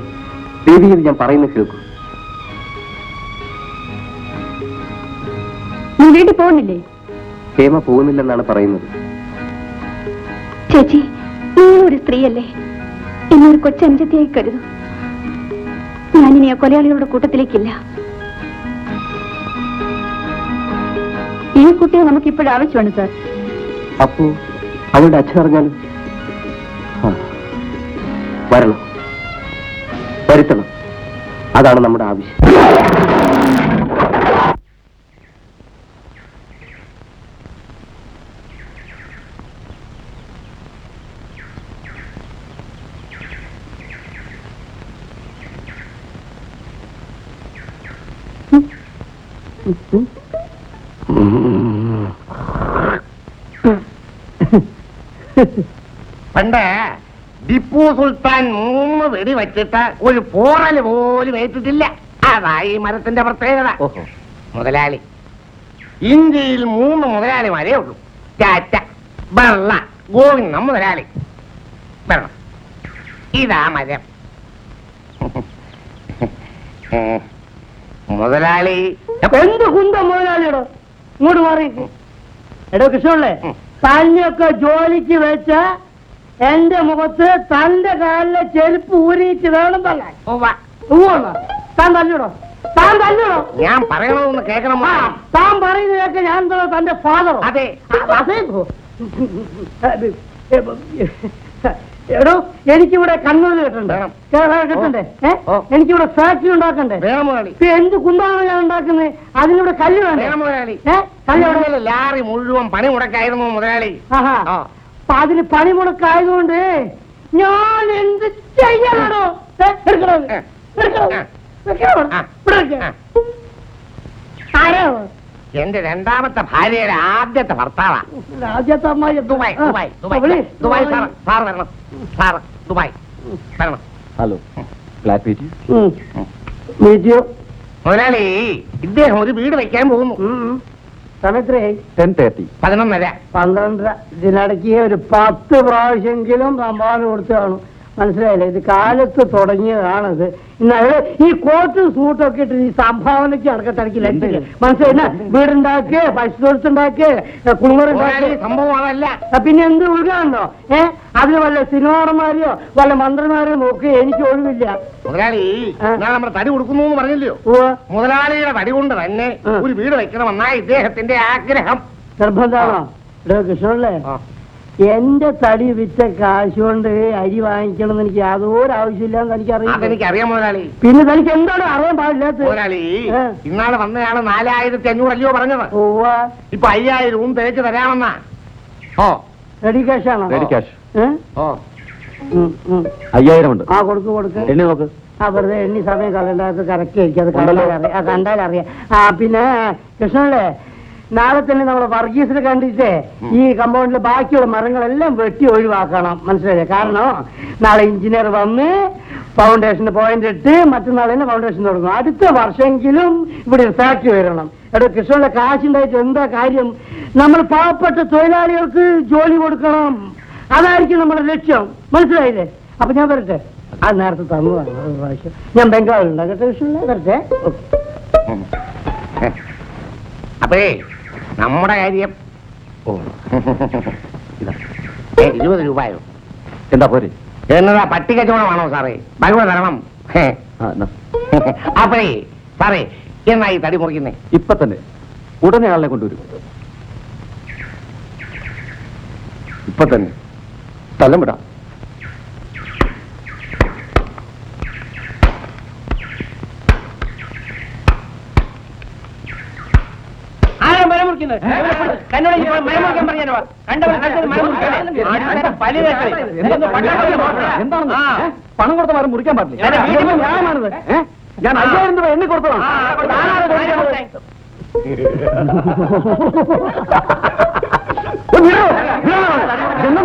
ദേവിയെ ഞാൻ പറയുന്നത് കേൾക്കൂ. നീ വീട്ടിൽ പോകുന്നില്ലേ? ഹേമ പോകുന്നില്ലെന്നാണ് പറയുന്നത്. ചേച്ചി, നീ ഒരു സ്ത്രീയല്ലേ? എന്നൊരു കൊച്ചഞ്ചത്തിയായി കരുതൂ. ഞാനിനി ആ കൊലയാളികളുടെ കൂട്ടത്തിലേക്കില്ല. ഈ കുട്ടിയെ നമുക്ക് ഇപ്പോഴും ആവശ്യമാണ് സാർ. അപ്പോ അവളുടെ അച്ഛൻ അറിഞ്ഞാലും വരണം, വരുത്തണം. അതാണ് നമ്മുടെ ആവശ്യം. പണ്ട് ടിപ്പു സുൽത്താൻ 3 വെടി വെച്ചിട്ട് ഒരു പോറല് പോലും ഏറ്റിട്ടില്ല. അതായി മരത്തിന്റെ പ്രത്യേകത. മുതലാളി, ഇന്ത്യയിൽ 3 മുതലാളിമാരേ ഉള്ളൂ. ടാറ്റ, ബിർള, ഗോവിന്ദ മുതലാളി. ഇതാ മരം. മുതലാളി എന്ത് കുന്തം മുതലാളിയോടോ ഇങ്ങോട്ട് മാറിയിട്ട് എടോ കൃഷ്ണല്ലേ തന്നെയൊക്കെ ജോലിക്ക് വെച്ച എന്റെ മുഖത്ത് തന്റെ കാലിലെ ചെരുപ്പ് ഊരിയിട്ട് വേണം തള്ളാൻ താൻ തല്ലൂടോ താൻ തല്ലൂടോ ഞാൻ പറയണമെന്ന് കേൾക്കണം താൻ പറയുന്നതൊക്കെ ഞാൻ എന്തോ തന്റെ ഫാദറോ അതെ അതേ എടോ എനിക്കിവിടെ കണ്ണൂര് കിട്ടണ്ടേ കിട്ടണ്ടേ എനിക്കിവിടെ ഫാക്ടറി ഉണ്ടാക്കണ്ടേ എന്ത് കുന്താണ് ഞാൻ ഉണ്ടാക്കുന്നത് അതിനിവിടെ കല്ല് വേണ്ടേ മുതലാളി കല്ല് ലാറി മുഴുവൻ പണി മുടക്കായിരുന്നു മുതലാളി ആഹാ അപ്പൊ അതിന് പണിമുടക്കായതുകൊണ്ട് ഞാൻ എന്ത് ചെയ്യാനാണോ എന്റെ രണ്ടാമത്തെ ഭാര്യയുടെ ആദ്യത്തെ ഭർത്താവാ ആദ്യത്തെ അമ്മായി Dubai Dubai Dubai Dubai sir വരണം സാർ ദുബായ് വരണം ഹലോ ഫ്ലാറ്റ് വെയിറ്റ് മുതലാളി ഇദ്ദേഹം ഒരു വീട് വെക്കാൻ പോകുന്നു സമയത്രയായി 10:30. 11:30 12 ഇതിനിടയ്ക്ക് ഒരു 10 പ്രാവശ്യമെങ്കിലും സംഭാവന കൊടുത്തു കാണും മനസ്സിലായില്ലേ ഇത് കാലത്ത് തുടങ്ങിയതാണിത് ഇന്നലെ ഈ കോട്ടും സൂട്ടൊക്കെ ഇട്ട് ഈ സംഭാവനയ്ക്ക് അടക്കത്തടക്കില്ല മനസ്സിലായില്ല വീടുണ്ടാക്കി പശുത്തൊഴുത്തുണ്ടാക്കി കുളിമുറുണ്ടാക്കി സംഭവം അതല്ല പിന്നെ എന്ത് ഒഴുകാണോ അതിന് വല്ല സിനിമാറന്മാരെയോ വല്ല മന്ത്രിമാരെയോ നോക്കി എനിക്ക് ഒഴിവില്ല മുതലാളി ഞാൻ നമ്മുടെ തടി കൊടുക്കുന്നു എന്ന് പറഞ്ഞില്ലയോ മുതലാളിയുടെ തടി കൊണ്ട് തന്നെ ഒരു വീട് വെക്കണമെന്നാ ഇദ്ദേഹത്തിന്റെ ആഗ്രഹം നിർബന്ധമാണോ കൃഷ്ണല്ലേ എന്റെ തടി വിറ്റ കാശ് കൊണ്ട് അരി വാങ്ങിക്കണം എന്ന് എനിക്ക് യാതൊരു ആവശ്യമില്ലാന്ന് എനിക്കറിയാം മുതലാളി പിന്നെ തനിക്ക് എന്താണ് അറിയാൻ പാടില്ലാത്ത മുതലാളി ഇന്നാളെ വന്നയാള് 4500 അല്ലയോ പറഞ്ഞത് ഇപ്പൊ 5000 തികച്ചു തരാമെന്നാ റെഡി ക്യാഷ് ആണോ റെഡി ക്യാഷ് 5000 ഉണ്ട് കൊടുക്ക് എണ്ണി നോക്ക് വെറുതെ എണ്ണി സമയം കളണ്ടാത്ത കറക്റ്റ് ആയിരിക്കും അത് കണ്ടാലറിയാം പിന്നെ കൃഷ്ണല്ലേ നാളെ തന്നെ നമ്മൾ വർഗീസിനെ കണ്ടിട്ട് ഈ കമ്പൗണ്ടിലെ ബാക്കിയുള്ള മരങ്ങളെല്ലാം വെട്ടി ഒഴിവാക്കണം മനസ്സിലായില്ലേ കാരണം നാളെ എഞ്ചിനീയർ വന്ന് ഫൗണ്ടേഷന് പോയിന്റ് ഇട്ട് മറ്റന്നാൾ തന്നെ ഫൗണ്ടേഷൻ തുടങ്ങും അടുത്ത വർഷമെങ്കിലും ഇവിടെ ഒരു ഫാക്ടറി വരണം എടോ കൃഷ്ണന്റെ കാശുണ്ടായിട്ട് എന്താ കാര്യം നമ്മൾ പാവപ്പെട്ട തൊഴിലാളികൾക്ക് ജോലി കൊടുക്കണം അതായിരിക്കും നമ്മുടെ ലക്ഷ്യം മനസ്സിലായില്ലേ അപ്പൊ ഞാൻ വരട്ടെ അത് നേരത്തെ തന്നതാണ് ഒരു പ്രാവശ്യം ഞാൻ ബംഗാളിലുണ്ടാകട്ടെ കൃഷ്ണനെ വരട്ടെ അപ്പേ നമ്മുടെ കാര്യം 20 രൂപയോ എന്താ പോരെ എന്നതാ പട്ടി കച്ചവടമാണോ സാറേ ഭഗവത് തരണം അപ്പേ സാറേ എന്നാ ഈ തടി മുറിക്കുന്നേ ഇപ്പൊ തന്നെ ഉടനെ ആളിനെ കൊണ്ടുവരും ഇപ്പൊ തന്നെ സ്ഥലം വിടാം പണം കൊടുത്ത മരം മുറിക്കാൻ പാടില്ല ഞാൻ 5000 രൂപ എണ്ണി കൊടുത്തതാണ്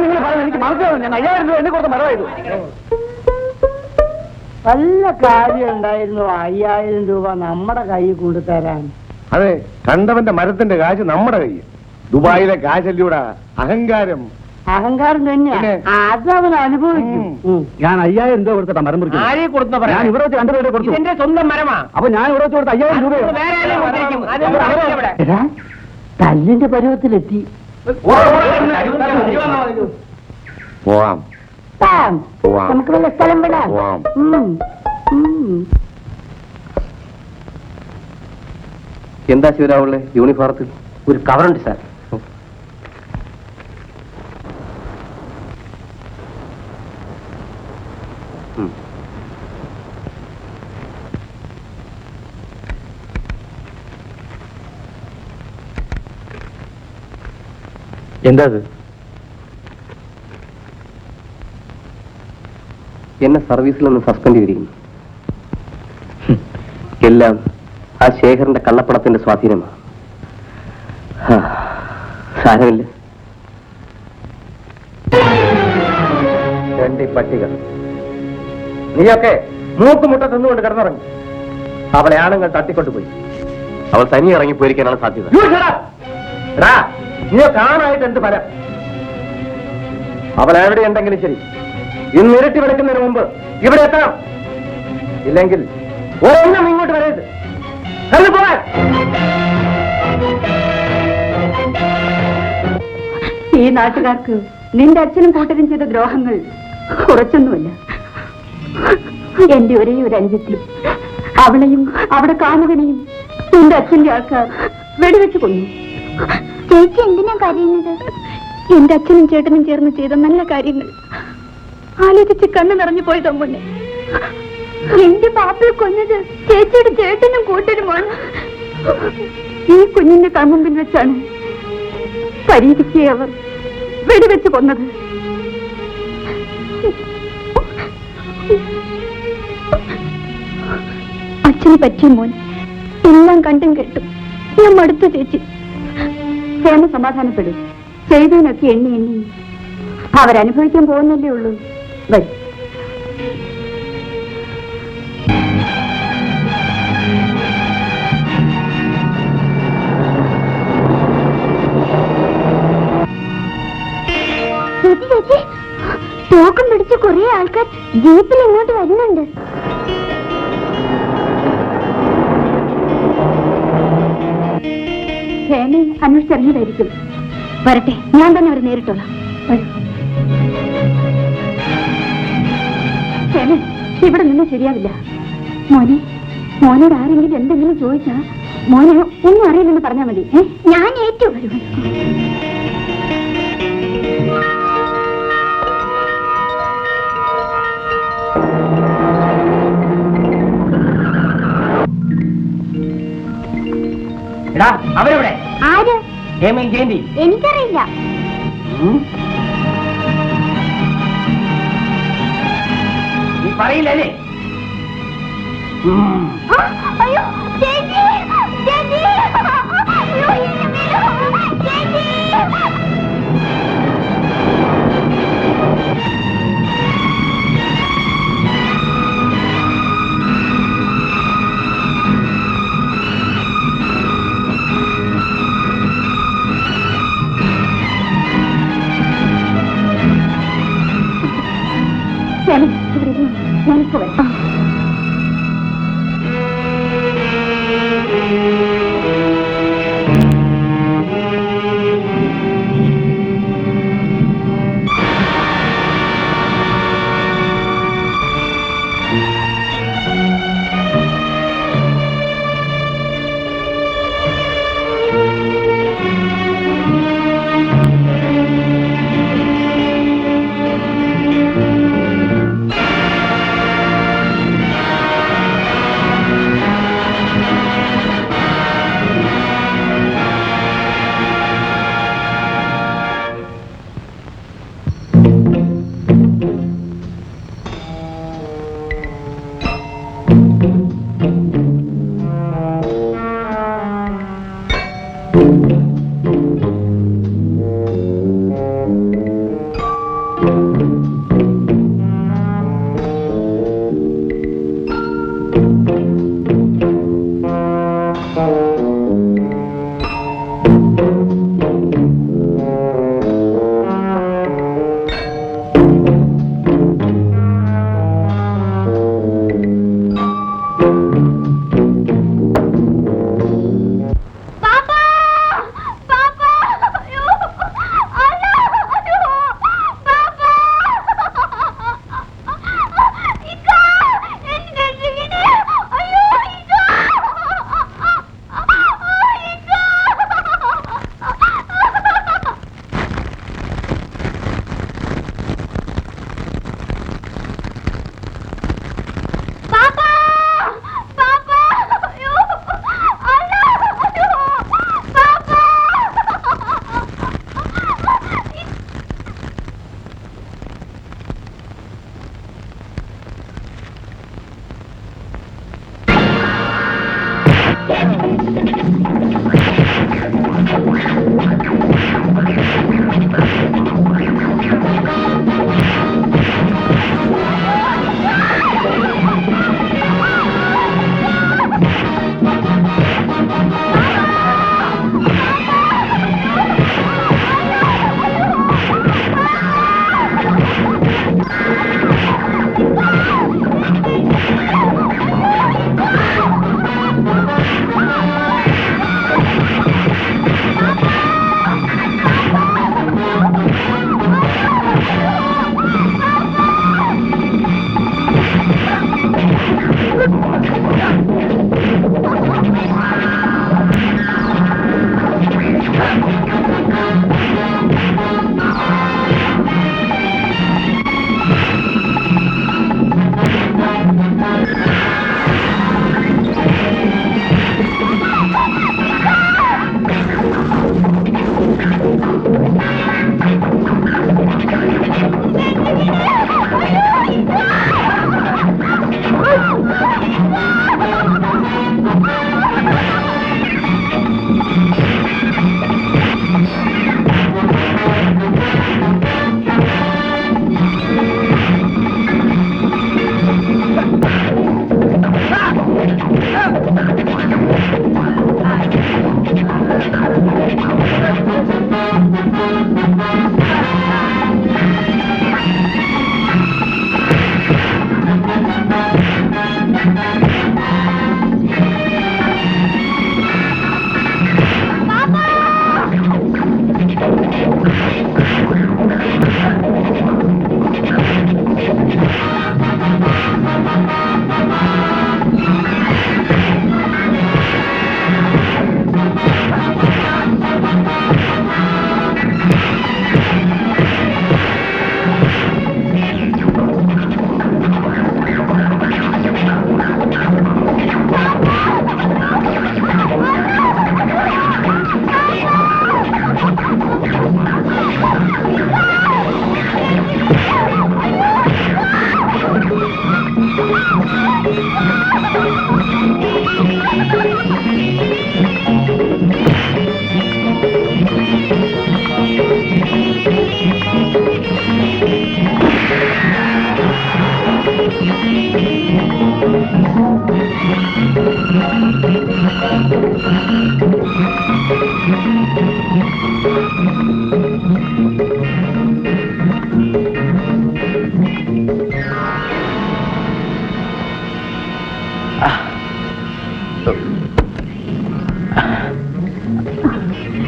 നിങ്ങൾ പറയുന്നത് എനിക്ക് മനസ്സിലാവും ഞാൻ 5000 രൂപ എണ്ണി കൊടുത്ത മരമായിരുന്നു നല്ല കാര്യം ഉണ്ടായിരുന്നു 5000 രൂപ നമ്മുടെ കയ്യിൽ കൊണ്ടുതരാൻ അതെ കണ്ടവന്റെ മരത്തിന്റെ കാശ് നമ്മുടെ കയ്യിൽ ദുബായിലെ കാശല്ലൂടെ അഹങ്കാരം അഹങ്കാരം തന്നെയാണ് അതവൻ അനുഭവിക്കും ഞാൻ 5000 രൂപ കൊടുത്തിട്ടാ മരം മുറിക്കും ഞാൻ ഇവിടെ വെച്ച് 2 രൂപ കൊടുത്തു എന്റെ സ്വന്തം മരമാ അപ്പൊ ഞാൻ ഇവിടെ വെച്ച് കൊടുത്ത 5000 രൂപ തല്ലിന്റെ പരുവത്തിലെത്തി പോവാം നമുക്ക് വല്ല സ്ഥലം വിടാം എന്താ ശിവരാവുള്ളേ യൂണിഫോമത്തിൽ ഒരു കവറുണ്ട് സാർ എന്താ അത് എന്നെ സർവീസിൽ നിന്ന് സസ്പെൻഡ് ചെയ്തിരിക്കുന്നു എല്ലാം ആ ശേഖരന്റെ കള്ളപ്പണത്തിന്റെ സ്വാധീനമാണ് സാരമില്ല രണ്ട് പട്ടികൾ നീയൊക്കെ മൂക്കുമുട്ട തിന്നുകൊണ്ട് കിടന്നിറങ്ങി അവളെ ആണുങ്ങൾ തട്ടിക്കൊണ്ടുപോയി അവൾ തനി ഇറങ്ങി പോയിരിക്കാനാണ് സാധ്യത നീയൊക്കെ ആണായിട്ട് എന്ത് ഫലം അവൾ എവിടെയുണ്ടെങ്കിലും ശരി ഇന്ന് ഇരുട്ടി വെളുക്കുന്നതിന് മുമ്പ് ഇവിടെ എത്തണം ഇല്ലെങ്കിൽ ഒരെണ്ണം ഇങ്ങോട്ട് വരരുത്. കടന്നു പോകാൻ. ഈ നാട്ടുകാർക്ക് നിന്റെ അച്ഛനും കൂട്ടരും ചെയ്ത ദ്രോഹങ്ങൾ കുറച്ചൊന്നുമല്ല. എന്റെ ഒരേ ഒരു അനുജത്തി, അവളെയും അവിടെ കാമുകനെയും നിന്റെ അച്ഛന്റെ ആൾക്കാർ വെടിവെച്ച് കൊന്നു. ചേച്ചി എന്തിനാ കരയുന്നത്? എന്റെ അച്ഛനും ചേട്ടനും ചേർന്ന് ചെയ്ത നല്ല കാര്യങ്ങൾ ആലോചിച്ച് കണ്ണു നിറഞ്ഞു പോയി തമ്മുന്നെ. എന്റെ പാപ്പയെ കൊന്നത് ചേച്ചിയുടെ ചേട്ടനും കൂട്ടരുമാണ്. ഈ കുഞ്ഞിന്റെ കൺമുമ്പിൽ വെച്ചാണ് പരീതിക്ക് അവർ വെടിവെച്ച് കൊന്നത്. അച്ഛന് പറ്റിയ മോൻ എല്ലാം കണ്ടും കേട്ടും ഞാൻ മടുത്തു ചേച്ചി. ക്ഷേമ സമാധാനപ്പെടും. ചെയ്തതിനൊക്കെ എണ്ണി എണ്ണി അവരനുഭവിക്കാൻ പോകുന്നല്ലേ ഉള്ളൂ. വരും. ചേച്ചി ചേച്ചി, തോക്കം പിടിച്ച് കുറെ ആൾക്കാർ ജീപ്പിൽ ഇങ്ങോട്ട് വരുന്നുണ്ട്. ക്ഷേമയെ അന്വേഷിച്ചിറങ്ങിയതായിരിക്കും. വരട്ടെ, ഞാൻ തന്നെ അവരെ നേരിട്ടോളാം. വരൂ. ക്ഷേമ, ഇവിടെ നിന്ന് ശരിയാവില്ല. മോനോട് ആരെങ്കിലും എന്തെങ്കിലും ചോദിച്ചാ മോനെ ഒന്നും അറിയില്ലെന്ന് പറഞ്ഞാൽ മതി. ഞാൻ ഏറ്റു. എടാ അവരെവിടെ? ആര്? ഹേമയും ജയന്തി. എനിക്കറിയില്ല. നീ പറയില്ലല്ലേ? അയ്യോ ചേച്ചി, ചേച്ചി, അയ്യോ ചേച്ചി. ഞാനിപ്പോ വരാം.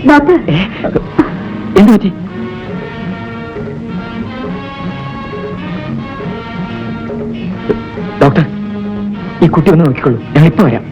ഡോക്ടർ, എന്ത് പറ്റി? ഡോക്ടർ, ഈ കുട്ടി ഒന്ന് നോക്കിക്കോളൂ, ഞങ്ങളിപ്പോ വരാം.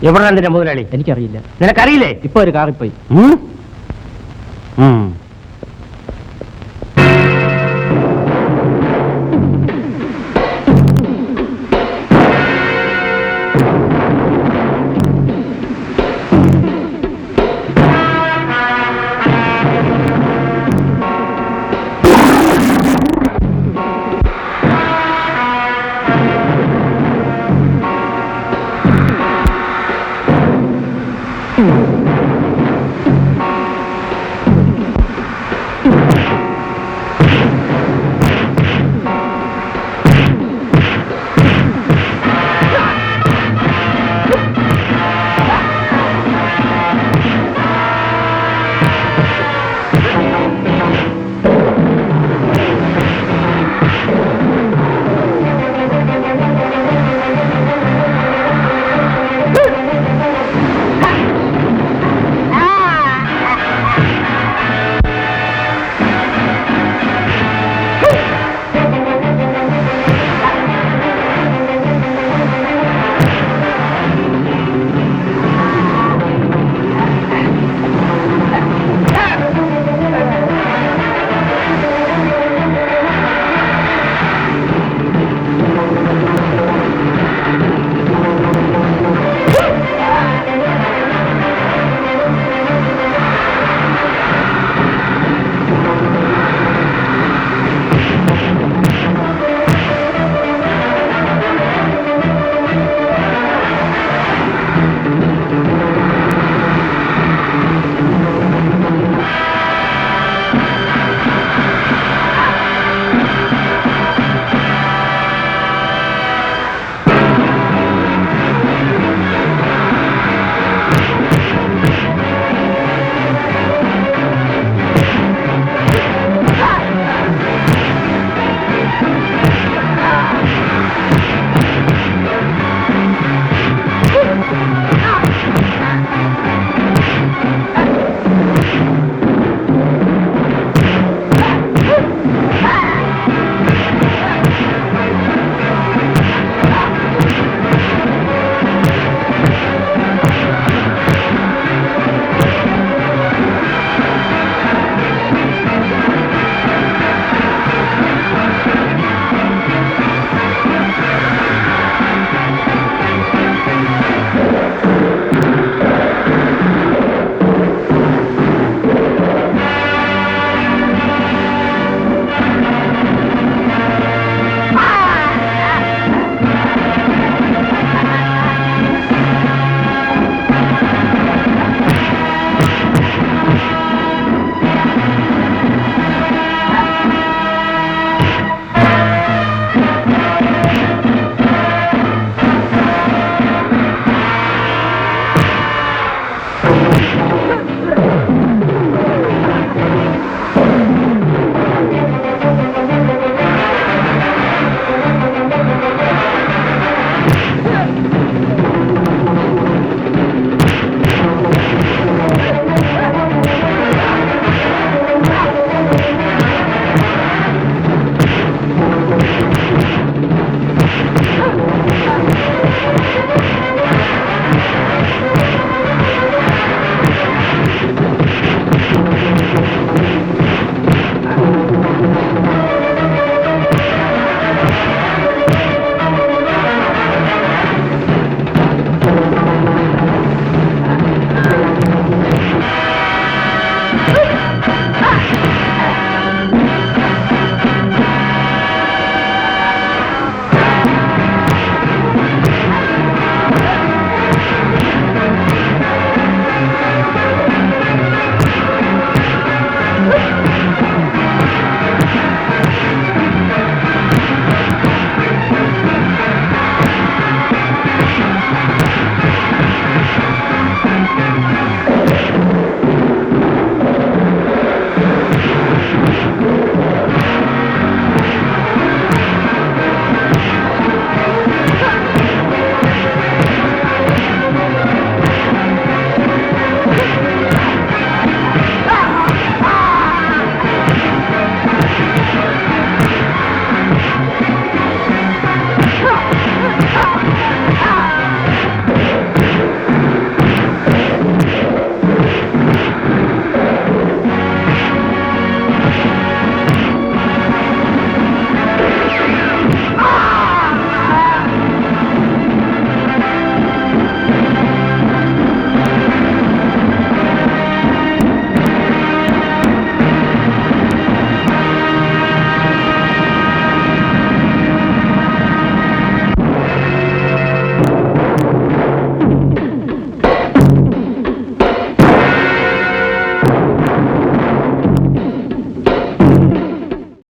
എവിടെയാണ് നിന്റെ മുതലാളി? എനിക്കറിയില്ല. നിനക്കറിയില്ലേ? ഇപ്പൊ ഒരു കാറിൽ പോയി.